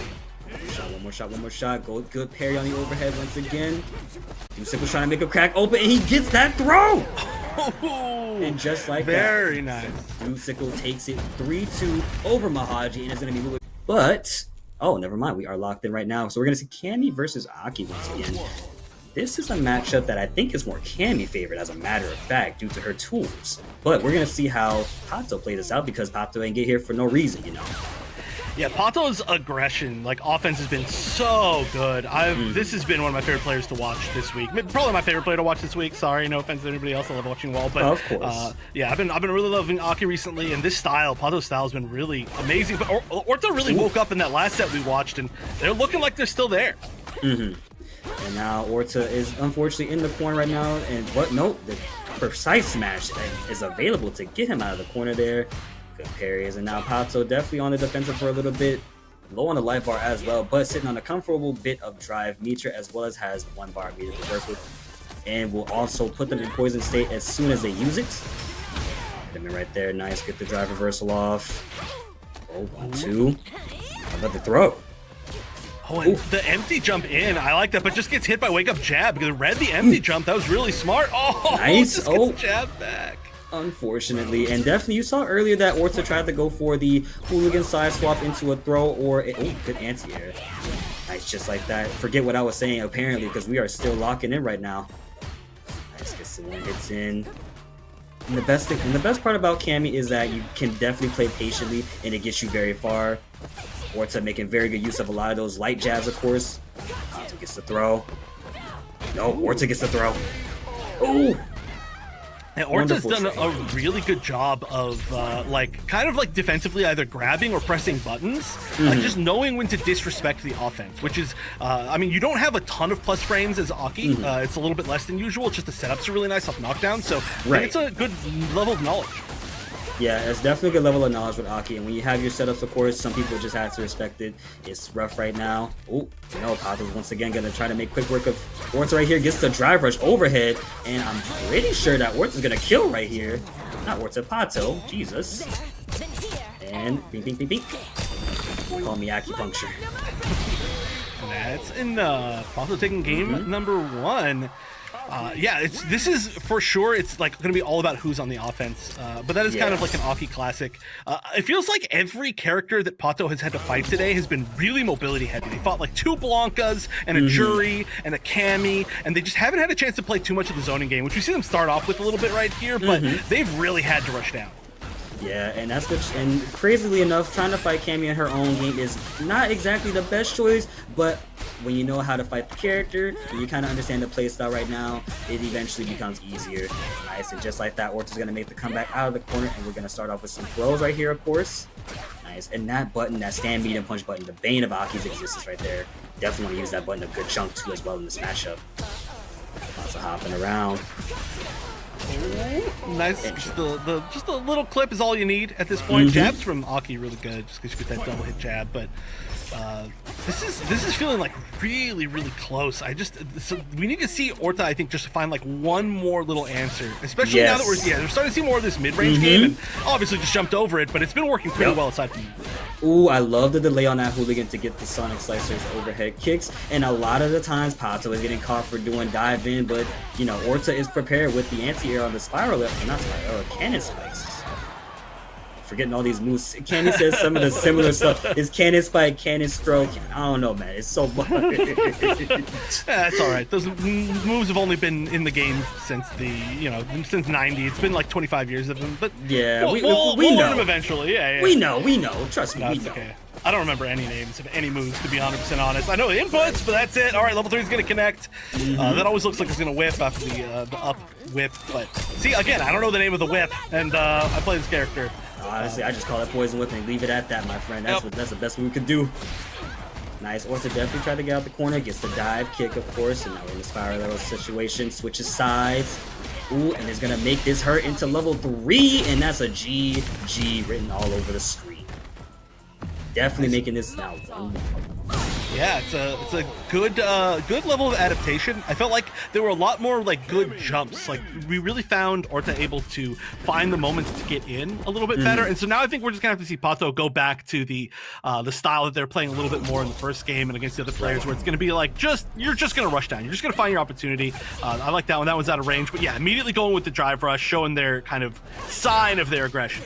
One more shot, one more shot. Good parry on the overhead once again. Deucicle's trying to make a crack open, and he gets that throw! And just like very that, nice. Deucicle takes it 3-2 over Mahodgy, and it's going to be moving. But, oh, never mind. We are locked in right now. So we're going to see Cammy versus A.K.I once again. This is a matchup that I think is more Cammy favorite, as a matter of fact, due to her tools. But we're going to see how Pato plays this out, because Pato ain't get here for no reason, you know. Yeah, Pato's aggression, like, offense has been so good. This has been one of my favorite players to watch this week. Probably my favorite player to watch this week. Sorry, no offense to anybody else. I love watching Wall, but of course. Yeah, I've been really loving A.K.I recently, and this style, Pato's style, has been really amazing. But ORTA really woke up in that last set we watched, and they're looking like they're still there. And now ORTA is unfortunately in the corner right now, and no, the precise smash is available to get him out of the corner there. Good parries, and now Pato definitely on the defensive for a little bit, low on the life bar as well, but sitting on a comfortable bit of drive meter, as well as has 1 bar meter to work with, and will also put them in poison state as soon as they use it. Hit him in right there, nice, get the drive reversal off. Oh, 1-2. How about the throw? Oh, and the empty jump in, I like that, but just gets hit by wake up jab, because it read the empty jump. That was really smart. Oh, nice. Just gets jab back. Unfortunately, and definitely you saw earlier that ORTA tried to go for the hooligan side swap into a throw or a good anti-air. Nice, just like that. Forget what I was saying apparently, because we are still locking in right now. Nice, gets the 1 hits in. And the best part about Cammy is that you can definitely play patiently, and it gets you very far. ORTA making very good use of a lot of those light jabs, of course. Pato gets the throw. No, ORTA gets the throw. Oh. And ORTA's done a really good job of, kind of defensively either grabbing or pressing buttons, like just knowing when to disrespect the offense, which is, I mean, you don't have a ton of plus frames as A.K.I. It's a little bit less than usual, just the setups are really nice off knockdown, so it's a good level of knowledge. Yeah, it's definitely a good level of knowledge with A.K.I, and when you have your setups, of course, some people just have to respect it. It's rough right now. Oh, no, Pato's once again going to try to make quick work of ORTA right here. Gets the drive rush overhead, and I'm pretty sure that ORTA's going to kill right here. Not ORTA, Pato. Jesus. And bing, bing, bing, bing. Call me acupuncture. That's enough. Pato taking game number 1. Yeah, this is for sure. It's going to be all about who's on the offense, but that is kind of like an A.K.I classic. It feels like every character that Pato has had to fight today has been really mobility heavy. They fought like 2 Blankas and a Juri and a Cammy, and they just haven't had a chance to play too much of the zoning game, which we see them start off with a little bit right here, but they've really had to rush down. Yeah, and that's what. And crazily enough, trying to fight Cammy in her own game is not exactly the best choice. But when you know how to fight the character, and you kind of understand the playstyle right now, it eventually becomes easier. Nice, and just like that, ORTA's gonna make the comeback out of the corner, and we're gonna start off with some throws right here, of course. Nice, and that button, that stand medium punch button, the bane of A.K.I.'s existence right there. Definitely want to use that button a good chunk too as well in this matchup. Lots of hopping around. Nice. Just a little clip is all you need at this point. Jabs from A.K.I really good, just because you get that double hit jab. But this is feeling like really close. We need to see ORTA, I think, just to find like one more little answer, especially now that we're starting to see more of this mid-range game, and obviously just jumped over it, but it's been working pretty well aside from. Ooh, I love the delay on that hooligan to get the Sonic Slicer's overhead kicks, and a lot of the times Pato is getting caught for doing dive in, but you know, ORTA is prepared with the anti-air on the spiral left, not spiral, cannon spikes. Forgetting all these moves. Cammy says some of the similar stuff. Is cannon spike, cannon stroke. I don't know, man. It's so much. That's all right. Those moves have only been in the game since since '90. It's been like 25 years of them, but yeah, we'll know learn them eventually. Yeah. We know. Trust me, no, we know. Okay. I don't remember any names of any moves, to be 100% honest. I know the inputs, but that's it. All right, level 3 is going to connect. That always looks like it's going to whip after the up whip. But see, again, I don't know the name of the whip, and I play this character. Honestly, I just call it poison whip and leave it at that, my friend. That's that's the best we could do. Nice. ORTA definitely tried to get out the corner. Gets the dive kick, of course. And now we're in the spiral level situation. Switches sides. Ooh, and is going to make this hurt into level 3. And that's a GG written all over the screen. Definitely making this now 1-1. Yeah, it's a good level of adaptation. I felt like there were a lot more like good jumps. Like we really found ORTA able to find the moments to get in a little bit better. And so now I think we're just gonna have to see Pato go back to the style that they're playing a little bit more in the first game and against the other players, where it's gonna be like you're just gonna rush down. You're just gonna find your opportunity. I like that one. That one's out of range, but yeah, immediately going with the drive rush, showing their kind of sign of their aggression.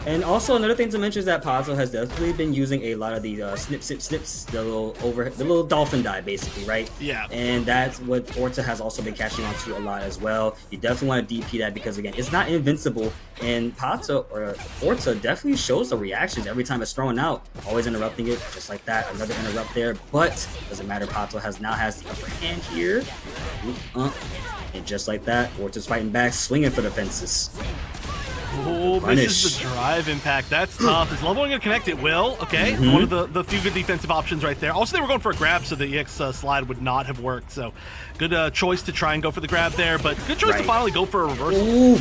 And also another thing to mention is that Pato has definitely been using a lot of the snips, the little dolphin dive, basically, right? Yeah. And that's what ORTA has also been catching on to a lot as well. You definitely want to DP that because again, it's not invincible. And Pato or ORTA definitely shows the reactions every time it's thrown out, always interrupting it, just like that. Another interrupt there, but doesn't matter. Pato now has the upper hand here, and just like that, ORTA's fighting back, swinging for the fences. Oh, this is the drive impact. That's tough. Is leveling going to connect? It will. Okay. One of the few good defensive options right there. Also, they were going for a grab, so the EX slide would not have worked. So, good choice to try and go for the grab there, but good choice to finally go for a reversal. Ooh.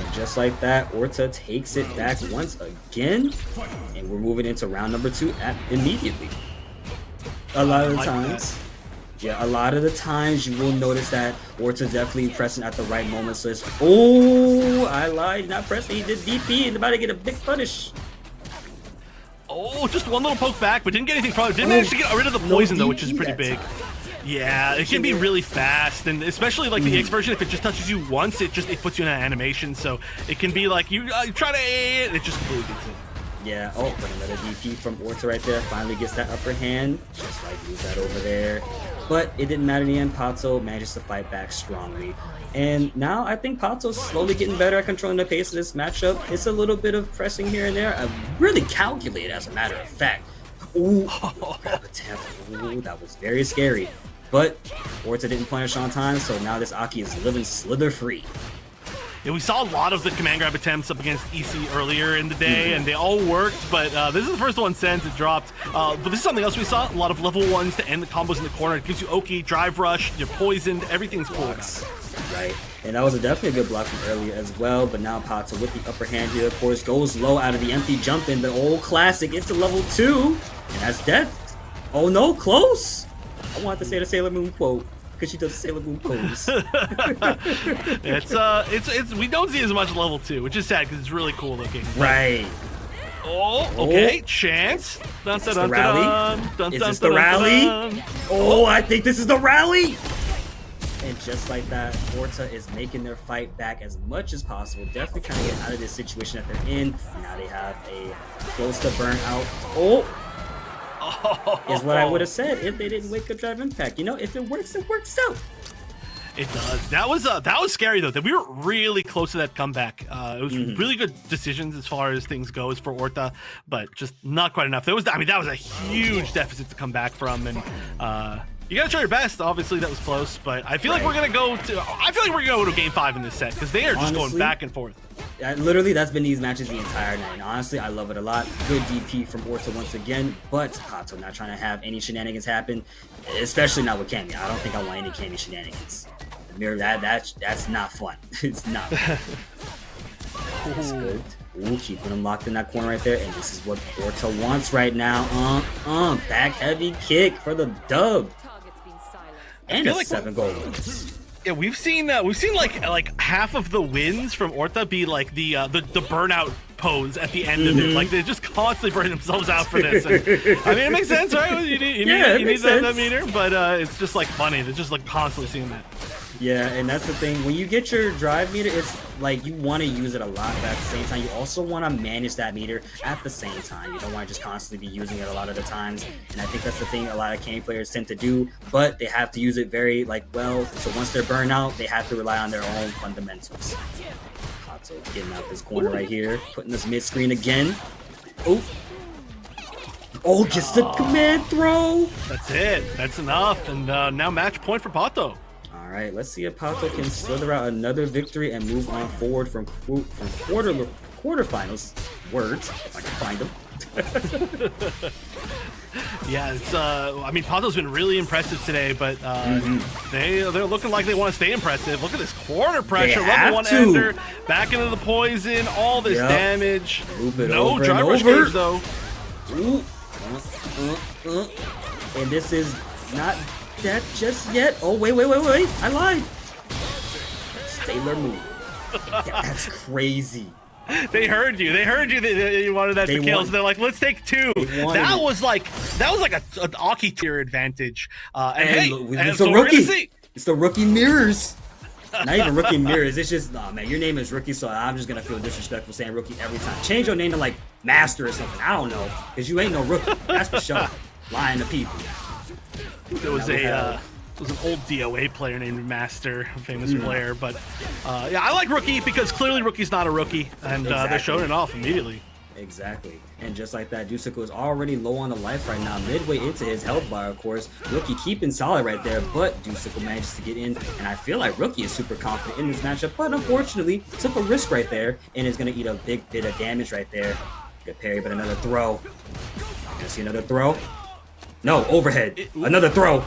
And just like that, ORTA takes it back once again, and we're moving into round number 2 immediately. A lot of the times. Yeah, a lot of the times you will notice that ORTA definitely pressing at the right moment. So it's, oh, I lied, not pressing. He did DP and about to get a big punish. Oh, just one little poke back, but didn't get anything from it. Didn't manage to get rid of the poison though, which is pretty big. Yeah, it can be really fast, and especially like the EX version, if it just touches you once, it puts you in an animation. So it can be like you try to A it, it just completely gets it. Yeah, oh, but another DP from ORTA right there. Finally gets that upper hand. Just like use that over there. But it didn't matter in the end. Pato manages to fight back strongly. And now I think Pato's slowly getting better at controlling the pace of this matchup. It's a little bit of pressing here and there. Really calculated, as a matter of fact. Ooh, grab a tap. Ooh, that was very scary. But ORTA didn't punish on time, so now this Aki is living slither free. Yeah, we saw a lot of the command grab attempts up against EC earlier in the day, and they all worked, but this is the first one since it dropped. But this is something else we saw, a lot of level 1s to end the combos in the corner. It gives you Oki, drive rush, you're poisoned, everything's cool about it. Right, and that was definitely a good block from earlier as well, but now Pato with the upper hand here, of course, goes low out of the empty jump in, the old classic into level 2, and that's death. Oh no, close! I wanted to say the Sailor Moon quote. Because she does the Sailor Moon pose. it's we don't see as much level 2, which is sad because it's really cool looking. Right. Oh, okay. Chance. Is this the rally? Is this the rally? Oh, I think this is the rally. And just like that, ORTA is making their fight back as much as possible. Definitely trying to get out of this situation that they're in. Now they have a close to burnout. Oh. Is what I would have said if they didn't wake up drive impact. You know, if it works out. It does. That was scary though. That we were really close to that comeback. It was really good decisions as far as things goes for ORTA, but just not quite enough. That was a huge deficit to come back from, and you gotta try your best. Obviously, that was close, but I feel like we're gonna go to game 5 in this set because they are just going back and forth. Literally, that's been these matches the entire night. And honestly, I love it a lot. Good DP from ORTA once again, but Pato not trying to have any shenanigans happen, especially not with Cammy. I don't think I want any Cammy shenanigans. That's not fun. It's not fun. That's good. Ooh, keeping him locked in that corner right there, and this is what ORTA wants right now. Back heavy kick for the dub, and a 7 goal wins. Yeah, we've seen like half of the wins from ORTA be like the burnout pose at the end of it. Like they just constantly burn themselves out for this. And, I mean, it makes sense, right? You need that meter, but it's just like funny. They're just like constantly seeing that. Yeah, and that's the thing. When you get your drive meter, it's like you want to use it a lot, but at the same time, you also want to manage that meter at the same time. You don't want to just constantly be using it a lot of the times, and I think that's the thing a lot of Cammy players tend to do, but they have to use it very, well, so once they're burned out, they have to rely on their own fundamentals. Pato getting out this corner right here, putting this mid-screen again. Oh, gets the command throw! That's it. That's enough, and now match point for Pato. All right, let's see if Pato can slither out another victory and move on forward from quarterfinals. Words, if I can find them. Yeah, it's I mean, Pato's been really impressive today, but they're looking like they want to stay impressive. Look at this corner pressure, level 1 ender, back into the poison, all this damage. No driver stage though. Ooh. And this is not that just yet. Oh, wait. I lied. Sailor Moon. That's crazy. They heard you. They wanted that to kill. So they're like, let's take 2. That was like an Aki tier advantage. And it's a rookie. It's the rookie mirrors. Not even rookie mirrors. It's just, nah, man, your name is rookie, so I'm just gonna feel disrespectful saying rookie every time. Change your name to like master or something. I don't know, because you ain't no rookie. That's for sure. Lying to people. There was an old DOA player named Master, a famous player, but yeah, I like rookie because clearly rookie's not a rookie, and they're showing it off immediately. Exactly. And just like that, Duseko is already low on the life right now, midway into his health bar, of course. Rookie keeping solid right there, but Duseko manages to get in, and I feel like Rookie is super confident in this matchup, but unfortunately, took a risk right there, and is going to eat a big bit of damage right there. Good parry, but another throw. Gonna see another throw? No, overhead. Another throw.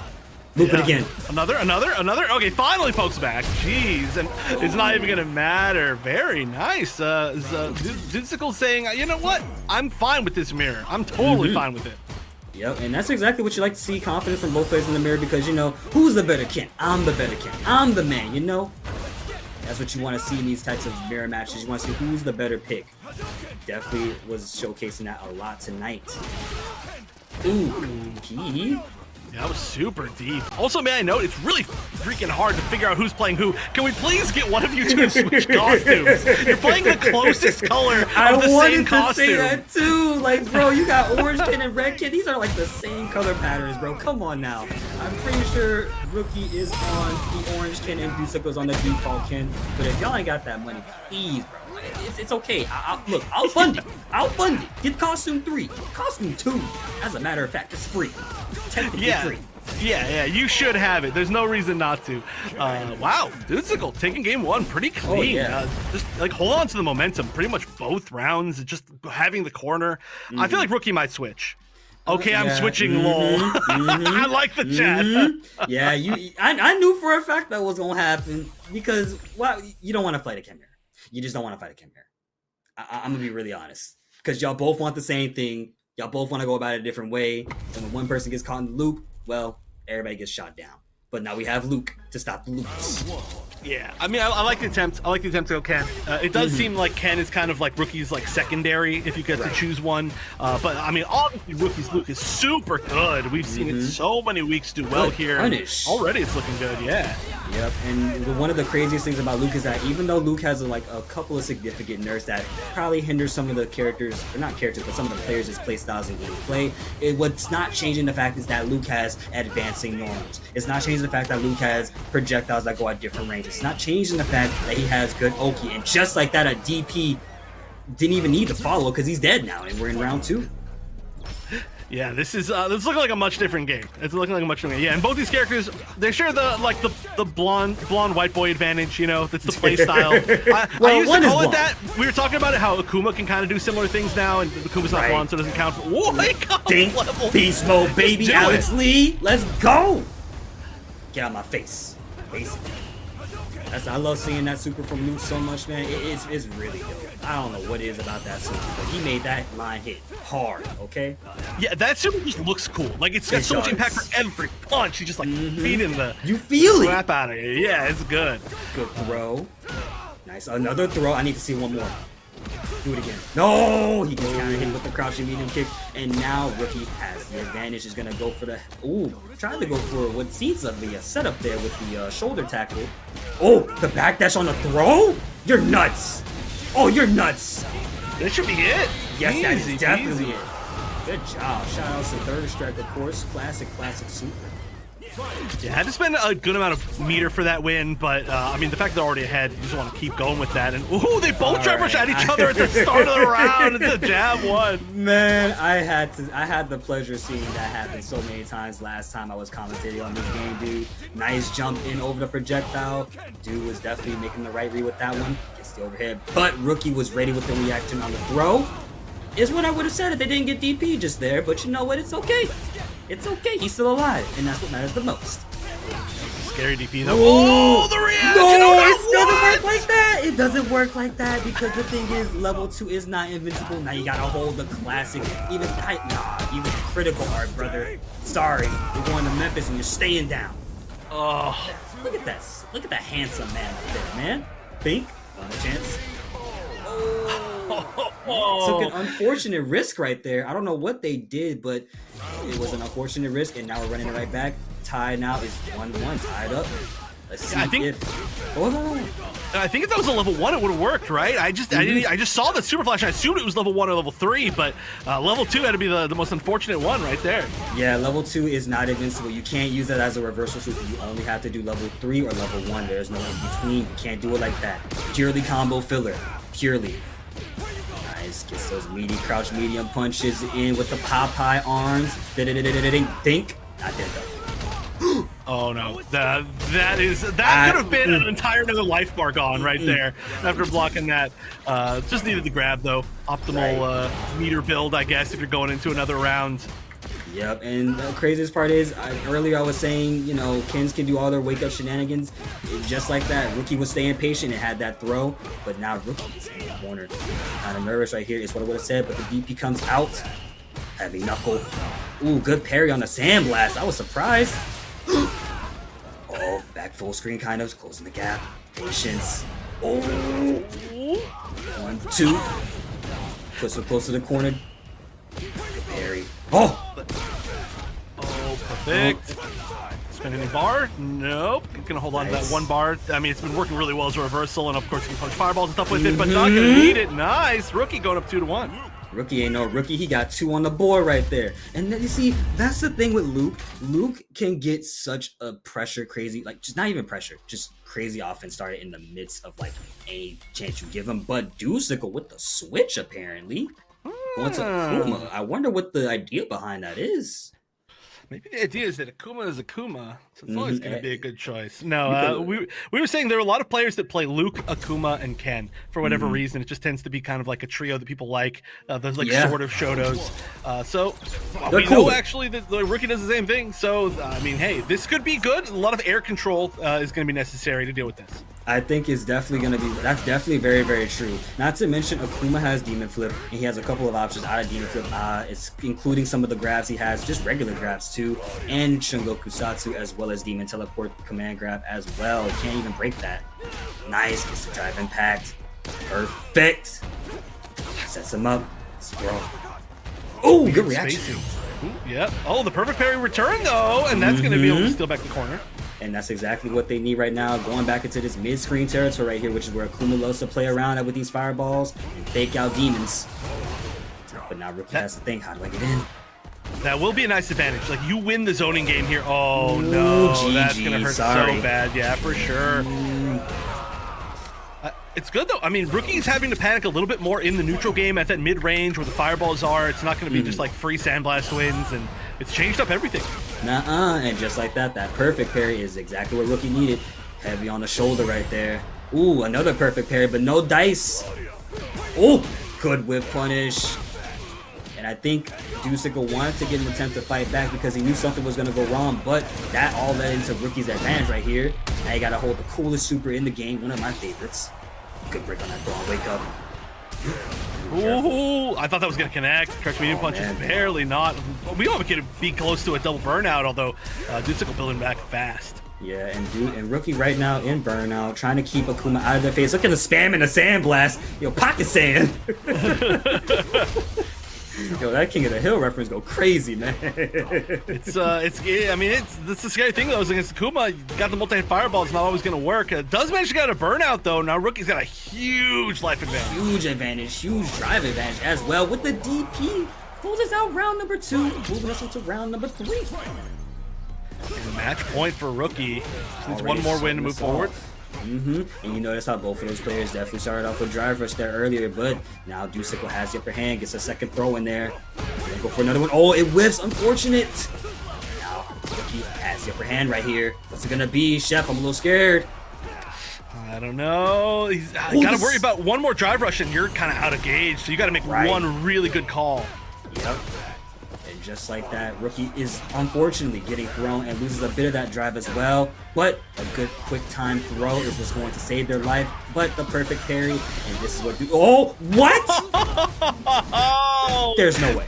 Loop it again. Another. Okay, finally pokes back. Jeez, and it's not even gonna matter. Very nice. Duseko saying, you know what? I'm fine with this mirror. I'm totally fine with it. Yep, and that's exactly what you like to see, confidence from both players in the mirror, because, you know, who's the better Ken? I'm the better Ken. I'm the man, you know? That's what you want to see in these types of mirror matches. You want to see who's the better pick. Definitely was showcasing that a lot tonight. Ooh, key. Yeah, that was super deep. Also, may I note, it's really freaking hard to figure out who's playing who. Can we please get one of you to switch costumes? You're playing the closest color of the same costume. I wanted to say that too. Like, bro, you got orange kid and red kid. These are like the same color patterns, bro. Come on now. I'm pretty sure Rookie is on the orange kin and Duseko's on the default kin. But if y'all ain't got that money, please, bro. It's okay. Look, I'll fund it. I'll fund it. Get costume 3. Costume 2. As a matter of fact, it's free. Technically free. Yeah, you should have it. There's no reason not to. Wow, Duseko taking game 1 pretty clean. Oh, yeah. Just like hold on to the momentum pretty much both rounds. Just having the corner. I feel like Rookie might switch. Okay, I'm switching, lol. I like the chat. Yeah, I knew for a fact that was gonna happen because you don't want to fight a Cammy. You just don't want to fight a Cammy. I'm gonna be really honest, because y'all both want the same thing. Y'all both want to go about it a different way, and when one person gets caught in the loop, well, everybody gets shot down. But now we have Luke to stop the loops. Yeah, I mean, I like the attempt. I like the attempt to go Ken. It does seem like Ken is kind of like Rookie's like secondary if you get to choose one. But I mean, obviously Rookie's Luke is super good. We've seen it so many weeks do well here. Already it's looking good, yeah. Yep, and one of the craziest things about Luke is that even though Luke has like a couple of significant nerfs that probably hinder some of the characters, or not characters, but some of the players' play styles and gameplay, what's not changing the fact is that Luke has advancing normals. It's not changing the fact that Luke has projectiles that go at different ranges. It's not changing the fact that he has good Oki, and just like that, a DP didn't even need to follow because he's dead now, and we're in round 2. Yeah, this looking like a much different game. It's looking like a much different game. Yeah, and both these characters, they share the blonde white boy advantage, you know, that's the play style. I used to call it that. We were talking about it, how Akuma can kind of do similar things now, and Akuma's not blonde, so it doesn't count. Whoa, level. Beast mode, baby, Alex Lee, let's go! Get out of my face, basically. I love seeing that super from Luke so much, man. It's really dope. I don't know what it is about that super, but he made that line hit hard, okay? Yeah, that super just looks cool. Like, it's got so much impact for every punch. He just, like, feeding the crap out of it. Yeah, it's good. Good throw. Nice. Another throw. I need to see one more. Do it again. No! He just kind of hit with the crouching medium kick, and now Rookie has the advantage. Is going to go for the... Ooh, tried to go for what seems to be a setup there with the shoulder tackle. Oh, the backdash on the throw? You're nuts! Oh, you're nuts! That should be it. Yes, that is definitely it. Good job. Shout out to Third Strike, of course. Classic super. Yeah, had to spend a good amount of meter for that win, but I mean, the fact they're already ahead, you just want to keep going with that. And ooh, they both try rush at each other at the start of the round. It's a jab one. Man, I had the pleasure of seeing that happen so many times last time I was commentating on this game, dude. Nice jump in over the projectile. Dude was definitely making the right read with that one. Gets the overhead, but Rookie was ready with the reaction on the throw. Is what I would have said if they didn't get DP just there, but you know what? It's okay. It's okay. He's still alive, and that's what matters the most. Scary DP though. Oh, the reaction! No, it doesn't work like that. It doesn't work like that because the thing is, level 2 is not invincible. Now you gotta hold the classic, even critical art, brother. Sorry, you're going to Memphis and you're staying down. Oh, look at that! Look at that handsome man up there, man. Think, one chance. Took an unfortunate risk right there. I don't know what they did, but it was an unfortunate risk, and now we're running it right back. Tie now is 1-1, tied up. Let's see I think if that was a level 1, it would have worked, right? I just saw the super flash. And I assumed it was level 1 or level 3, but level 2 had to be the most unfortunate one right there. Yeah, level 2 is not invincible. You can't use that as a reversal super. You only have to do level 3 or level 1. There's no in between. You can't do it like that. Purely combo filler. Purely. Nice. Gets those meaty crouch medium punches in with the Popeye arms. Think. Not dead though. Oh no, that could have been an entire another life bar gone right there after blocking that. Just needed the grab though. Optimal meter build, I guess, if you're going into another round. Yep, and the craziest part is, earlier I was saying, you know, Kens can do all their wake up shenanigans just like that. Rookie was staying patient and had that throw, but now Rookie's in the corner. Kind of nervous right here is what I would have said, but the DP comes out. Heavy knuckle. Ooh, good parry on the sandblast. I was surprised. Oh, back full screen kind of, closing the gap. Patience. Oh. 1, 2. Puts him close to the corner. Good parry. Oh! Oh, perfect. Spin any bar? Nope. Gonna hold on to that one bar. I mean, it's been working really well as a reversal, and of course you can punch fireballs and stuff with it, but not gonna need it. Nice. Rookie going up 2-1. Rookie ain't no rookie. He got 2 on the board right there. And then you see, that's the thing with Luke. Luke can get such a pressure crazy, like just not even pressure, just crazy offense started in the midst of like a chance you give him. But Deucicle with the switch apparently. Going to Akuma. I wonder what the idea behind that is. Maybe the idea is that Akuma is Akuma, so it's always going to be a good choice. No, we were saying there are a lot of players that play Luke, Akuma, and Ken for whatever reason. It just tends to be kind of like a trio that people like. Those like sort of Shotos. So we know actually that the Rookie does the same thing. So I mean, hey, this could be good. A lot of air control is going to be necessary to deal with this. I think it's definitely going to be, that's definitely very, very true. Not to mention Akuma has Demon Flip, and he has a couple of options out of Demon Flip. It's including some of the grabs he has, just regular grabs too, and Shungoku Satsu, as well as Demon Teleport command grab as well. Can't even break that. Nice, gets the drive impact. Perfect. Sets him up. Throw. Oh, good reaction. Ooh, yep. Oh, the perfect parry return though, and that's going to be able to steal back the corner. And that's exactly what they need right now, going back into this mid-screen territory right here, which is where Akuma loves to play around with these fireballs and fake out demons. But now Rookie has to think, how do I get in? That will be a nice advantage. Like, you win the zoning game here. Oh, no. GG, that's going to hurt so bad. Yeah, for sure. It's good, though. I mean, Rookie's having to panic a little bit more in the neutral game at that mid-range where the fireballs are. It's not going to be just like free sandblast wins, and it's changed up everything. And just like that, that perfect parry is exactly what Rookie needed. Heavy on the shoulder right there. Ooh, another perfect parry, but no dice. Oh, good whip punish. And I think Deucicle wanted to get an attempt to fight back because he knew something was going to go wrong, but that all led into Rookie's advantage right here. Now you got to hold the coolest super in the game, one of my favorites. Good break on that ball, wake up. Ooh, I thought that was going to connect. Crouch medium punch is barely not. We all could be close to a double burnout, although Deucicle building back fast. Yeah, and Rookie right now in burnout, trying to keep Akuma out of their face. Look at the spam and the sandblast. Yo, pocket sand. Yo, that King of the Hill reference go crazy, man. It's I mean, it's the scary thing though, is against Akuma, you got the multi-fireball, it's not always going to work. It does manage to get a burnout though. Now Rookie's got a huge life advantage. Huge advantage, huge drive advantage as well with the DP. Closes out round number 2, moving us into round number 3. And match point for Rookie. Needs one more win to move forward. And you notice how both of those players definitely started off with drive rush there earlier, but now Deucicle has the upper hand, gets a second throw in there. Gonna go for another one. Oh, it whiffs. Unfortunate. Now Rookie has the upper hand right here. What's it gonna be? Chef, I'm a little scared. I don't know. He's gotta worry about one more drive rush, and you're kind of out of gauge, so you gotta make one really good call. Yep. And just like that, Rookie is unfortunately getting thrown and loses a bit of that drive as well. But a good quick time throw is what's going to save their life. But the perfect parry, and this is what oh, what? There's no way.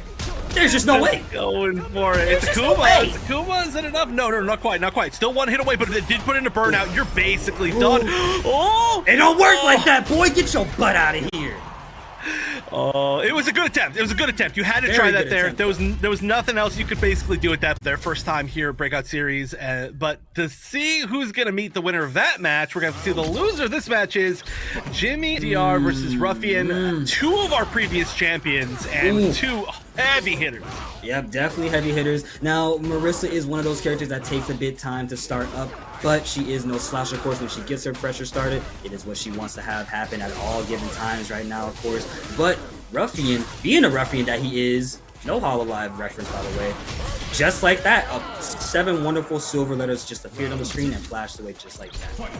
There's just no way. Going for it. It's Akuma. It's Akuma. Is it enough? No, not quite. Not quite. Still one hit away, but it did put in a burnout. You're basically done. Oh! It don't work like that, boy. Get your butt out of here. Oh, it was a good attempt. It was a good attempt. You had to try that there. There was nothing else you could basically do with that. Their first time here at Breakout Series. But to see who's going to meet the winner of that match, we're going to see the loser of this match is Jimmy DR versus Ruffian. Two of our previous champions and two heavy hitters. Yep, definitely heavy hitters. Now, Marisa is one of those characters that takes a bit time to start up, but she is no slouch, of course. When she gets her pressure started, it is what she wants to have happen at all given times right now, of course. But Ruffian, being a Ruffian that he is, no HoloLive reference, by the way, just like that, 7 wonderful silver letters just appeared on the screen and flashed away just like that.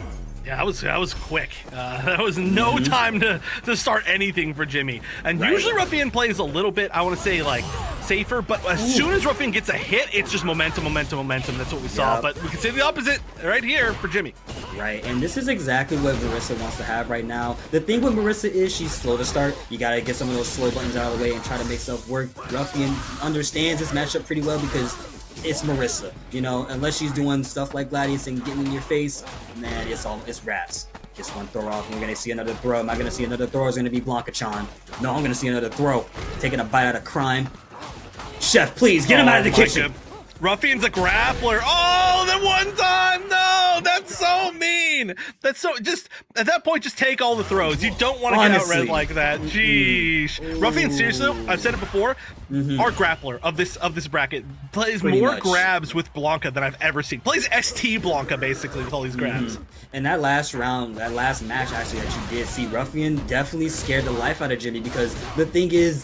Yeah, that was quick. That was no time to start anything for Jimmy. And usually Ruffian plays a little bit, I want to say, like, safer, but as soon as Ruffian gets a hit, it's just momentum. That's what we saw. But we can say the opposite right here for Jimmy. Right, and this is exactly what Marisa wants to have right now. The thing with Marisa is she's slow to start. You gotta get some of those slow buttons out of the way and try to make stuff work. Ruffian understands this matchup pretty well because it's Marisa, you know, unless she's doing stuff like Gladius and getting in your face, man, it's raps. Just one throw off, and we're gonna see another throw. Am I gonna see another throw? Or is it gonna be Blanka-chan? No, I'm gonna see another throw. Taking a bite out of crime. Chef, please get him out of the kitchen. Ruffian's a grappler. Oh, that one time! No, that's so mean. That's so just at that point, just take all the throws. You don't want to get out red like that. Jeez. Ruffian, seriously, I've said it before. Our grappler of this bracket plays more grabs with Blanka than I've ever seen. Plays ST Blanka basically with all these grabs. And that last round, that last match actually that you did see, Ruffian definitely scared the life out of Jimmy because the thing is,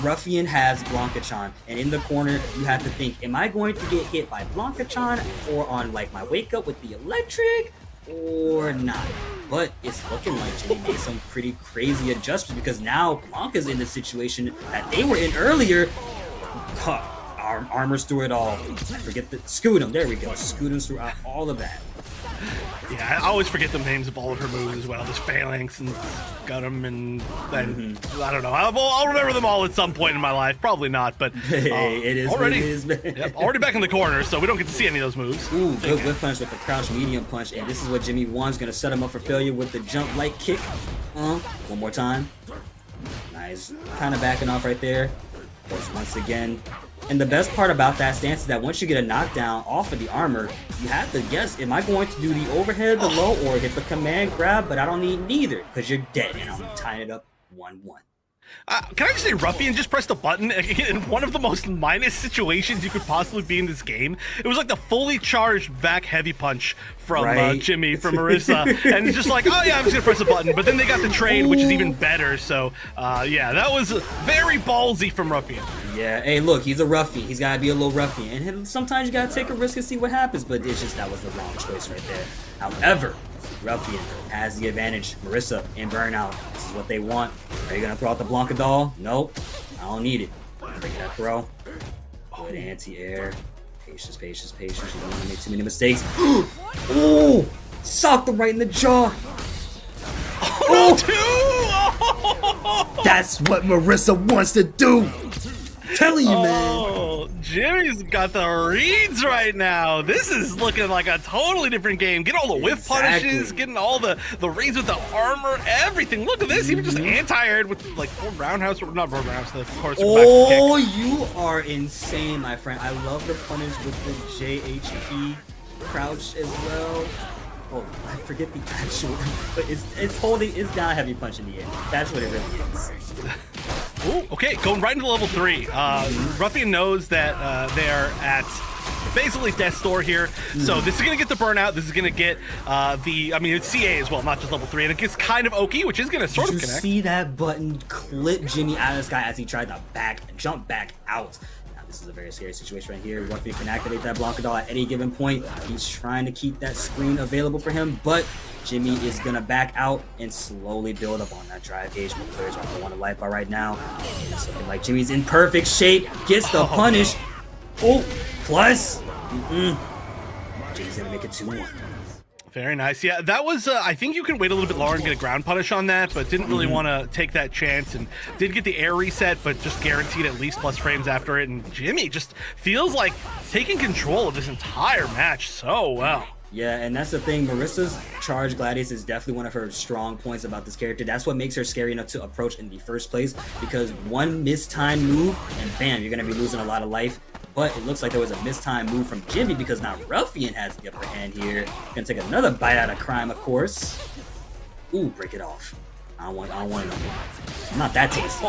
Ruffian has Blanka-chan, and in the corner you have to think, am I going to get hit by Blanka-chan or on like my wake up with the electric or not? But it's looking like Jimmy made some pretty crazy adjustments because now Blanka's in the situation that they were in earlier. Armors through it all. Forget the scoot him. There we go. Scoot him throughout all of that. Yeah, I always forget the names of all of her moves as well. There's Phalanx and Gut'em and I don't know. I'll remember them all at some point in my life. Probably not, but hey, it is already, what it is, man. Already back in the corner, so we don't get to see any of those moves. Ooh, good whip punch with the crouch medium punch, and this is what Jimmy wants. Gonna set him up for failure with the jump light kick. One more time. Nice. Kind of backing off right there. Of course, once again. And the best part about that stance is that once you get a knockdown off of the armor, you have to guess, am I going to do the overhead, the low, or hit the command grab? But I don't need neither, because you're dead, and I'm tying it up 1-1. Can I just say, Ruffian just pressed a button in one of the most minus situations you could possibly be in this game. It was like the fully charged back heavy punch from Jimmy, from Marisa, and it's just like, oh yeah, I'm just gonna press a button. But then they got the trade, which is even better. So yeah, that was very ballsy from Ruffian. Yeah, hey, look, he's a Ruffian. He's gotta be a little Ruffian, and sometimes you gotta take a risk and see what happens. But it's just that was the wrong choice right there. However, Ruffian has the advantage. Marisa in burnout. This is what they want. Are you gonna throw out the Blanka doll? Nope. I don't need it. Take that throw. Good anti-air. Patience. You don't want to make too many mistakes. Ooh! Socked him right in the jaw. That's what Marisa wants to do. Telling you, man. Jimmy's got the reads right now. This is looking like a totally different game. Get all the whiff punishes, getting all the reads with the armor, everything. Look at this. Even just anti-aired with like 4 roundhouse, or not 4 roundhouse, of course. Oh, you are insane, my friend. I love the punish with the JHP crouch as well. Oh, I forget the actual, but it's down heavy punch in the air. That's what it really is. Ooh, okay, going right into level 3. Ruffian knows that they are at basically death's door here. So this is going to get the burnout. This is going to get it's CA as well, not just level 3. And it gets kind of Oki, which is going to sort of connect. See that button clip Jimmy out of the sky as he tried to jump back out. Now this is a very scary situation right here. Ruffian can activate that Blanka doll at any given point. He's trying to keep that screen available for him, but Jimmy is gonna back out and slowly build up on that drive gauge. The players are gonna want a life bar right now. It's looking like Jimmy's in perfect shape. Gets the punish. Oh, plus. Jimmy's gonna make it 2-1. Very nice. Yeah, that was, I think you can wait a little bit longer and get a ground punish on that, but didn't really want to take that chance, and did get the air reset, but just guaranteed at least plus frames after it. And Jimmy just feels like taking control of this entire match so well. Yeah, and that's the thing. Marisa's charge Gladius is definitely one of her strong points about this character. That's what makes her scary enough to approach in the first place, because one mistimed move and bam, you're going to be losing a lot of life. But it looks like there was a mistimed move from Jimmy, because now Ruffian has the upper hand here. Gonna take another bite out of crime, of course. Ooh, break it off. I don't want it no more. I'm not that tasty.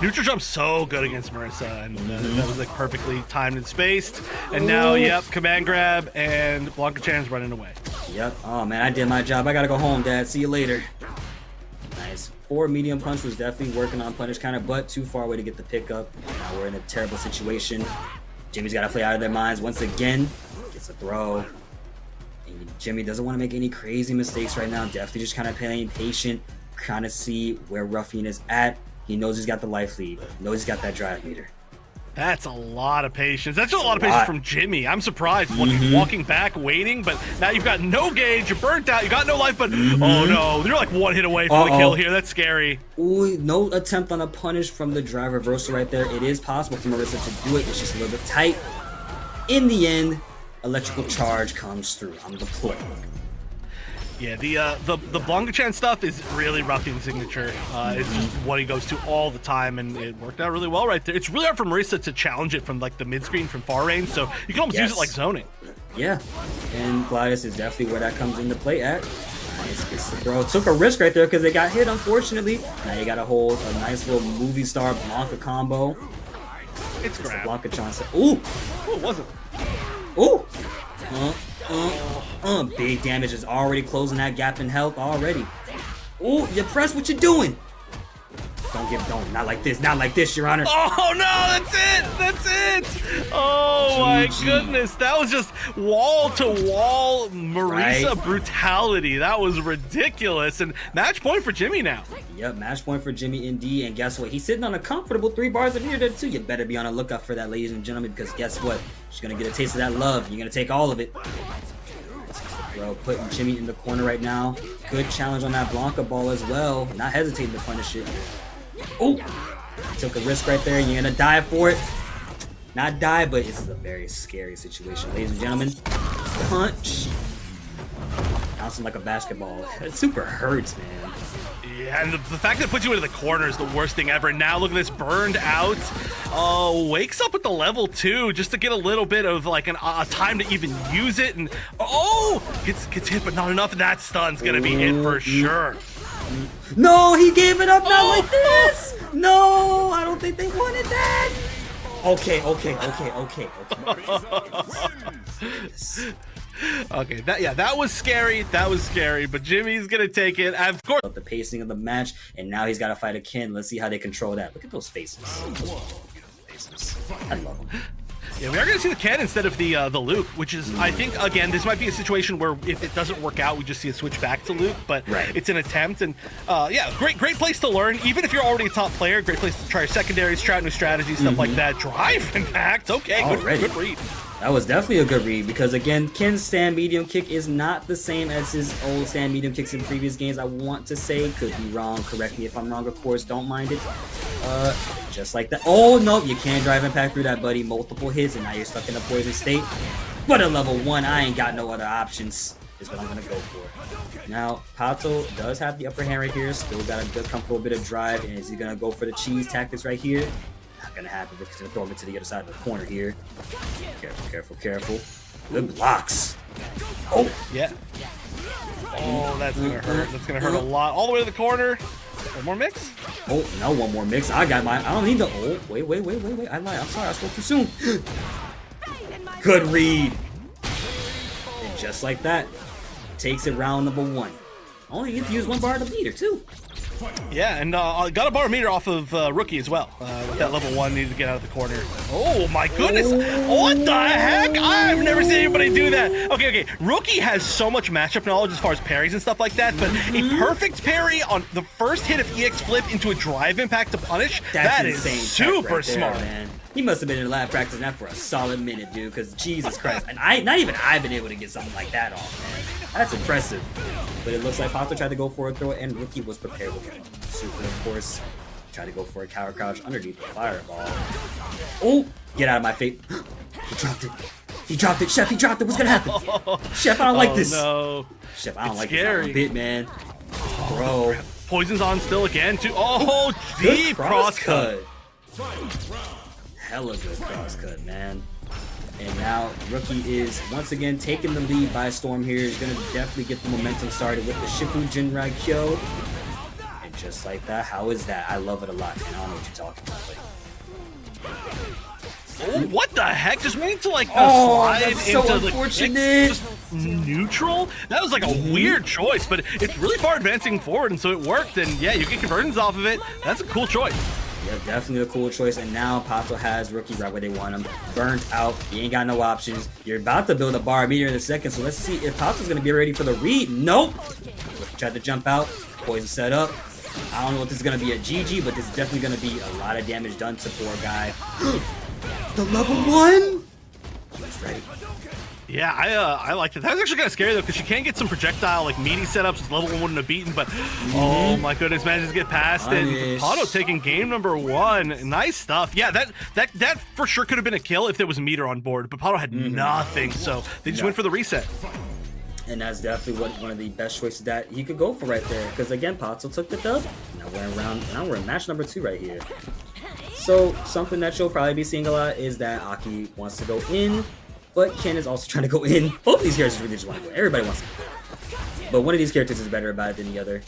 Neutral jump so good against Marisa, and that was like perfectly timed and spaced. And now, yep, command grab, and Blanka Chan's running away. Yep. Oh man, I did my job. I gotta go home, Dad. See you later. Nice. 4 medium punch was definitely working on punish counter, but too far away to get the pickup. Now we're in a terrible situation. Jimmy's got to play out of their minds once again. Gets a throw. And Jimmy doesn't want to make any crazy mistakes right now. Definitely just kind of playing patient, kind of see where Ruffian is at. He knows he's got the life lead. Knows he's got that drive meter. That's a lot of patience. That's a lot of patience from Jimmy. I'm surprised. Walking back, waiting, but now you've got no gauge, you're burnt out, you got no life, but oh no, you're like 1 hit away from the kill here. That's scary. Ooh, no attempt on a punish from the drive reversal right there. It is possible for Marisa to do it. It's just a little bit tight. In the end, electrical charge comes through. I'm deployed. Yeah, the Blanka Chan stuff is really Ruffian's signature. It's just what he goes to all the time, and it worked out really well right there. It's really hard for Marisa to challenge it from like the mid screen from far range, so you can almost use it like zoning. Yeah, and Gladius is definitely where that comes into play at. Nice gets the throw. Took a risk right there because they got hit, unfortunately. Now you got to hold a nice little movie star Blanka combo. It's grab. Blanka Chan. Ooh, it wasn't. Ooh. Big damage is already closing that gap in health already. Ooh, you press, what you doing? Don't, not like this, Your Honor. Oh no, that's it. Oh my goodness, that was just wall to wall Marisa brutality. That was ridiculous, and match point for Jimmy now. Yep, match point for Jimmy indeed, and guess what? He's sitting on a comfortable 3 bars of meter there too. You better be on the lookout for that, ladies and gentlemen, because guess what? She's gonna get a taste of that love. You're gonna take all of it. Bro, putting Jimmy in the corner right now. Good challenge on that Blanka ball as well. Not hesitating to punish it. Oh, took a risk right there. You're gonna die for it. Not die, but this is a very scary situation, ladies and gentlemen. Punch. Bouncing like a basketball. It super hurts, man. Yeah, and the fact that it puts you into the corner is the worst thing ever. Now look at this, burned out. Wakes up with the level 2 just to get a little bit of like a time to even use it, and gets hit, but not enough. And that stun's gonna be hit for sure. No, he gave it up, not like this. No, I don't think they wanted that. Okay. Okay, that was scary. That was scary, but Jimmy's gonna take it. Of course. The pacing of the match, and now he's got to fight a Ken. Let's see how they control that. Look at those faces. I love them. Yeah, we are going to see the Ken instead of the Luke, which is, I think, again, this might be a situation where if it doesn't work out, we just see a switch back to Luke, but it's an attempt, and yeah, great place to learn. Even if you're already a top player, great place to try your secondaries, try new strategies, stuff like that. Drive impact, okay, good read. That was definitely a good read, because again, Ken's stand medium kick is not the same as his old stand medium kicks in previous games. I want to say, could be wrong, correct me if I'm wrong, of course, don't mind it. Just like that. Oh no, you can't drive impact through that, buddy. Multiple hits and now you're stuck in a poison state. But at level 1, I ain't got no other options, is what I'm gonna go for. Now, Pato does have the upper hand right here, still got a good comfortable bit of drive, and is he gonna go for the cheese tactics right here? Not gonna happen, because he's gonna throw him into the other side of the corner here. Careful. Good blocks. Oh yeah. Oh, that's gonna hurt. That's gonna hurt a lot. All the way to the corner. One more mix? Oh, no, one more mix. I got mine. I don't need the... Oh, wait. I lied. I'm sorry. I spoke too soon. Good read. And just like that, takes it round number 1. Only get to use 1 bar to beat her, too. Yeah, and got a bar meter off of Rookie as well. With that level 1, needed to get out of the corner. Oh my goodness! What the heck? I've never seen anybody do that. Okay. Rookie has so much matchup knowledge as far as parries and stuff like that, but a perfect parry on the first hit of EX flip into a drive impact to punish, that is super smart. Man. He must have been in lab practicing that for a solid minute, dude, because Jesus Christ. And not even I've been able to get something like that off, man. That's impressive. But it looks like Pato tried to go for a throw, and Rookie was prepared with it. Super, of course, tried to go for a cower crouch underneath the fireball. Oh, get out of my face. He dropped it. He dropped it. Chef, he dropped it. What's going to happen? Chef, I don't like this. No. Chef, I don't like this one bit, man. Bro. Poison's on still again, too. Oh, deep cross cut. Hella good cross cut, man. And now Rookie is once again taking the lead by storm here. He's going to definitely get the momentum started with the Shifu Jinrai Kyo. And just like that, how is that? I love it a lot, man. I don't know what you're talking about. Oh, what the heck? Just waiting to like slide that's so into unfortunate. Just neutral? That was like a weird choice, but it's really far advancing forward, and so it worked. And yeah, you get conversions off of it. That's a cool choice. Yeah, definitely a cool choice. And now Pato has Rookie right where they want him. Burnt out. He ain't got no options. You're about to build a bar meter in a second, so let's see if Pato's going to be ready for the read. Nope. Tried to jump out. Poison set up. I don't know if this is going to be a GG, but this is definitely going to be a lot of damage done to poor guy. The level 1? He's ready. Yeah, I liked it. That was actually kind of scary though, because she can get some projectile like meaty setups. This level 1 wouldn't have beaten, but oh my goodness, manages to get past it. Pato taking game number 1. Nice stuff. Yeah, that for sure could have been a kill if there was a meter on board, but Pato had nothing, so they just went for the reset. And that's definitely one of the best choices that he could go for right there. Because again, Pato took the dub. Now we're in match number 2 right here. So something that you'll probably be seeing a lot is that Aki wants to go in, but Ken is also trying to go in. Both of these characters really just want to go in. Everybody wants to go in. But one of these characters is better about it than the other.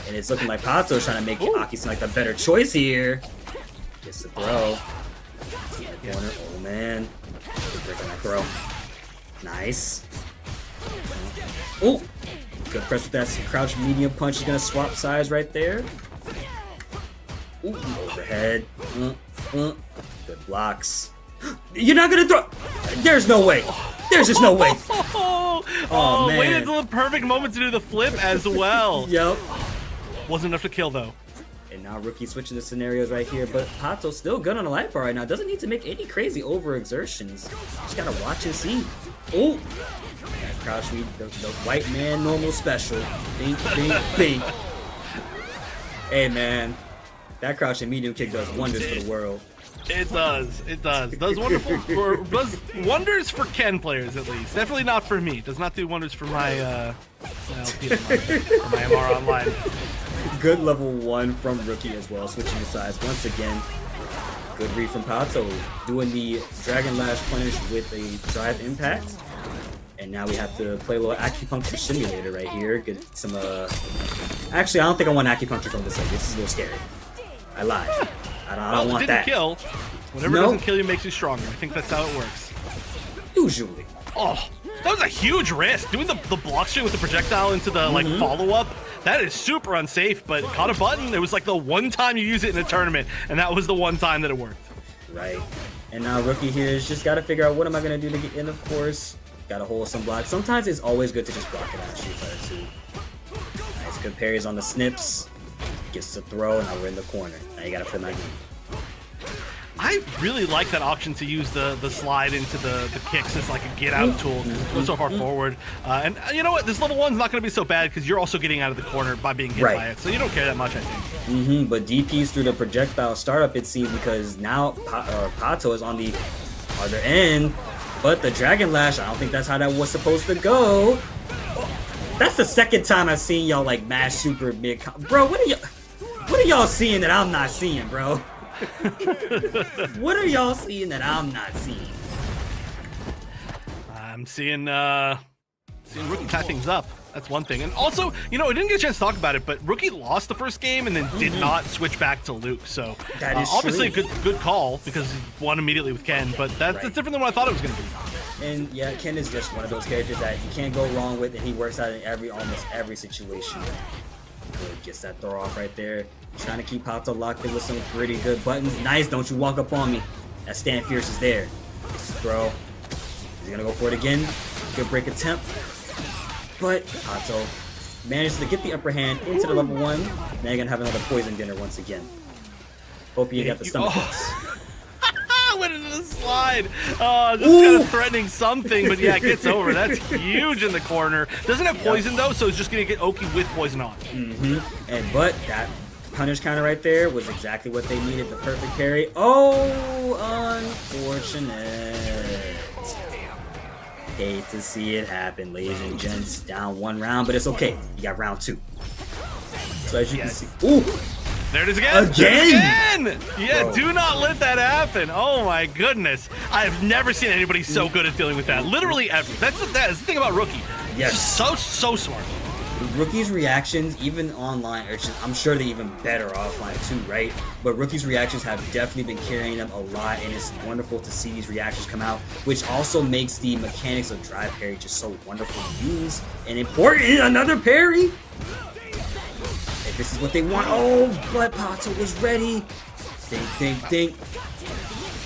And it's looking like Pato is trying to make Aki seem like the better choice here. Gets the throw. Corner. Oh man. Good break on that throw. Nice. Oh! Good press with that crouch medium punch. He's gonna swap sides right there. Ooh, overhead. Good blocks. You're not gonna throw. There's no way. There's just no way. Oh man. Waited until the perfect moment to do the flip as well. Yep. Wasn't enough to kill though. And now Rookie switching the scenarios right here, but Pato's still good on the life bar right now. Doesn't need to make any crazy overexertions. Just gotta watch and see. Oh, that crouch me, the white man normal special. Bink, bink, bink. Hey man, that crouch and medium kick does wonders for the world. It does. It does. Does wonders for Ken players at least. Definitely not for me. Does not do wonders for my for my MR online. Good level 1 from Rookie as well. Switching the sides once again. Good read from Pato, doing the Dragon Lash punish with a drive impact. And now we have to play a little acupuncture simulator right here. Get some actually I don't think I want acupuncture from this side. This is a little scary. I lied. I don't want that. Kill. Whatever doesn't kill you makes you stronger. I think that's how it works. Usually. Oh, that was a huge risk. Doing the block string with the projectile into the like follow-up, that is super unsafe, but caught a button. It was like the one time you use it in a tournament, and that was the one time that it worked. Right. And now Rookie here has just got to figure out what am I going to do to get in, of course. Got to hold some blocks. Sometimes it's always good to just block it out, shoot fire too. Nice, good parries on the snips. Gets the throw, and now we're in the corner. Now you got to put my game. I really like that option to use the slide into the kicks as like a get out tool because it goes so far forward. And you know what? This level 1's not going to be so bad because you're also getting out of the corner by being hit by it. So you don't care that much, I think. But DPs through the projectile startup, it seems, because now Pato is on the other end. But the Dragon Lash, I don't think that's how that was supposed to go. That's the second time I've seen y'all like mash super mid. Bro, what are y'all seeing that I'm not seeing, bro? What are y'all seeing that I'm not seeing? I'm seeing Rookie tie things up. That's one thing. And also, you know, I didn't get a chance to talk about it, but Rookie lost the first game and then did not switch back to Luke. So that is obviously a good call because he won immediately with Ken, but that's different than what I thought it was going to be. And yeah, Ken is just one of those characters that you can't go wrong with, and he works out in almost every situation. Good, gets that throw off right there. Trying to keep Pato locked in with some pretty good buttons. Nice, don't you walk up on me. That stand fierce is there. Throw. He's gonna go for it again. Good break attempt. But Pato manages to get the upper hand into the level 1. Now you're gonna have another poison dinner once again. Hope you got the stomach hooks. Went into the slide. Just kind of threatening something, but yeah, it gets over. That's huge in the corner. Doesn't have poison though, so it's just gonna get Oki with poison on. But that punish counter right there was exactly what they needed. The perfect parry. Oh, unfortunate. Hate to see it happen, ladies and gents. Down 1 round, but it's okay. You got round 2. So as you can see, ooh. There it is again! Again! Yeah, Bro. Do not let that happen. Oh my goodness. I have never seen anybody so good at dealing with that. Literally ever. That's the thing about Rookie. Yes. Just so smart. Rookie's reactions, even online, I'm sure they're even better offline too, right? But Rookie's reactions have definitely been carrying them a lot, and it's wonderful to see these reactions come out, which also makes the mechanics of drive parry just so wonderful to use and important. Another parry! If this is what they want. Oh, but Pato was ready. Think.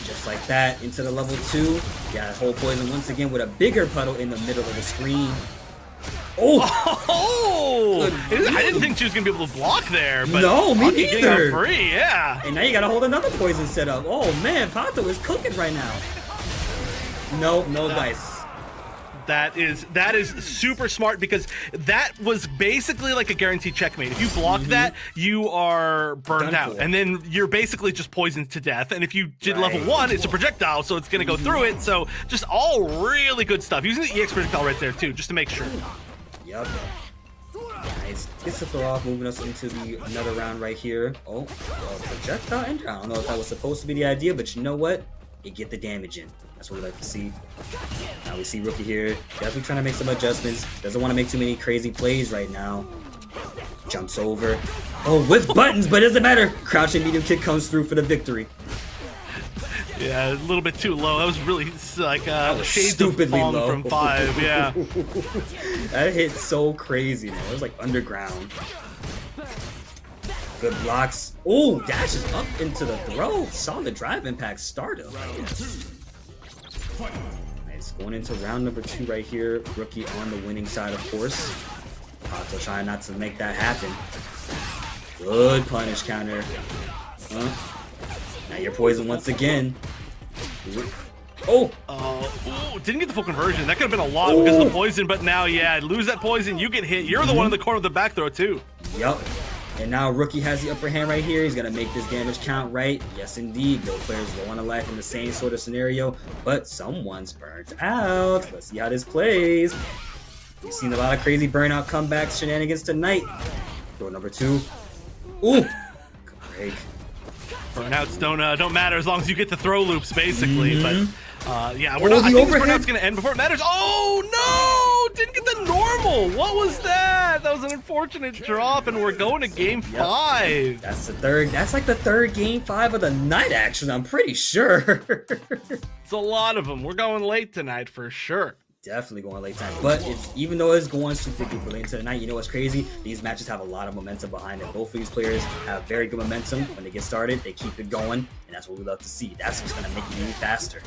Just like that, into the level 2. Got a whole poison once again with a bigger puddle in the middle of the screen. Oh! I didn't think she was going to be able to block there, but no, me Getting neither. her free, yeah. And now you got to hold another poison setup. Oh man, Pato is cooking right now. No dice. That is super smart, because that was basically like a guaranteed checkmate. If you block that, you are burned out, and then you're basically just poisoned to death. And if you did level 1, it's a projectile, so it's going to go through it. So just all really good stuff. Using the EX projectile right there too, just to make sure. Yep. Nice. Gets the throw off, moving us into another round right here. Oh, projectile enter. I don't know if that was supposed to be the idea, but you know what? You get the damage in. That's what we like to see. Now we see Rookie here. Definitely trying to make some adjustments. Doesn't want to make too many crazy plays right now. Jumps over. Oh, with buttons, but it doesn't matter. Crouching medium kick comes through for the victory. Yeah, a little bit too low. That was really like shades stupidly of Pong low from 5. Yeah. That hit so crazy, man. It was like underground. Good blocks. Oh, dashes up into the throw. Solid drive impact startup. Nice. Going into round number 2 right here. Rookie on the winning side, of course. Pato trying not to make that happen. Good punish counter. Now you're poisoned once again. Oh! Didn't get the full conversion. That could have been a lot because of the poison, but now, yeah, lose that poison, you get hit. You're the one in the corner of the back throw, too. Yup. And now Rookie has the upper hand right here. He's going to make this damage count right. Yes, indeed. Both players low on a life in the same sort of scenario, but someone's burnt out. Let's see how this plays. We've seen a lot of crazy burnout comebacks, shenanigans tonight. Throw number 2. Ooh! Good break. Burnouts don't matter as long as you get the throw loops, basically. But yeah, I think this burnout's going to end before it matters. Oh, no! Didn't get the normal. What was that? That was an unfortunate drop, and we're going to game 5. That's the third. That's like the third game 5 of the night, actually. I'm pretty sure. It's a lot of them. We're going late tonight for sure. Definitely going late time, but even though it's going super duper late into the night, you know what's crazy? These matches have a lot of momentum behind it. Both of these players have very good momentum. When they get started, they keep it going, and that's what we love to see. That's what's gonna make it even faster.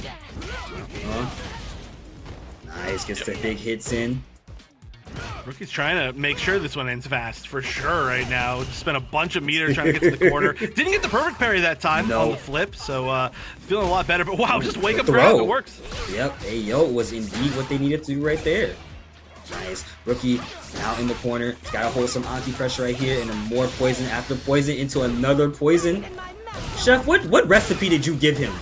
Nice, gets the big hits in. Rookie's trying to make sure this one ends fast for sure right now. Just spent a bunch of meters trying to get to the corner. Didn't get the perfect parry that time on the flip, so feeling a lot better. But wow, just wake up grab, it works. Yep, was indeed what they needed to do right there. Nice. Rookie now in the corner. Got to hold some anti-pressure right here, and then more poison after poison into another poison. Chef, what recipe did you give him?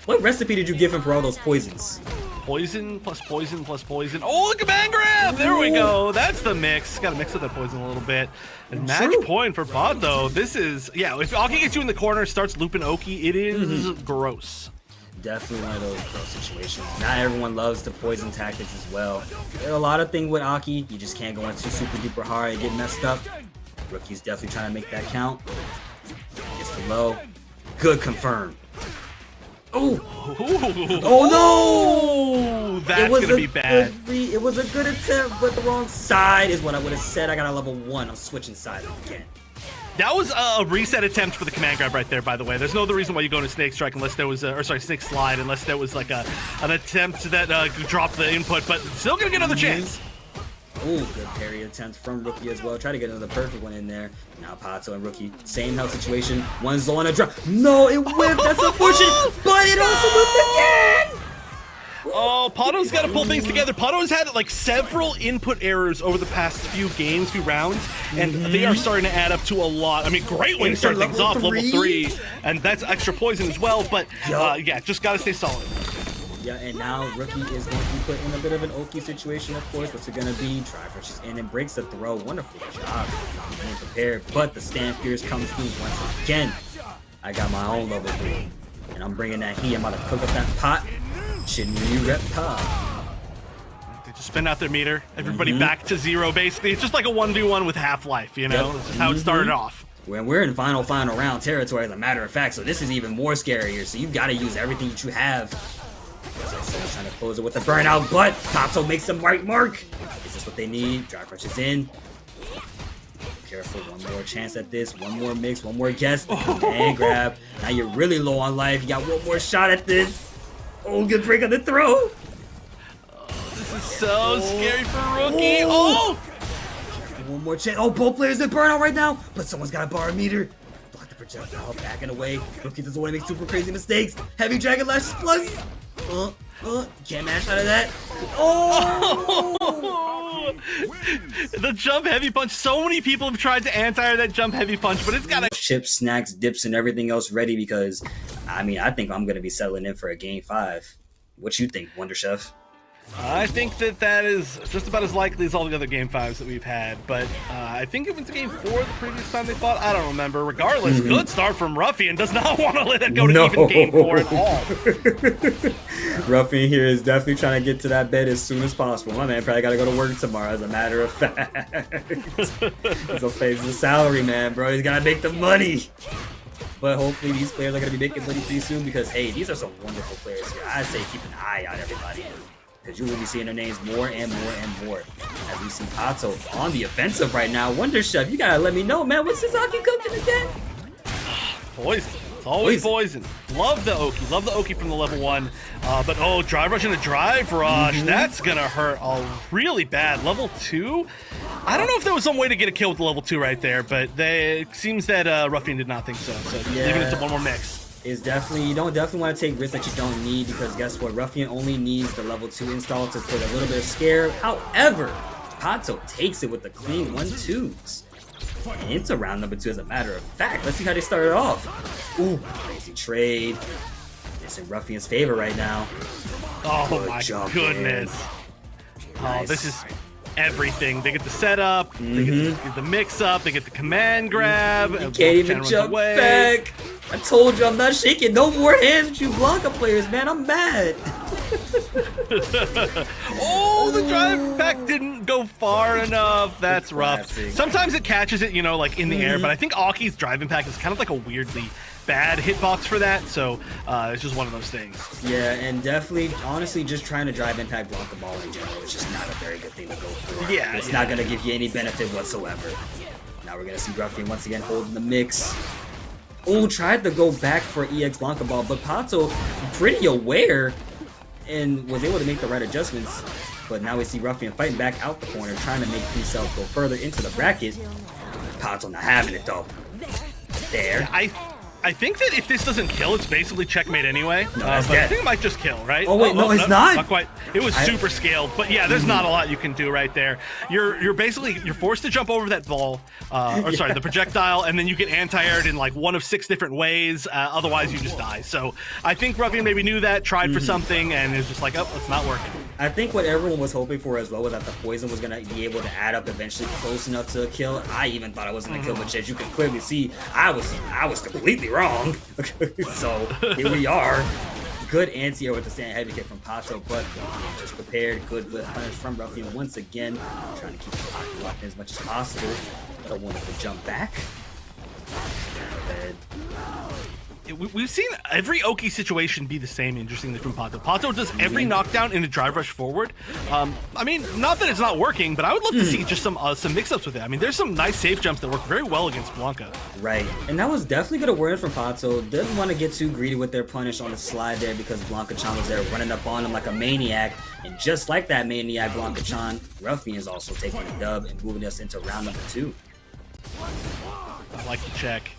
What recipe did you give him for all those poisons? Poison plus poison plus poison. Oh, look at man grab! There we go. That's the mix. Got to mix with that poison a little bit. And match point for Pato. This is, yeah, if Aki gets you in the corner, starts looping Oki, it is gross. Definitely one of those gross situations. Not everyone loves the poison tactics as well. There are a lot of things with Aki. You just can't go in too super duper hard and get messed up. Rookie's definitely trying to make that count. Gets the low. Good confirm. Oh! Oh no! that's gonna be bad. It was a good attempt, but the wrong side is what I would have said. I got a level 1. I'm switching sides again. That was a reset attempt for the command grab right there, by the way. There's no other reason why you go into Snake Strike unless there was, Snake Slide, unless there was like an attempt that dropped the input, but still gonna get another chance. Ooh, good parry attempt from Rookie as well. Try to get another perfect one in there. Now Pato and Rookie, same health situation. One's low on a drop. No, it whipped. That's unfortunate, but it also whipped again. Oh, Pato's got to pull things together. Pato's had like several input errors over the past few rounds, and they are starting to add up to a lot. I mean, great way to start things off, level 3, and that's extra poison as well, but yeah, just got to stay solid. Yeah, and now Rookie is going to be put in a bit of an Oki situation, of course. What's it going to be? Drive rushes in and breaks the throw. Wonderful job. Being prepared, but the stand fierce comes through once again. I got my own level 3, and I'm bringing that heat. I'm about to cook up that pot. Shouldn't you rep pop? They just spin out their meter. Everybody back to 0, basically. It's just like a 1v1 with half-life, you know? This is how it started off. When we're in final round territory, as a matter of fact, so this is even more scarier. So you've got to use everything that you have. Someone's trying to close it with the burnout, but Pato makes the right mark. Is this what they need? Drive rushes in. Careful, one more chance at this. One more mix, one more guess. And grab. Now you're really low on life. You got one more shot at this. Oh, good break on the throw. Oh, this is so scary for Rookie. Oh! One more chance. Oh, both players in burnout right now, but someone's got to bar a meter. Block the projectile, backing away. Rookie doesn't want to make super crazy mistakes. Heavy Dragon Lashes plus. Can't mash out of that. Oh! The jump heavy punch. So many people have tried to anti that jump heavy punch, but it's got to chips, snacks, dips, and everything else ready because, I mean, I think I'm going to be settling in for a game 5. What you think, Wonder Chef? I think that is just about as likely as all the other game 5s that we've had, but I think it was game 4 the previous time they fought. I don't remember. Regardless, good start from Ruffian. Does not want to let it go to even game 4 at all. Ruffian here is definitely trying to get to that bed as soon as possible. My man probably got to go to work tomorrow, as a matter of fact. He's gonna face the salary, man, bro. He's got to make the money. But hopefully these players are going to be making money pretty soon because, hey, these are some wonderful players here. I say keep an eye on everybody, because you will be seeing their names more and more and more. As we see Pato on the offensive right now. Wonder Chef, you gotta let me know, man. What's Sasaki cooking again? Poison. It's always poison. Love the Oki. Love the Oki from the level 1. But oh, drive rush and a drive rush. That's gonna hurt really bad. Level 2? I don't know if there was some way to get a kill with the level 2 right there, but it seems that Ruffian did not think so. So leaving it to one more mix. Is definitely, you don't definitely want to take risks that you don't need, because guess what? Ruffian only needs the level 2 install to put a little bit of scare. However, Pato takes it with the clean 1-2s. And it's a round number 2 as a matter of fact. Let's see how they started off. Ooh, crazy trade. It's in Ruffian's favor right now. Oh Good my jump goodness. Nice. Oh, this is everything. They get the setup, they get the mix up, they get the command grab. You can't even jump back. I told you I'm not shaking no more hands with you Blanka players, man. I'm mad. Oh, the drive back didn't go far enough. That's rough. Sometimes it catches it, you know, like in the air, but I think Aki's drive impact is kind of like a weirdly bad hitbox for that, so it's just one of those things. Yeah, and definitely, honestly, just trying to drive impact Blanka ball in general is just not a very good thing to go for. Yeah, it's not going to give you any benefit whatsoever. Now we're going to see Ruffian once again holding the mix. Oh, tried to go back for EX Blanka ball, but Pato pretty aware and was able to make the right adjustments. But now we see Ruffian fighting back out the corner, trying to make himself go further into the bracket. Pato not having it though. There. I think that if this doesn't kill, it's basically checkmate anyway. No, but I think it might just kill, right? Oh wait, no, it's not. Not quite. It was super scaled, but yeah, there's not a lot you can do right there. You're basically forced to jump over that ball, or sorry, the projectile, and then you get anti-aired in like one of 6 different ways. Otherwise, you just die. So I think Ruffian maybe knew that, tried for something, and is just like, oh, it's not working. I think what everyone was hoping for as well was that the poison was going to be able to add up eventually close enough to a kill. I even thought it wasn't a kill, but as you can clearly see, I was completely wrong. So here we are. Good anti-air with the stand heavy kick from Pato, but just prepared. Good punish from Ruffian once again, trying to keep the pocket locked in as much as possible. But wanted to jump back. we've seen every Oki situation be the same, interestingly, from Pato. Pato does every knockdown in a drive rush forward. I mean, not that it's not working, but I would love to see just some mix-ups with it. I mean, there's some nice safe jumps that work very well against Blanka. Right, and that was definitely good awareness from Pato. Didn't want to get too greedy with their punish on the slide there because Blanka-chan was there running up on him like a maniac. And just like that maniac Blanka-chan, Ruffian is also taking the dub and moving us into round number 2. I like the check.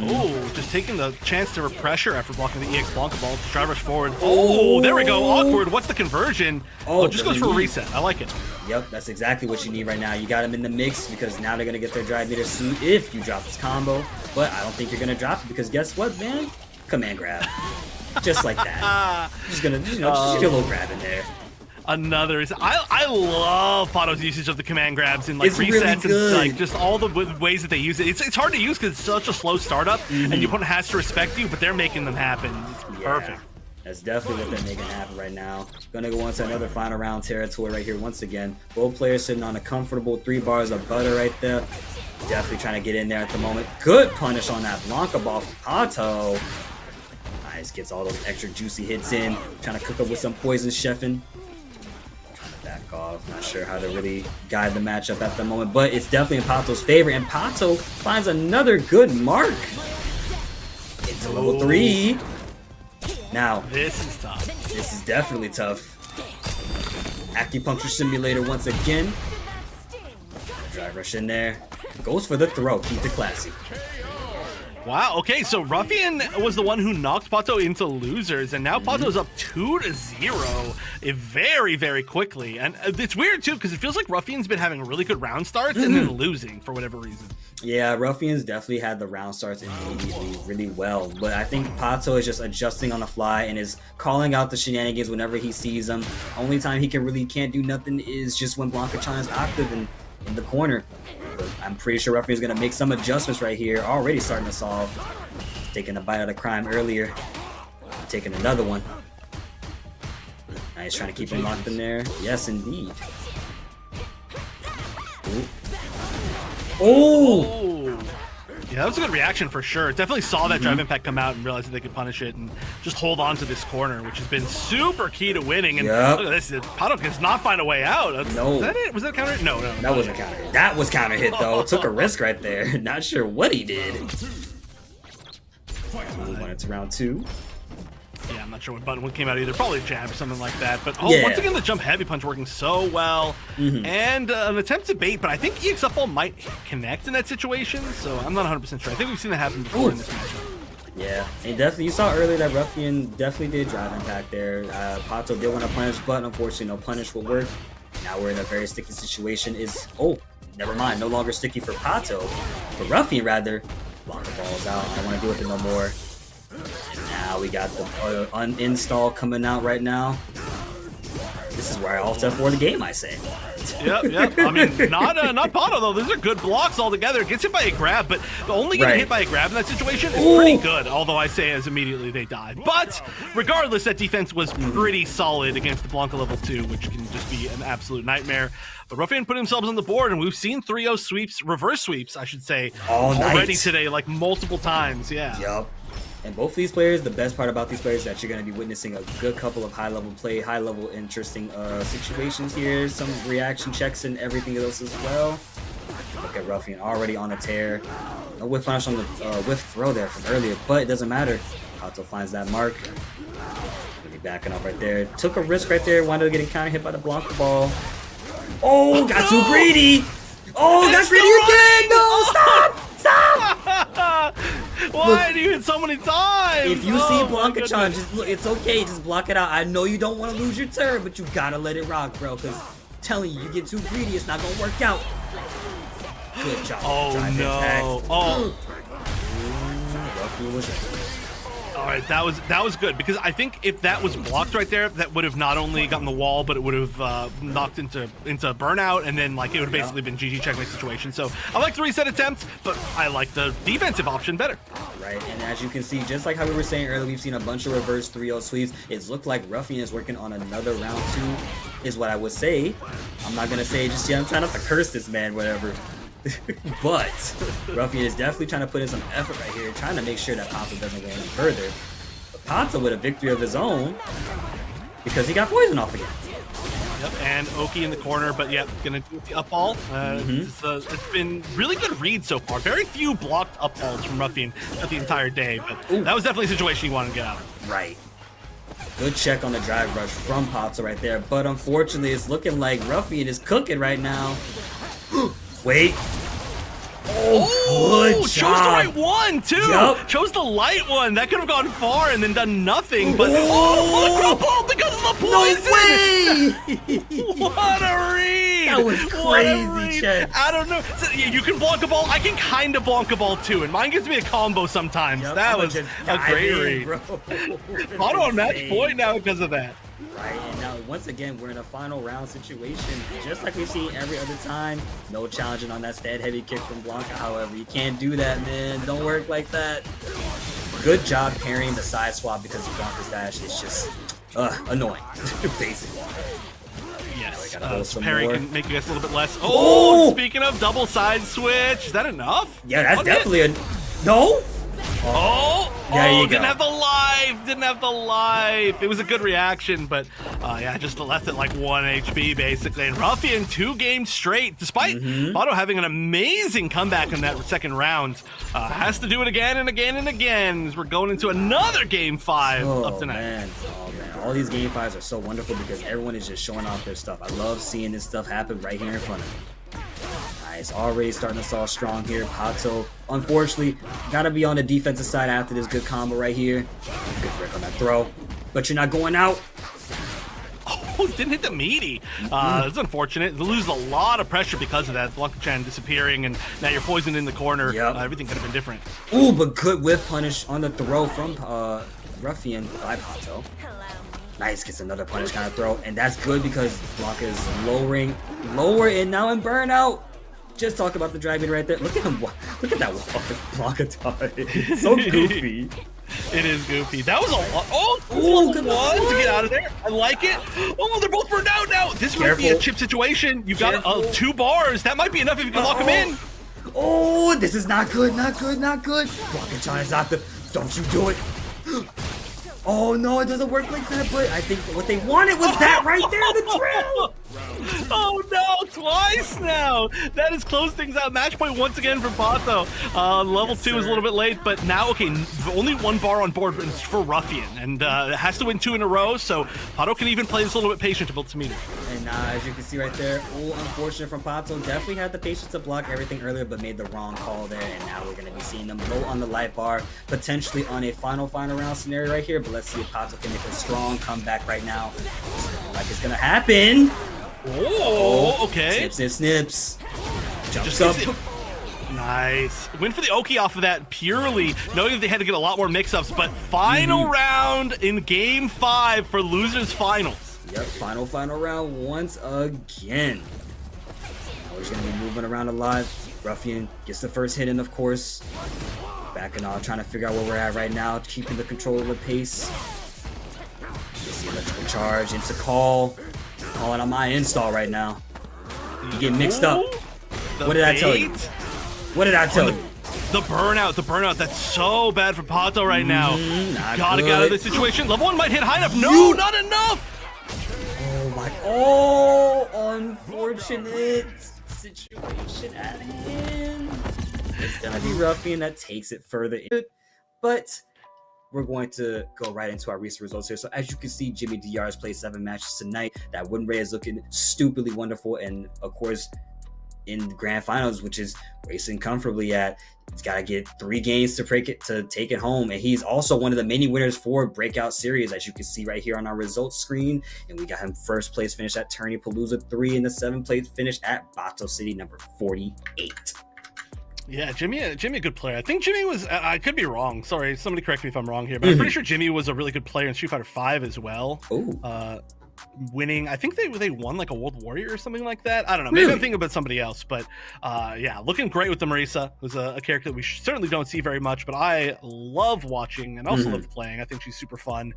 Oh, just taking the chance to pressure after blocking the EX Blanka ball. Drive rush forward. Oh, there we go. Awkward. What's the conversion? Oh, just goes for a reset. I like it. Yep, that's exactly what you need right now. You got him in the mix because now they're going to get their drive meter suit if you drop this combo. But I don't think you're going to drop it because guess what, man? Command grab. Just like that. Just going to, just get a little grab in there. Another is I love Pato's usage of the command grabs and like It's resets really and like just all the ways that they use it. It's hard to use because it's such a slow startup and your opponent has to respect you, but they're making them happen. It's perfect. That's definitely what they're making happen right now. Gonna go on to another final round territory right here once again. Both players sitting on a comfortable 3 bars of butter right there. Definitely trying to get in there at the moment. Good punish on that Blanka ball from Pato. Nice, gets all those extra juicy hits in. Trying to cook up with some poison chefing. Back off. Not sure how to really guide the matchup at the moment, but it's definitely in Pato's favor, and Pato finds another good mark. Into level 3. Now, This is tough. this is definitely tough. Acupuncture simulator once again. Drive rush in there. Goes for the throw. Keep it classy. Wow, okay, so Ruffian was the one who knocked Pato into losers, and now Pato's up 2-0 very, very quickly. And it's weird, too, because it feels like Ruffian's been having really good round starts and then losing for whatever reason. Yeah, Ruffian's definitely had the round starts immediately really well, but I think Pato is just adjusting on the fly and is calling out the shenanigans whenever he sees them. Only time he can't do nothing is just when Blanka-chan is active in the corner. But I'm pretty sure Ruffian's gonna make some adjustments right here. Already starting us off. Taking a bite out of crime earlier. Taking another one. Nice, trying to keep him locked in there. Yes, indeed. Ooh. Oh! Yeah, that was a good reaction for sure. Definitely saw that drive impact come out and realized that they could punish it and just hold on to this corner, which has been super key to winning. And look at this, Pato does not find a way out. No. Was that it? Was that a counter hit? No. That wasn't counter hit. That was counter hit though. Took a risk right there. Not sure what he did. Move on to round 2. Yeah, I'm not sure what button came out either. Probably a jab or something like that. But Yeah. once again, the jump heavy punch working so well. And an attempt to bait, but I think EX up ball might connect in that situation. So I'm not 100% sure. I think we've seen that happen before in this matchup. Yeah, and definitely, you saw earlier that Ruffian definitely did drive impact there. Pato did want to punish, but unfortunately, no punish will work. Now we're in a very sticky situation. Never mind, no longer sticky for Pato, for Ruffian rather. Blanka ball's out. I don't want to deal with it no more. And now we got the uninstall coming out right now. This is where I all step for the game, I say. Yep. I mean, not Pato though. Those are good blocks altogether. Gets hit by a grab, but only getting hit by a grab in that situation is pretty good. Although I say as immediately they died. But regardless, that defense was pretty solid against the Blanka level 2, which can just be an absolute nightmare. But Ruffian put themselves on the board, and we've seen 3-0 sweeps, reverse sweeps, I should say, already today, like multiple times. Yeah. Yep. And both of these players, the best part about these players is that you're going to be witnessing a good couple of high-level play, high-level interesting situations here, some reaction checks and everything else as well. Look at Ruffian already on a tear. No whiff punish on the whiff throw there from earlier, but it doesn't matter. Pato finds that mark. Really backing up right there. Took a risk right there, wound up getting counter hit by the Blanka ball. Oh, got too greedy! Oh, got greedy again! No, stop! Stop! Why do you hit so many times? If you see Blanka-chan, just look, it's okay, just block it out. I know you don't want to lose your turn, but you gotta let it rock, bro, because I'm telling you, you get too greedy, it's not gonna work out. Good job. Oh no. Oh. All right, that was good because I think if that was blocked right there, that would have not only gotten the wall, but it would have knocked into burnout, and then like it would have basically been GG checkmate situation. So I like the reset attempt, but I like the defensive option better. Right, and as you can see, just like how we were saying earlier, we've seen a bunch of reverse 3-0 sweeps. It's looked like Ruffian is working on another round 2, is what I would say. I'm not gonna say just yet. I'm trying not to curse this man, whatever. But Ruffian is definitely trying to put in some effort right here, trying to make sure that Pato doesn't go any further. But Pato with a victory of his own because he got poison off again. Yep, and Oki in the corner, but yeah, gonna do the up ball. It's been really good read so far. Very few blocked up balls from Ruffian the entire day, but that was definitely a situation you wanted to get out of. Right. Good check on the drive rush from Pato right there, but unfortunately it's looking like Ruffian is cooking right now. Wait. Oh, good chose the job. right one too. Yep. Chose the light one. That could have gone far and then done nothing. But because of the poison. No way! What a read! That was crazy, Chet. I don't know. So, yeah, you can block a ball. I can kind of block a ball too, and mine gives me a combo sometimes. Yep, that I'ma was just a dive great in, read. bro. Pato on match point now because of that. Right, and now once again we're in a final round situation, just like we've seen every other time. No challenging on that stand heavy kick from Blanka. However, you can't do that, man. Don't work like that. Good job parrying the side swap because Blanka's dash is just annoying, basically. Yes, parry can make you guys a little bit less. Oh, speaking of double side switch, is that enough? Yeah, that's definitely a no. There you go. Didn't have the life. It was a good reaction, but yeah, just left it like 1 HP basically. And Ruffian 2 games straight, despite Pato having an amazing comeback in that second round, has to do it again and again and again as we're going into another game 5 up tonight. Man. All these game 5s are so wonderful because everyone is just showing off their stuff. I love seeing this stuff happen right here in front of me. Nice, already starting us off strong here. Pato, unfortunately, gotta be on the defensive side after this good combo right here. Good break on that throw, but you're not going out. Oh, didn't hit the meaty. It's unfortunate. You lose a lot of pressure because of that. Blanka disappearing, and now you're poisoned in the corner. Yep. Everything could have been different. Ooh, but good whip punish on the throw from Ruffian by Pato. Nice, gets another punish kind of throw, and that's good because Blanka is lower, and now in burnout. Just talk about the driving right there. Look at him. Look at that Blanka tie. It's so goofy. It is goofy. That was a lot. Oh, good one to get out of there. I like it. Oh, they're both burned out now. This might be a chip situation. You've got 2 bars. That might be enough if you can lock him in. Oh, this is not good. Not good. Blanka tries not to. Don't you do it. Oh no, it doesn't work like that, but I think what they wanted was that right there, the trail! Oh no, twice now! That has closed things out. Match point once again for Pato. Level 2 is a little bit late, but now, okay, only 1 bar on board for Ruffian, and it has to win 2 in a row, so Pato can even play this a little bit patient to build some meter. And as you can see right there, unfortunate from Pato. Definitely had the patience to block everything earlier, but made the wrong call there, and now we're going to be seeing them low on the light bar, potentially on a final round scenario right here, but let's see if Pato can make a strong comeback right now. Like it's going to happen. Oh, okay. Snips. Jumps up. Nice. Win for the Oki off of that purely knowing that they had to get a lot more mix-ups, but final round in game 5 for losers finals. Yep, final round once again. Now we're just gonna be moving around a lot. Ruffian gets the first hit in, of course. Backing off, trying to figure out where we're at right now, keeping the control of the pace. Gets the electrical charge into call. Calling on my install right now. You get mixed up. What did I tell you? What did I tell you? The burnout. That's so bad for Pato right now. Gotta get out of this situation. Level 1 might hit high enough. No, not enough. Oh my. Oh, unfortunate situation at hand. It's gonna be Ruffian that takes it further. But we're going to go right into our recent results here. So as you can see, Jimmy DR has played 7 matches tonight. That win rate is looking stupidly wonderful. And of course, in the grand finals, which is racing comfortably at, he's got to get 3 games to take it home. And he's also one of the many winners for Breakout Series, as you can see right here on our results screen. And we got him first place finish at Tourney Palooza 3 and the 7th place finish at Bato City number 48. Yeah, Jimmy a good player. I think Jimmy was, I could be wrong. Sorry, somebody correct me if I'm wrong here, but I'm pretty sure Jimmy was a really good player in Street Fighter 5 as well. winning. I think they won like a World Warrior or something like that. I don't know. Maybe I'm thinking about somebody else, but yeah, looking great with the Marisa, who's a character that we certainly don't see very much, but I love watching and also love playing. I think she's super fun.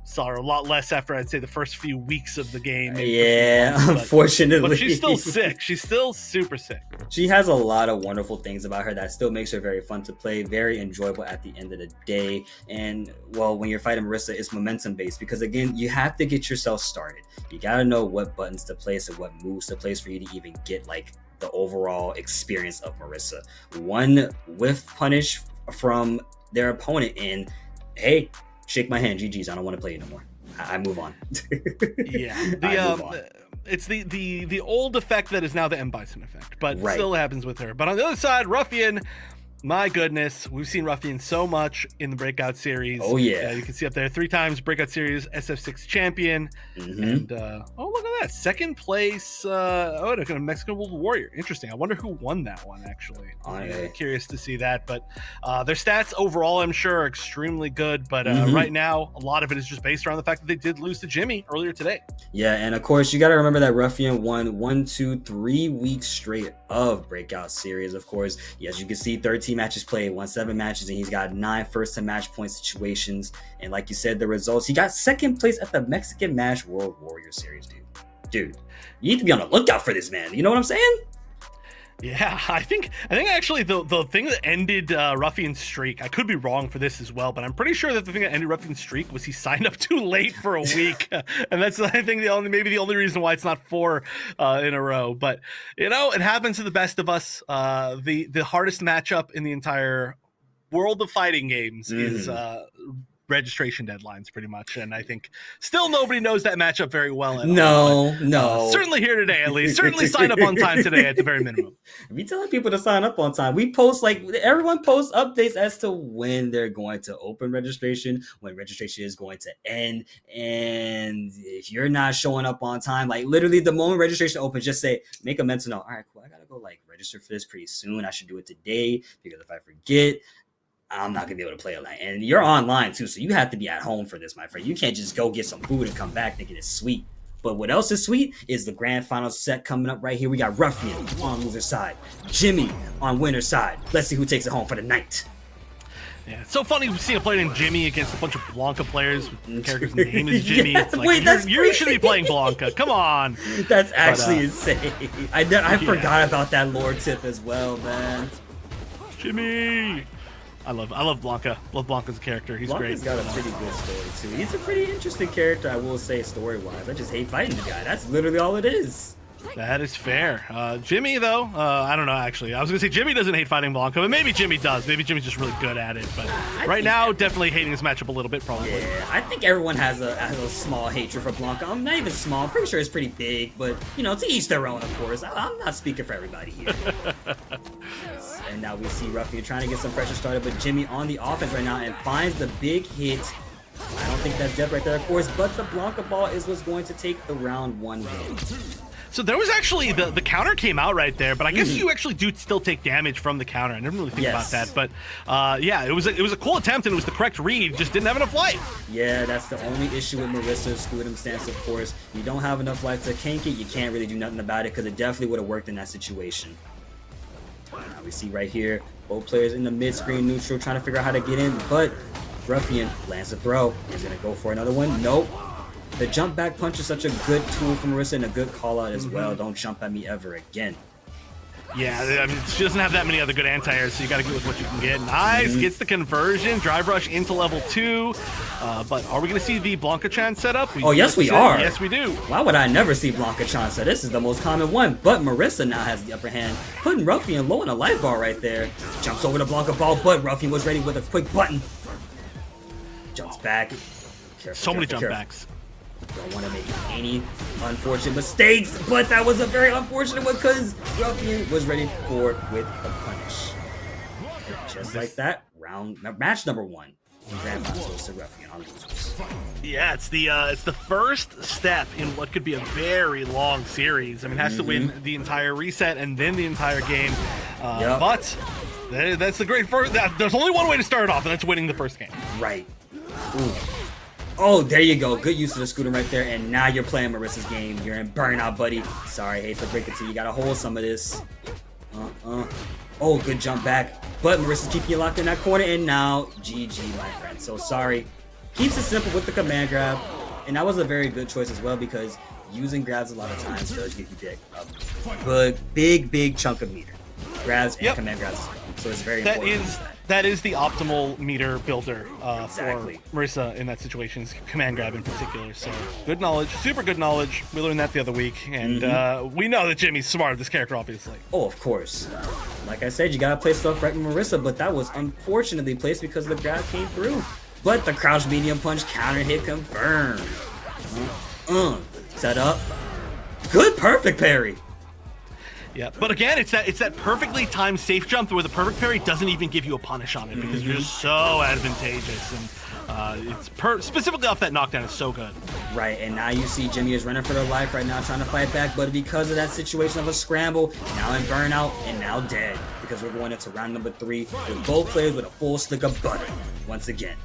Saw her a lot less after, I'd say, the first few weeks of the game. Yeah, unfortunately. But she's still sick. She's still super sick. She has a lot of wonderful things about her that still makes her very fun to play, very enjoyable at the end of the day. And, well, when you're fighting Marisa, it's momentum-based because, again, you have to get yourself started. You got to know what buttons to place and what moves to place for you to even get, like, the overall experience of Marisa. One whiff punish from their opponent and, hey, shake my hand, GG's, I don't want to play you no more. I move on. Yeah. It's the old effect that is now the M. Bison effect, but still happens with her. But on the other side, Ruffian, my goodness, we've seen Ruffian so much in the Breakout Series. Oh, yeah. You can see up there 3 times Breakout Series SF6 champion. And, oh, look at that. Second place, a Mexican World Warrior. Interesting. I wonder who won that one, actually. I'm curious to see that. But their stats overall, I'm sure, are extremely good. But right now, a lot of it is just based around the fact that they did lose to Jimmy earlier today. Yeah, and of course, you got to remember that Ruffian won 1, 2, 3 weeks straight of Breakout Series, of course. As you can see, 13 matches played, won 7 matches, and he's got 9 first-to-match point situations. And like you said, the results, he got second place at the Mexican Match World Warrior Series, dude. You need to be on the lookout for this man. You know what I'm saying? Yeah, I think actually the thing that ended Ruffian's streak, I could be wrong for this as well, but I'm pretty sure that the thing that ended Ruffian's streak was he signed up too late for a week, and that's, I think, the only reason why it's not 4 in a row. But you know, it happens to the best of us. The hardest matchup in the entire world of fighting games is registration deadlines, pretty much, and I think still nobody knows that matchup very well at all. No. Certainly here today, at least. Certainly sign up on time today at the very minimum. We telling people to sign up on time. We post, like, everyone posts updates as to when they're going to open registration, when registration is going to end, and if you're not showing up on time, like, literally the moment registration opens, just say, make a mental note. All right, cool, I gotta go, like, register for this pretty soon. I should do it today, because if I forget, I'm not gonna be able to play it. And you're online too, so you have to be at home for this, my friend. You can't just go get some food and come back thinking it's sweet. But what else is sweet is the grand final set coming up right here. We got Ruffian on loser side, Jimmy on winner side. Let's see who takes it home for the night. Yeah, it's so funny seeing a player named Jimmy against a bunch of Blanka players with characters' name is Jimmy. Yeah, it's like, wait, you should be playing Blanka. Come on. That's actually insane. I forgot about that lore tip as well, man. Jimmy. I love Blanka. Love Blanka as a character. He's great. He's got a pretty good story too. He's a pretty interesting character, I will say, story-wise. I just hate fighting the guy. That's literally all it is. That is fair. Jimmy, though, I don't know, actually. I was going to say Jimmy doesn't hate fighting Blanka, but maybe Jimmy does. Maybe Jimmy's just really good at it. But right now, definitely hating this matchup a little bit, probably. Yeah, I think everyone has a small hatred for Blanka. I'm not even small. I'm pretty sure it's pretty big, but, you know, to each their own, of course. I'm not speaking for everybody here. And now we see Ruffian trying to get some pressure started, but Jimmy on the offense right now and finds the big hit. I don't think that's death right there, of course, but the Blanka ball is what's going to take the round 1 win. So there was actually, the counter came out right there, but I guess you actually do still take damage from the counter. I didn't really think about that, but yeah, it was a cool attempt and it was the correct read, just didn't have enough life. Yeah, that's the only issue with Marisa's Squidum stance, of course. You don't have enough life to kank it, you can't really do nothing about it because it definitely would have worked in that situation. Now we see right here, both players in the mid-screen neutral trying to figure out how to get in, but Ruffian lands a throw. He's going to go for another one. Nope. The jump back punch is such a good tool for Marisa and a good call out as well. Don't jump at me ever again. Yeah, I mean, she doesn't have that many other good anti-airs, so you got to get with what you can get. Nice, gets the conversion, drive rush into level 2. But are we going to see the Blanka-chan setup? Yes, we are. Yes, we do. Why would I never see Blanka-chan set? This is the most common one, but Marisa now has the upper hand, putting Ruffian low in a life bar right there. Jumps over the Blanka ball, but Ruffian was ready with a quick button. Jumps back. So many jump backs. Don't want to make any unfortunate mistakes, but that was a very unfortunate one because Ruffian was ready for it with a punish. Just like that, match number 1. Grand finals to Ruffian on losers. Yeah, it's the first step in what could be a very long series. I mean, it has to win the entire reset and then the entire game. But that's the great first. There's only one way to start it off, and that's winning the first game. Right. Ooh. Oh, there you go. Good use of the scooter right there. And now you're playing Marisa's game. You're in burnout, buddy. Sorry, hate to break it to you. You gotta hold some of this. Oh, good jump back. But Marisa's keeping you locked in that corner. And now, GG, my friend. So sorry. Keeps it simple with the command grab. And that was a very good choice as well because using grabs a lot of times does give you a big chunk of meter. Grabs and command grabs as well. So it's very important. That is the optimal meter builder Exactly. for Marisa in that situation, is command grab in particular. So good knowledge, super good knowledge. We learned that the other week, and we know that Jimmy's smart, this character, obviously. Oh, of course. Like I said, you gotta play stuff right with Marisa, but that was unfortunately placed because the grab came through. But the crouch medium punch counter hit confirmed. Set up. Good perfect parry. Yeah, but again, it's that perfectly timed safe jump where the perfect parry doesn't even give you a punish on it because you're just so advantageous, and it's specifically off that knockdown is so good. Right, and now you see Jimmy is running for their life right now, trying to fight back, but because of that situation of a scramble, now in burnout and now dead because we're going into round number 3 with both players with a full stick of butter once again.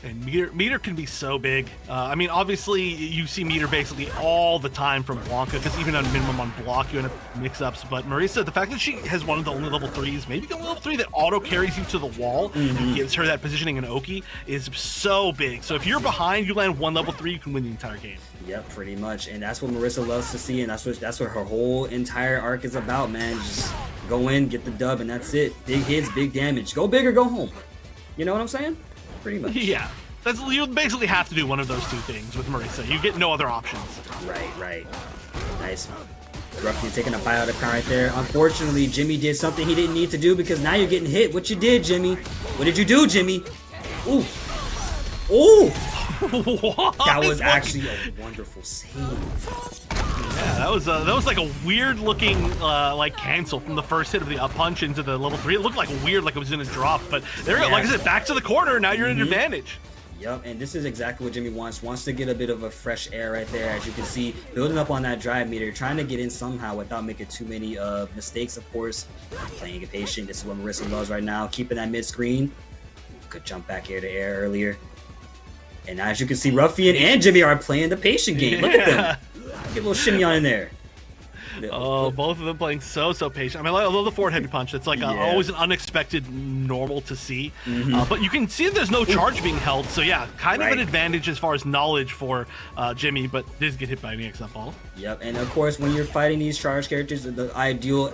And meter can be so big. I mean, obviously, you see meter basically all the time from Blanka, because even on minimum on block, you end up mix-ups. But Marisa, the fact that she has one of the only level 3s, maybe the only level 3 that auto carries you to the wall and gives her that positioning in Oki, is so big. So if you're behind, you land one level 3, you can win the entire game. Yep, pretty much. And that's what Marisa loves to see, and that's what her whole entire arc is about, man. Just go in, get the dub, and that's it. Big hits, big damage. Go big or go home. You know what I'm saying? Pretty much. Yeah. You basically have to do one of those two things with Marisa. You get no other options. Right. Nice. Roughly taking a bite out of the crown right there. Unfortunately, Jimmy did something he didn't need to do because now you're getting hit. What you did, Jimmy? What did you do, Jimmy? Ooh. That was actually a wonderful save. Yeah, that was like a weird looking like cancel from the first hit of the up punch into the level 3. It looked like weird, like it was in a drop, but there you go. Like I said, back to the corner. Now you're in advantage. Yep, and this is exactly what Jimmy wants. Wants to get a bit of a fresh air right there, as you can see, building up on that drive meter, trying to get in somehow without making too many mistakes, of course. Playing it patient. This is what Marisa loves right now. Keeping that mid-screen. Good jump back here to air earlier. And as you can see, Ruffian and Jimmy are playing the patient game. Look at them. Get a little shimmy on in there. Oh, both of them playing so patient. I mean, I love the forward heavy punch. It's like always an unexpected normal to see. But you can see there's no charge being held. So yeah, kind of an advantage as far as knowledge for Jimmy, but does get hit by an EX up ball. Yep, and of course, when you're fighting these charge characters, the ideal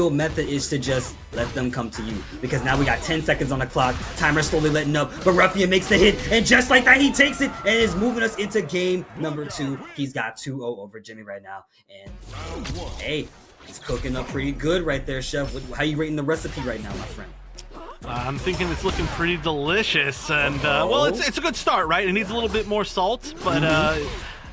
method is to just let them come to you. Because now we got 10 seconds on the clock. Timer slowly letting up, but Ruffian makes the hit, and just like that, he takes it and is moving us into game number 2. He's got 2-0 over Jimmy right now. And hey, he's cooking up pretty good right there, Chef. How you rating the recipe right now, my friend? I'm thinking it's looking pretty delicious, and well, it's a good start, right? It needs a little bit more salt, but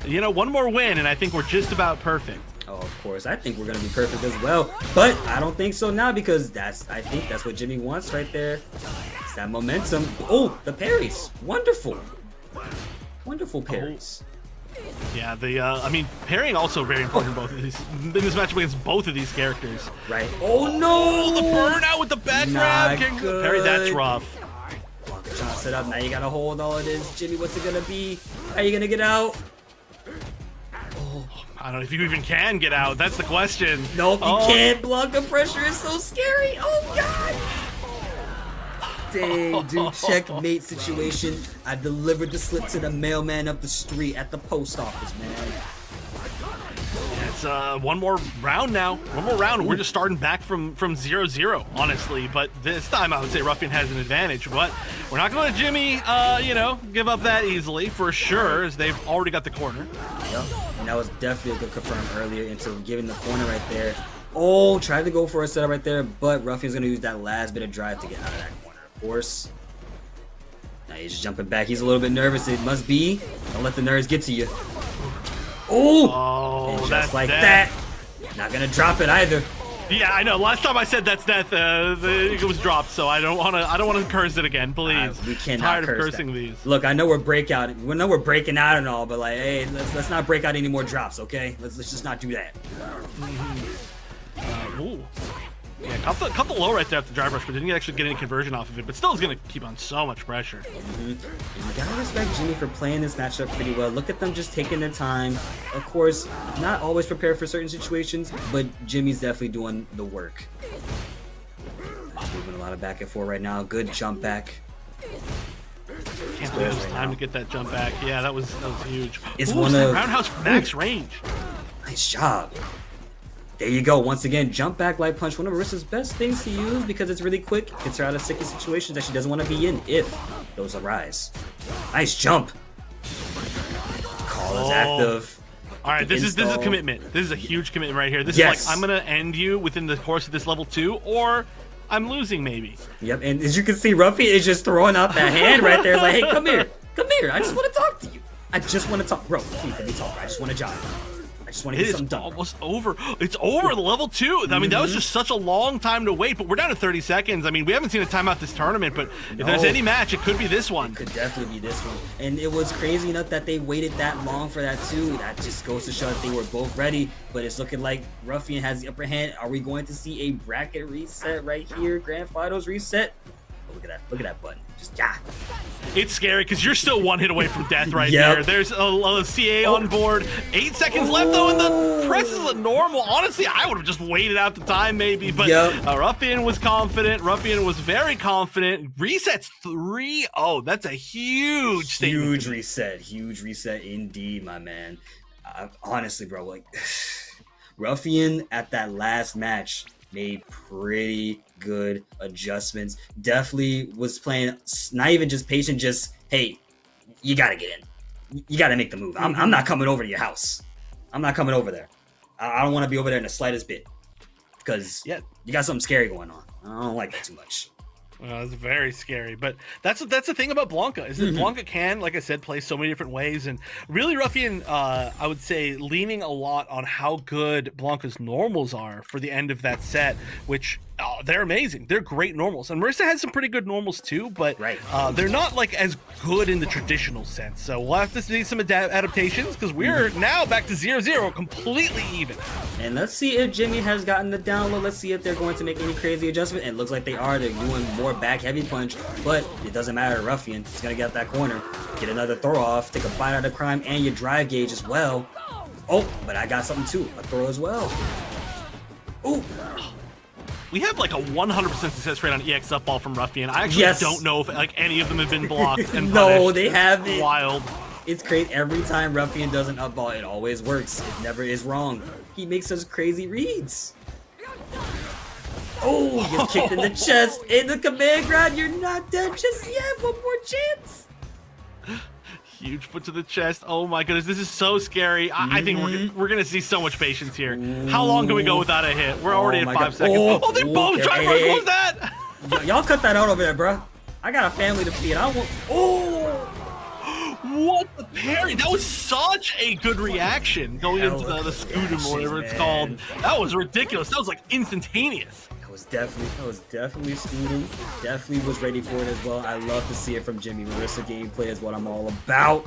you know, one more win, and I think we're just about perfect. Oh, of course, I think we're gonna be perfect as well, but I don't think so now because I think that's what Jimmy wants right there. It's that momentum. Oh, the parries, wonderful parries. Yeah, I mean, parrying also very important in both of these, in this matchup against both of these characters. Right. Oh no! The burnout with the back grab, parry, that's rough. Blanka trying to set up, now you gotta hold all of this. Jimmy, what's it gonna be? How you gonna get out? I don't know if you even can get out, that's the question. Nope, you can't. Blanka pressure is so scary. Oh god! Dang, dude, checkmate situation. I delivered the slip to the mailman up the street at the post office, man. It's one more round now. One more round. We're just starting back from 0-0, honestly. But this time I would say Ruffian has an advantage. But we're not going to let Jimmy, you know, give up that easily for sure, as they've already got the corner. Yep, and that was definitely a good confirm earlier into giving the corner right there. Oh, tried to go for a setup right there, but Ruffian's going to use that last bit of drive to get out of that corner. Course. Now he's just jumping back. He's a little bit nervous. It must be. Don't let the nerves get to you. Oh, and just that's like death. that. Not gonna drop it either. Yeah, I know. Last time I said that's death, it was dropped. So I don't want to curse it again, please. We cannot tired curse of cursing that. these. Look, I know we're breaking out and all, but like, hey, let's not break out any more drops, okay? Let's just not do that. Ooh. Yeah, caught the low right there at the drive rush, but didn't actually get any conversion off of it. But still is going to keep on so much pressure. You gotta respect Jimmy for playing this matchup pretty well. Look at them just taking their time. Of course, not always prepared for certain situations, but Jimmy's definitely doing the work. Moving a lot of back and forth right now. Good jump back. Can't believe it was time to get that jump back. Yeah, that was huge. It's Ooh, one of roundhouse max range. Nice job. There you go. Once again, jump back light punch. One of Marisa's best things to use because it's really quick. Gets her out of sticky situations that she doesn't want to be in if those arise. Nice jump. Call is active. All right, this is a commitment. This is a huge commitment right here. This is like, I'm gonna end you within the course of this level 2, or I'm losing maybe. Yep, and as you can see, Ruffy is just throwing out that hand right there. It's like, hey, come here. Come here. I just want to talk to you. I just want to talk. Bro, please let me talk. I just want to jog. I just want to get something done. Almost over. It's over the level 2. I mean, that was just such a long time to wait, but we're down to 30 seconds. I mean, we haven't seen a timeout this tournament, but if there's any match, it could be this one. It could definitely be this one. And it was crazy enough that they waited that long for that too. That just goes to show that they were both ready, but it's looking like Ruffian has the upper hand. Are we going to see a bracket reset right here? Grand Finals reset? Oh, look at that. Look at that button. Just, yeah. It's scary because you're still one hit away from death right there. There's a CA on board. 8 seconds left though, and the press is a normal. Honestly, I would have just waited out the time maybe, but Ruffian was confident. Ruffian was very confident. Resets 3-0. That's a huge statement. Huge reset. Huge reset indeed, my man. Honestly, bro, like Ruffian at that last match made pretty good adjustments. Definitely was playing not even just patient, just, hey, you gotta get in. You gotta make the move. I'm not coming over to your house. I'm not coming over there. I don't want to be over there in the slightest bit because you got something scary going on. I don't like that too much. Well, it's very scary, but that's the thing about Blanka is that Blanka can, like I said, play so many different ways, and really Ruffian, I would say, leaning a lot on how good Blanka's normals are for the end of that set, which they're amazing. They're great normals, and Marisa has some pretty good normals too, but they're not like as good in the traditional sense. So we'll have to see some adaptations because we're now back to 0-0, completely even. And let's see if Jimmy has gotten the download. Let's see if they're going to make any crazy adjustment. And it looks like they are. They're doing more back heavy punch, but it doesn't matter. Ruffian is gonna get out that corner, get another throw off, take a bite out of crime, and your drive gauge as well. Oh, but I got something too, a throw as well. Ooh. We have like a 100% success rate on EX up ball from Ruffian. I actually don't know if like any of them have been blocked and no, they haven't. Wild. It's crazy. Every time Ruffian does an up ball, it always works. It never is wrong. He makes such crazy reads. Oh, he gets kicked in the chest. In the command ground, you're not dead just yet. One more chance. Huge foot to the chest. Oh my goodness, this is so scary. I think we're gonna see so much patience here. How long can we go without a hit? We're already at 5 seconds. Oh, they're both trying to run. What was that? Y'all cut that out over there, bro. I got a family to feed. I want. Oh. What the parry? That was such a good reaction going into the scutum or whatever it's called. That was ridiculous. That was like instantaneous. That was definitely scutum. Definitely was ready for it as well. I love to see it from Jimmy. Marisa gameplay is what I'm all about.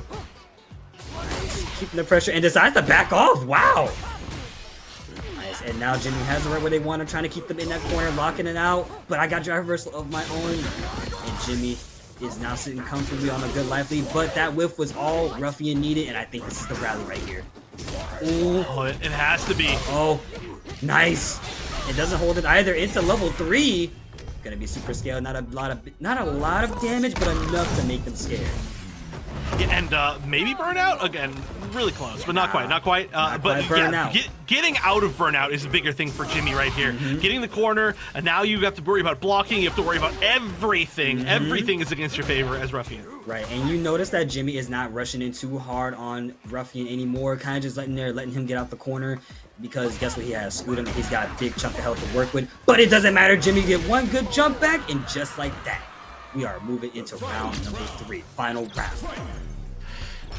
Keeping the pressure and decides to back off. Wow. Nice. And now Jimmy has it right where they want him, trying to keep them in that corner, locking it out. But I got drive reversal of my own. And Jimmy is now sitting comfortably on a good life lead, but that whiff was all Ruffian needed, and I think this is the rally right here. Ooh. Oh, it has to be. Oh, nice. It doesn't hold it either. Into level 3. Gonna be super scaled. Not a lot of damage, but enough to make them scared. Yeah, and maybe burnout again. Really close, but not quite. But yeah, getting out of burnout is a bigger thing for Jimmy right here. Getting the corner, and now you have to worry about blocking. You have to worry about everything. Everything is against your favor as Ruffian. Right, and you notice that Jimmy is not rushing in too hard on Ruffian anymore. Kind of just letting him get out the corner. Because guess what he has? Scoot him. He's got a big chunk of health to work with. But it doesn't matter. Jimmy get one good jump back, and just like that, we are moving into round number 3. Final round.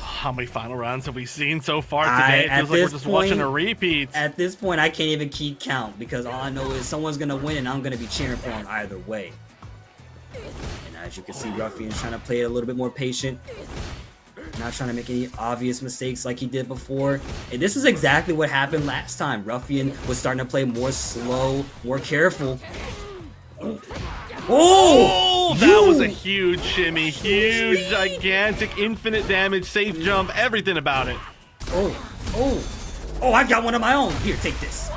How many final rounds have we seen so far today? It feels like we're just watching a repeat. At this point, I can't even keep count because all I know is someone's going to win and I'm going to be cheering for him either way. And as you can see, Ruffian's trying to play it a little bit more patient. Not trying to make any obvious mistakes like he did before. And this is exactly what happened last time. Ruffian was starting to play more slow, more careful. Oh, that was a huge shimmy. Huge, gigantic, infinite damage, safe jump, everything about it. Oh, I got one of my own. Here, take this.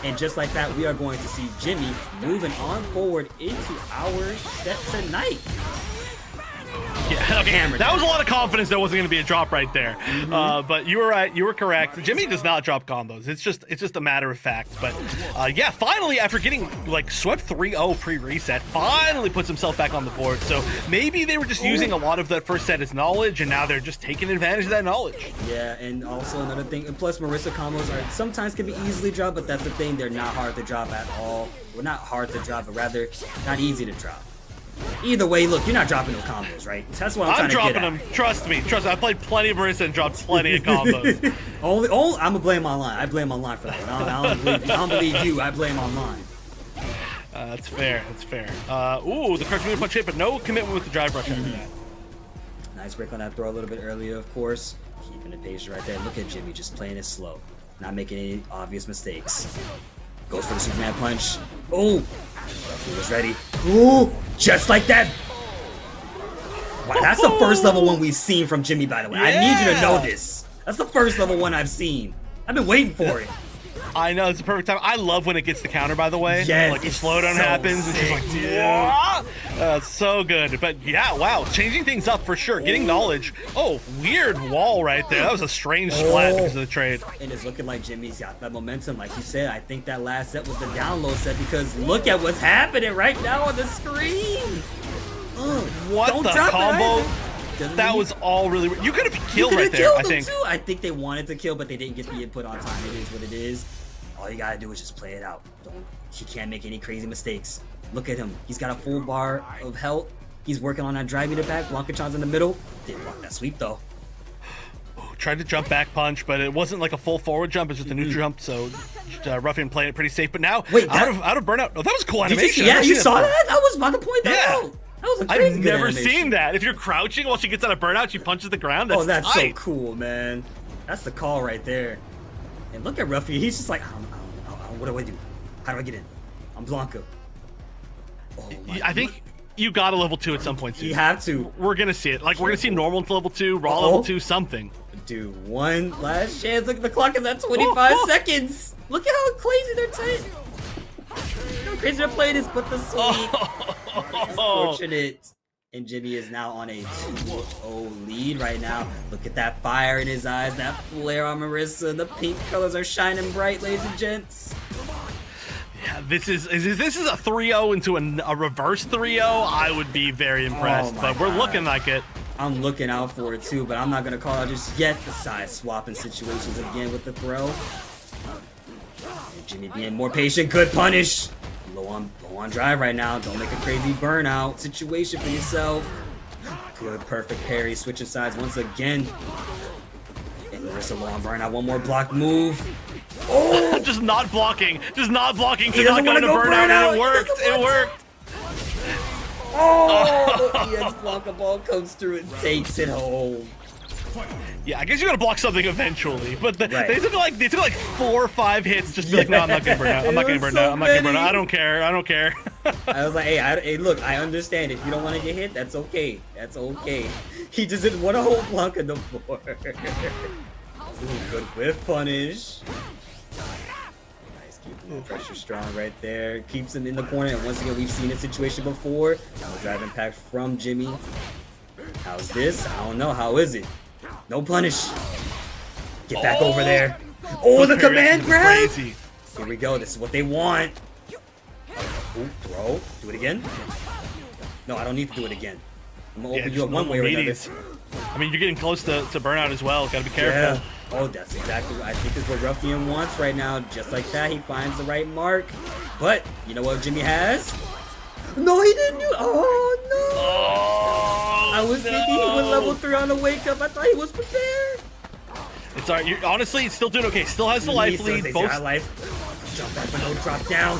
And just like that, we are going to see Jimmy moving on forward into our set tonight. Yeah, okay. That was a lot of confidence. There wasn't going to be a drop right there, but you were right. You were correct. Jimmy does not drop combos. It's just a matter of fact. But yeah, finally, after getting like swept 3-0 pre-reset, finally puts himself back on the board. So maybe they were just using a lot of that first set as knowledge, and now they're just taking advantage of that knowledge. Yeah, and also another thing. And plus, Marisa combos are sometimes can be easily dropped, but that's the thing. They're not hard to drop at all. Well, not hard to drop, but rather not easy to drop. Either way, look, you're not dropping no combos, right? That's what I'm trying to get at. I'm dropping them. Trust me. I played plenty of Marisa and dropped plenty of combos. I'm gonna blame online. I blame online for that one. I don't believe you. I blame online. That's fair. That's fair. Ooh, the crouch meter punch hit, but no commitment with the drive rush after that. Nice break on that throw a little bit earlier, of course. Keeping it patient right there. Look at Jimmy just playing it slow, not making any obvious mistakes. Goes for the Superman punch. Oh, he was ready. Ooh, just like that. Wow, that's the first level one we've seen from Jimmy, by the way. I need you to know this. That's the first level one I've seen. I've been waiting for it. I know, it's the perfect time. I love when it gets the counter, by the way. Yes, like the slowdown happens, and she's like, it's so good. But yeah, wow, changing things up for sure. Getting knowledge. Oh, weird wall right there. That was a strange splat because of the trade. And it's looking like Jimmy's got that momentum. Like you said, I think that last set was the download set because look at what's happening right now on the screen. What the combo? That was all really weird. You could have killed right there, I think. Too. I think they wanted to kill, but they didn't get the input on time. It is what it is. All you gotta do is just play it out. He can't make any crazy mistakes. Look at him. He's got a full bar of health. He's working on that driving it back. Blanka-chan's in the middle. Didn't block that sweep though. Tried to jump back punch, but it wasn't like a full forward jump. It's just a neutral jump. So Ruffian playing it pretty safe. But now, out of burnout. Oh, that was cool animation. Yeah, you saw that? I was about to point that out. That was a crazy I've never seen that. If you're crouching while she gets out of burnout, she punches the ground. That's so cool, man. That's the call right there. And look at Ruffian. He's just like, what do I do? How do I get in? I'm Blanka. I think you got a level 2 at some point. You have to. We're gonna see it. Like we're gonna see normal to level 2, raw level 2, something. Dude, one last chance. Look, the clock is at 25 seconds. Look at how crazy they're playing. How crazy they're playing this, but the sweep. Fortunate. And Jimmy is now on a 2-0 lead right now. Look at that fire in his eyes, that flare on Marisa. The pink colors are shining bright, ladies and gents. Yeah, this is a 3-0 into a reverse 3-0. I would be very impressed, but we're looking like it. I'm looking out for it too, but I'm not gonna call out just yet the side swapping situations again with the throw. And Jimmy being more patient, good punish. Low on drive right now. Don't make a crazy burnout situation for yourself. Good, perfect parry. Switching sides once again. And Marisa low on burnout. One more block move. Oh! Just not blocking to not go to burnout. And it worked. It worked. Oh! The EX Blanka ball comes through and takes it home. Yeah, I guess you gotta block something eventually, but they took like 4 or 5 hits just to be like, no, I'm not gonna burn out. I'm not gonna burn out. I'm not gonna burn out. I don't care. I don't care. I was like, hey, look, I understand. If you don't want to get hit, that's okay. That's okay. He just didn't want to hold Blanka no more. Ooh, good whiff punish. Nice, keeping the pressure strong right there. Keeps him in the corner, and once again, we've seen this situation before. Now drive impact from Jimmy. How's this? I don't know. How is it? No punish. Get back over there. Oh, the command grab! Crazy. Here we go. This is what they want. Ooh, throw. Do it again. No, I don't need to do it again. I'm gonna open you up one way or another. I mean, you're getting close to burnout as well. Gotta be careful. Yeah. Oh, that's exactly what I think is what Ruffian wants right now. Just like that, he finds the right mark. But you know what Jimmy has? No, he didn't do. Oh no! Oh, I was thinking he would level 3 on the wake up. I thought he was prepared. It's alright. Honestly, it's still doing okay. Still has the life lead. Both life. Jump back, but no drop down.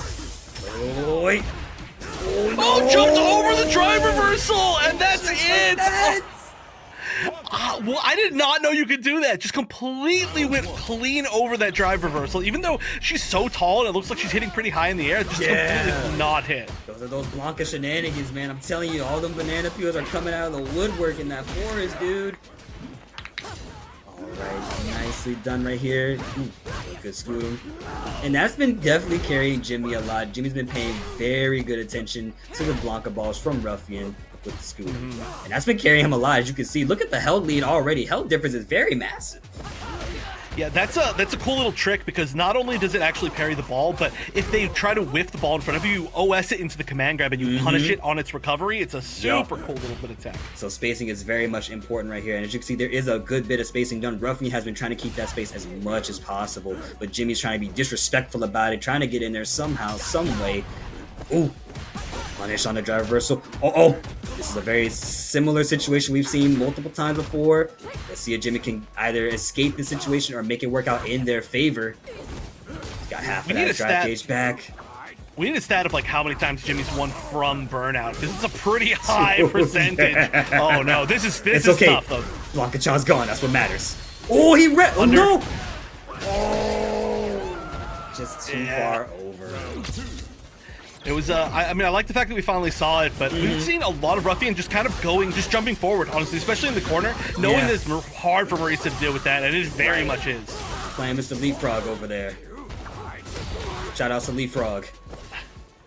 Oh, wait. Oh, jumped over the drive reversal, and that's it. Well, I did not know you could do that. Just completely went clean over that drive reversal. Even though she's so tall and it looks like she's hitting pretty high in the air, just completely not hit. Those are those Blanka shenanigans, man. I'm telling you, all them banana peels are coming out of the woodwork in that forest, dude. Alright, nicely done right here. Ooh, good Scootum. And that's been definitely carrying Jimmy a lot. Jimmy's been paying very good attention to the Blanka balls from Ruffian with the Scootum. And that's been carrying him a lot, as you can see. Look at the health lead already. Health difference is very massive. Yeah, that's a cool little trick, because not only does it actually parry the ball, but if they try to whiff the ball in front of you, you OS it into the command grab and you punish it on its recovery. It's a super cool little bit of tech. So spacing is very much important right here. And as you can see, there is a good bit of spacing done. Ruffian has been trying to keep that space as much as possible, but Jimmy's trying to be disrespectful about it, trying to get in there somehow, some way. Ooh. Punish on the drive reversal. This is a very similar situation we've seen multiple times before. Let's see if Jimmy can either escape the situation or make it work out in their favor. Got half of that drive gauge back. We need a stat of like how many times Jimmy's won from burnout, because it's a pretty high percentage. Oh no, this is okay. Tough though. Blanka-chan's gone. That's what matters. Oh, he oh no! Oh, just too far over. It was, I mean, I like the fact that we finally saw it, but we've seen a lot of Ruffian just kind of just jumping forward, honestly, especially in the corner, knowing that it's hard for Marisa to deal with that, and it very much is. Playing Mr. Leapfrog over there. Shout out to Leapfrog.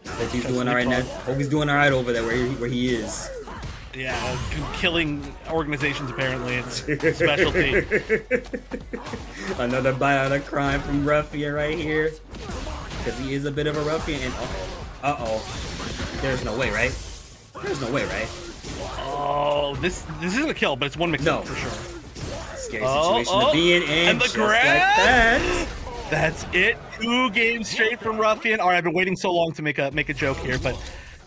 Hope he's doing all right now. Hope he's doing all right over there where he is. Yeah, killing organizations, apparently. It's a specialty. Another bite out of crime from Ruffian right here. Because he is a bit of a Ruffian, and there's no way, right? There's no way, right? Oh, this isn't a kill, but it's one mix for sure. Scary situation to be in, and the just grab! like that. That's it. 2 games straight from Ruffian. All right, I've been waiting so long to make a joke here, but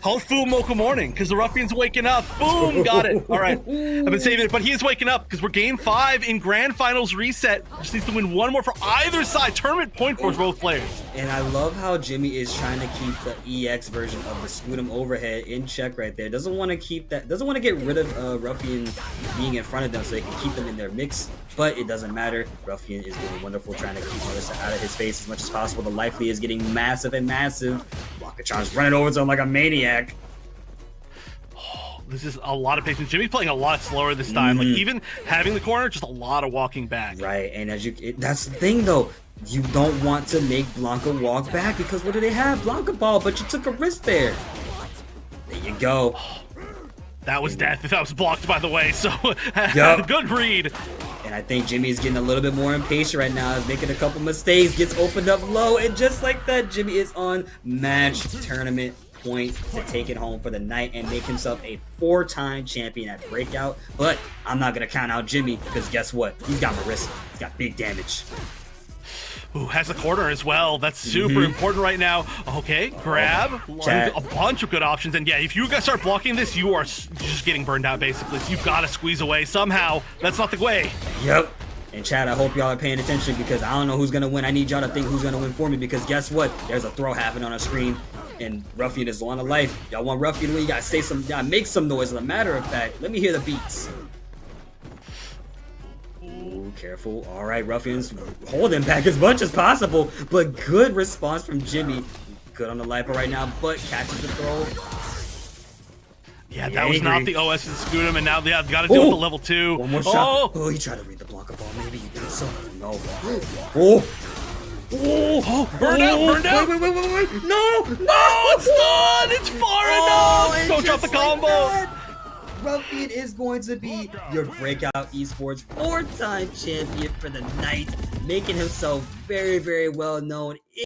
Houfu Mocha Morning, because the Ruffian's waking up. Boom, got it. All right, I've been saving it, but he is waking up because we're game 5 in Grand Finals reset. Just needs to win one more for either side. Tournament point for both players. And I love how Jimmy is trying to keep the EX version of the Scootum overhead in check right there. Doesn't want to keep that. Doesn't want to get rid of Ruffian being in front of them so they can keep them in their mix. But it doesn't matter. Ruffian is doing wonderful, trying to keep Marisa out of his face as much as possible. The life lead is getting massive and massive. Blanka-chan's running over to him like a maniac. Oh, this is a lot of patience. Jimmy's playing a lot slower this time. Like, even having the corner, just a lot of walking back. Right, and that's the thing though. You don't want to make Blanka walk back because what do they have? Blanka ball, but you took a risk there. There you go. That was death. That was blocked, by the way, so good read. And I think Jimmy is getting a little bit more impatient right now. He's making a couple mistakes, gets opened up low, and just like that, Jimmy is on match tournament point to take it home for the night and make himself a 4-time champion at Breakout. But I'm not going to count out Jimmy because guess what? He's got Marisa. He's got big damage. Ooh, has a corner as well. That's super important right now. Okay, grab. A bunch of good options. And yeah, if you guys start blocking this, you are just getting burned out, basically. So you've got to squeeze away somehow. That's not the way. Yep. And Chad, I hope y'all are paying attention because I don't know who's going to win. I need y'all to think who's going to win for me because guess what? There's a throw happening on our screen. And Ruffian is on a life. Y'all want Ruffian to win? You got to say some, make some noise. As a matter of fact, let me hear the beats. Careful. All right, Ruffian's holding back as much as possible, but good response from Jimmy. Good on the Lipo right now, but catches the throw. Yeah, that was not the OS and Scootum, and now they have got to deal with the level 2. One more shot. Oh, he tried to read the Blanka ball. Maybe he did so. No. Burned out. Wait. No, it's done. It's far enough. Don't drop the combo. Ruffian is going to be your Breakout Esports 4-time champion for the night, making himself very, very well known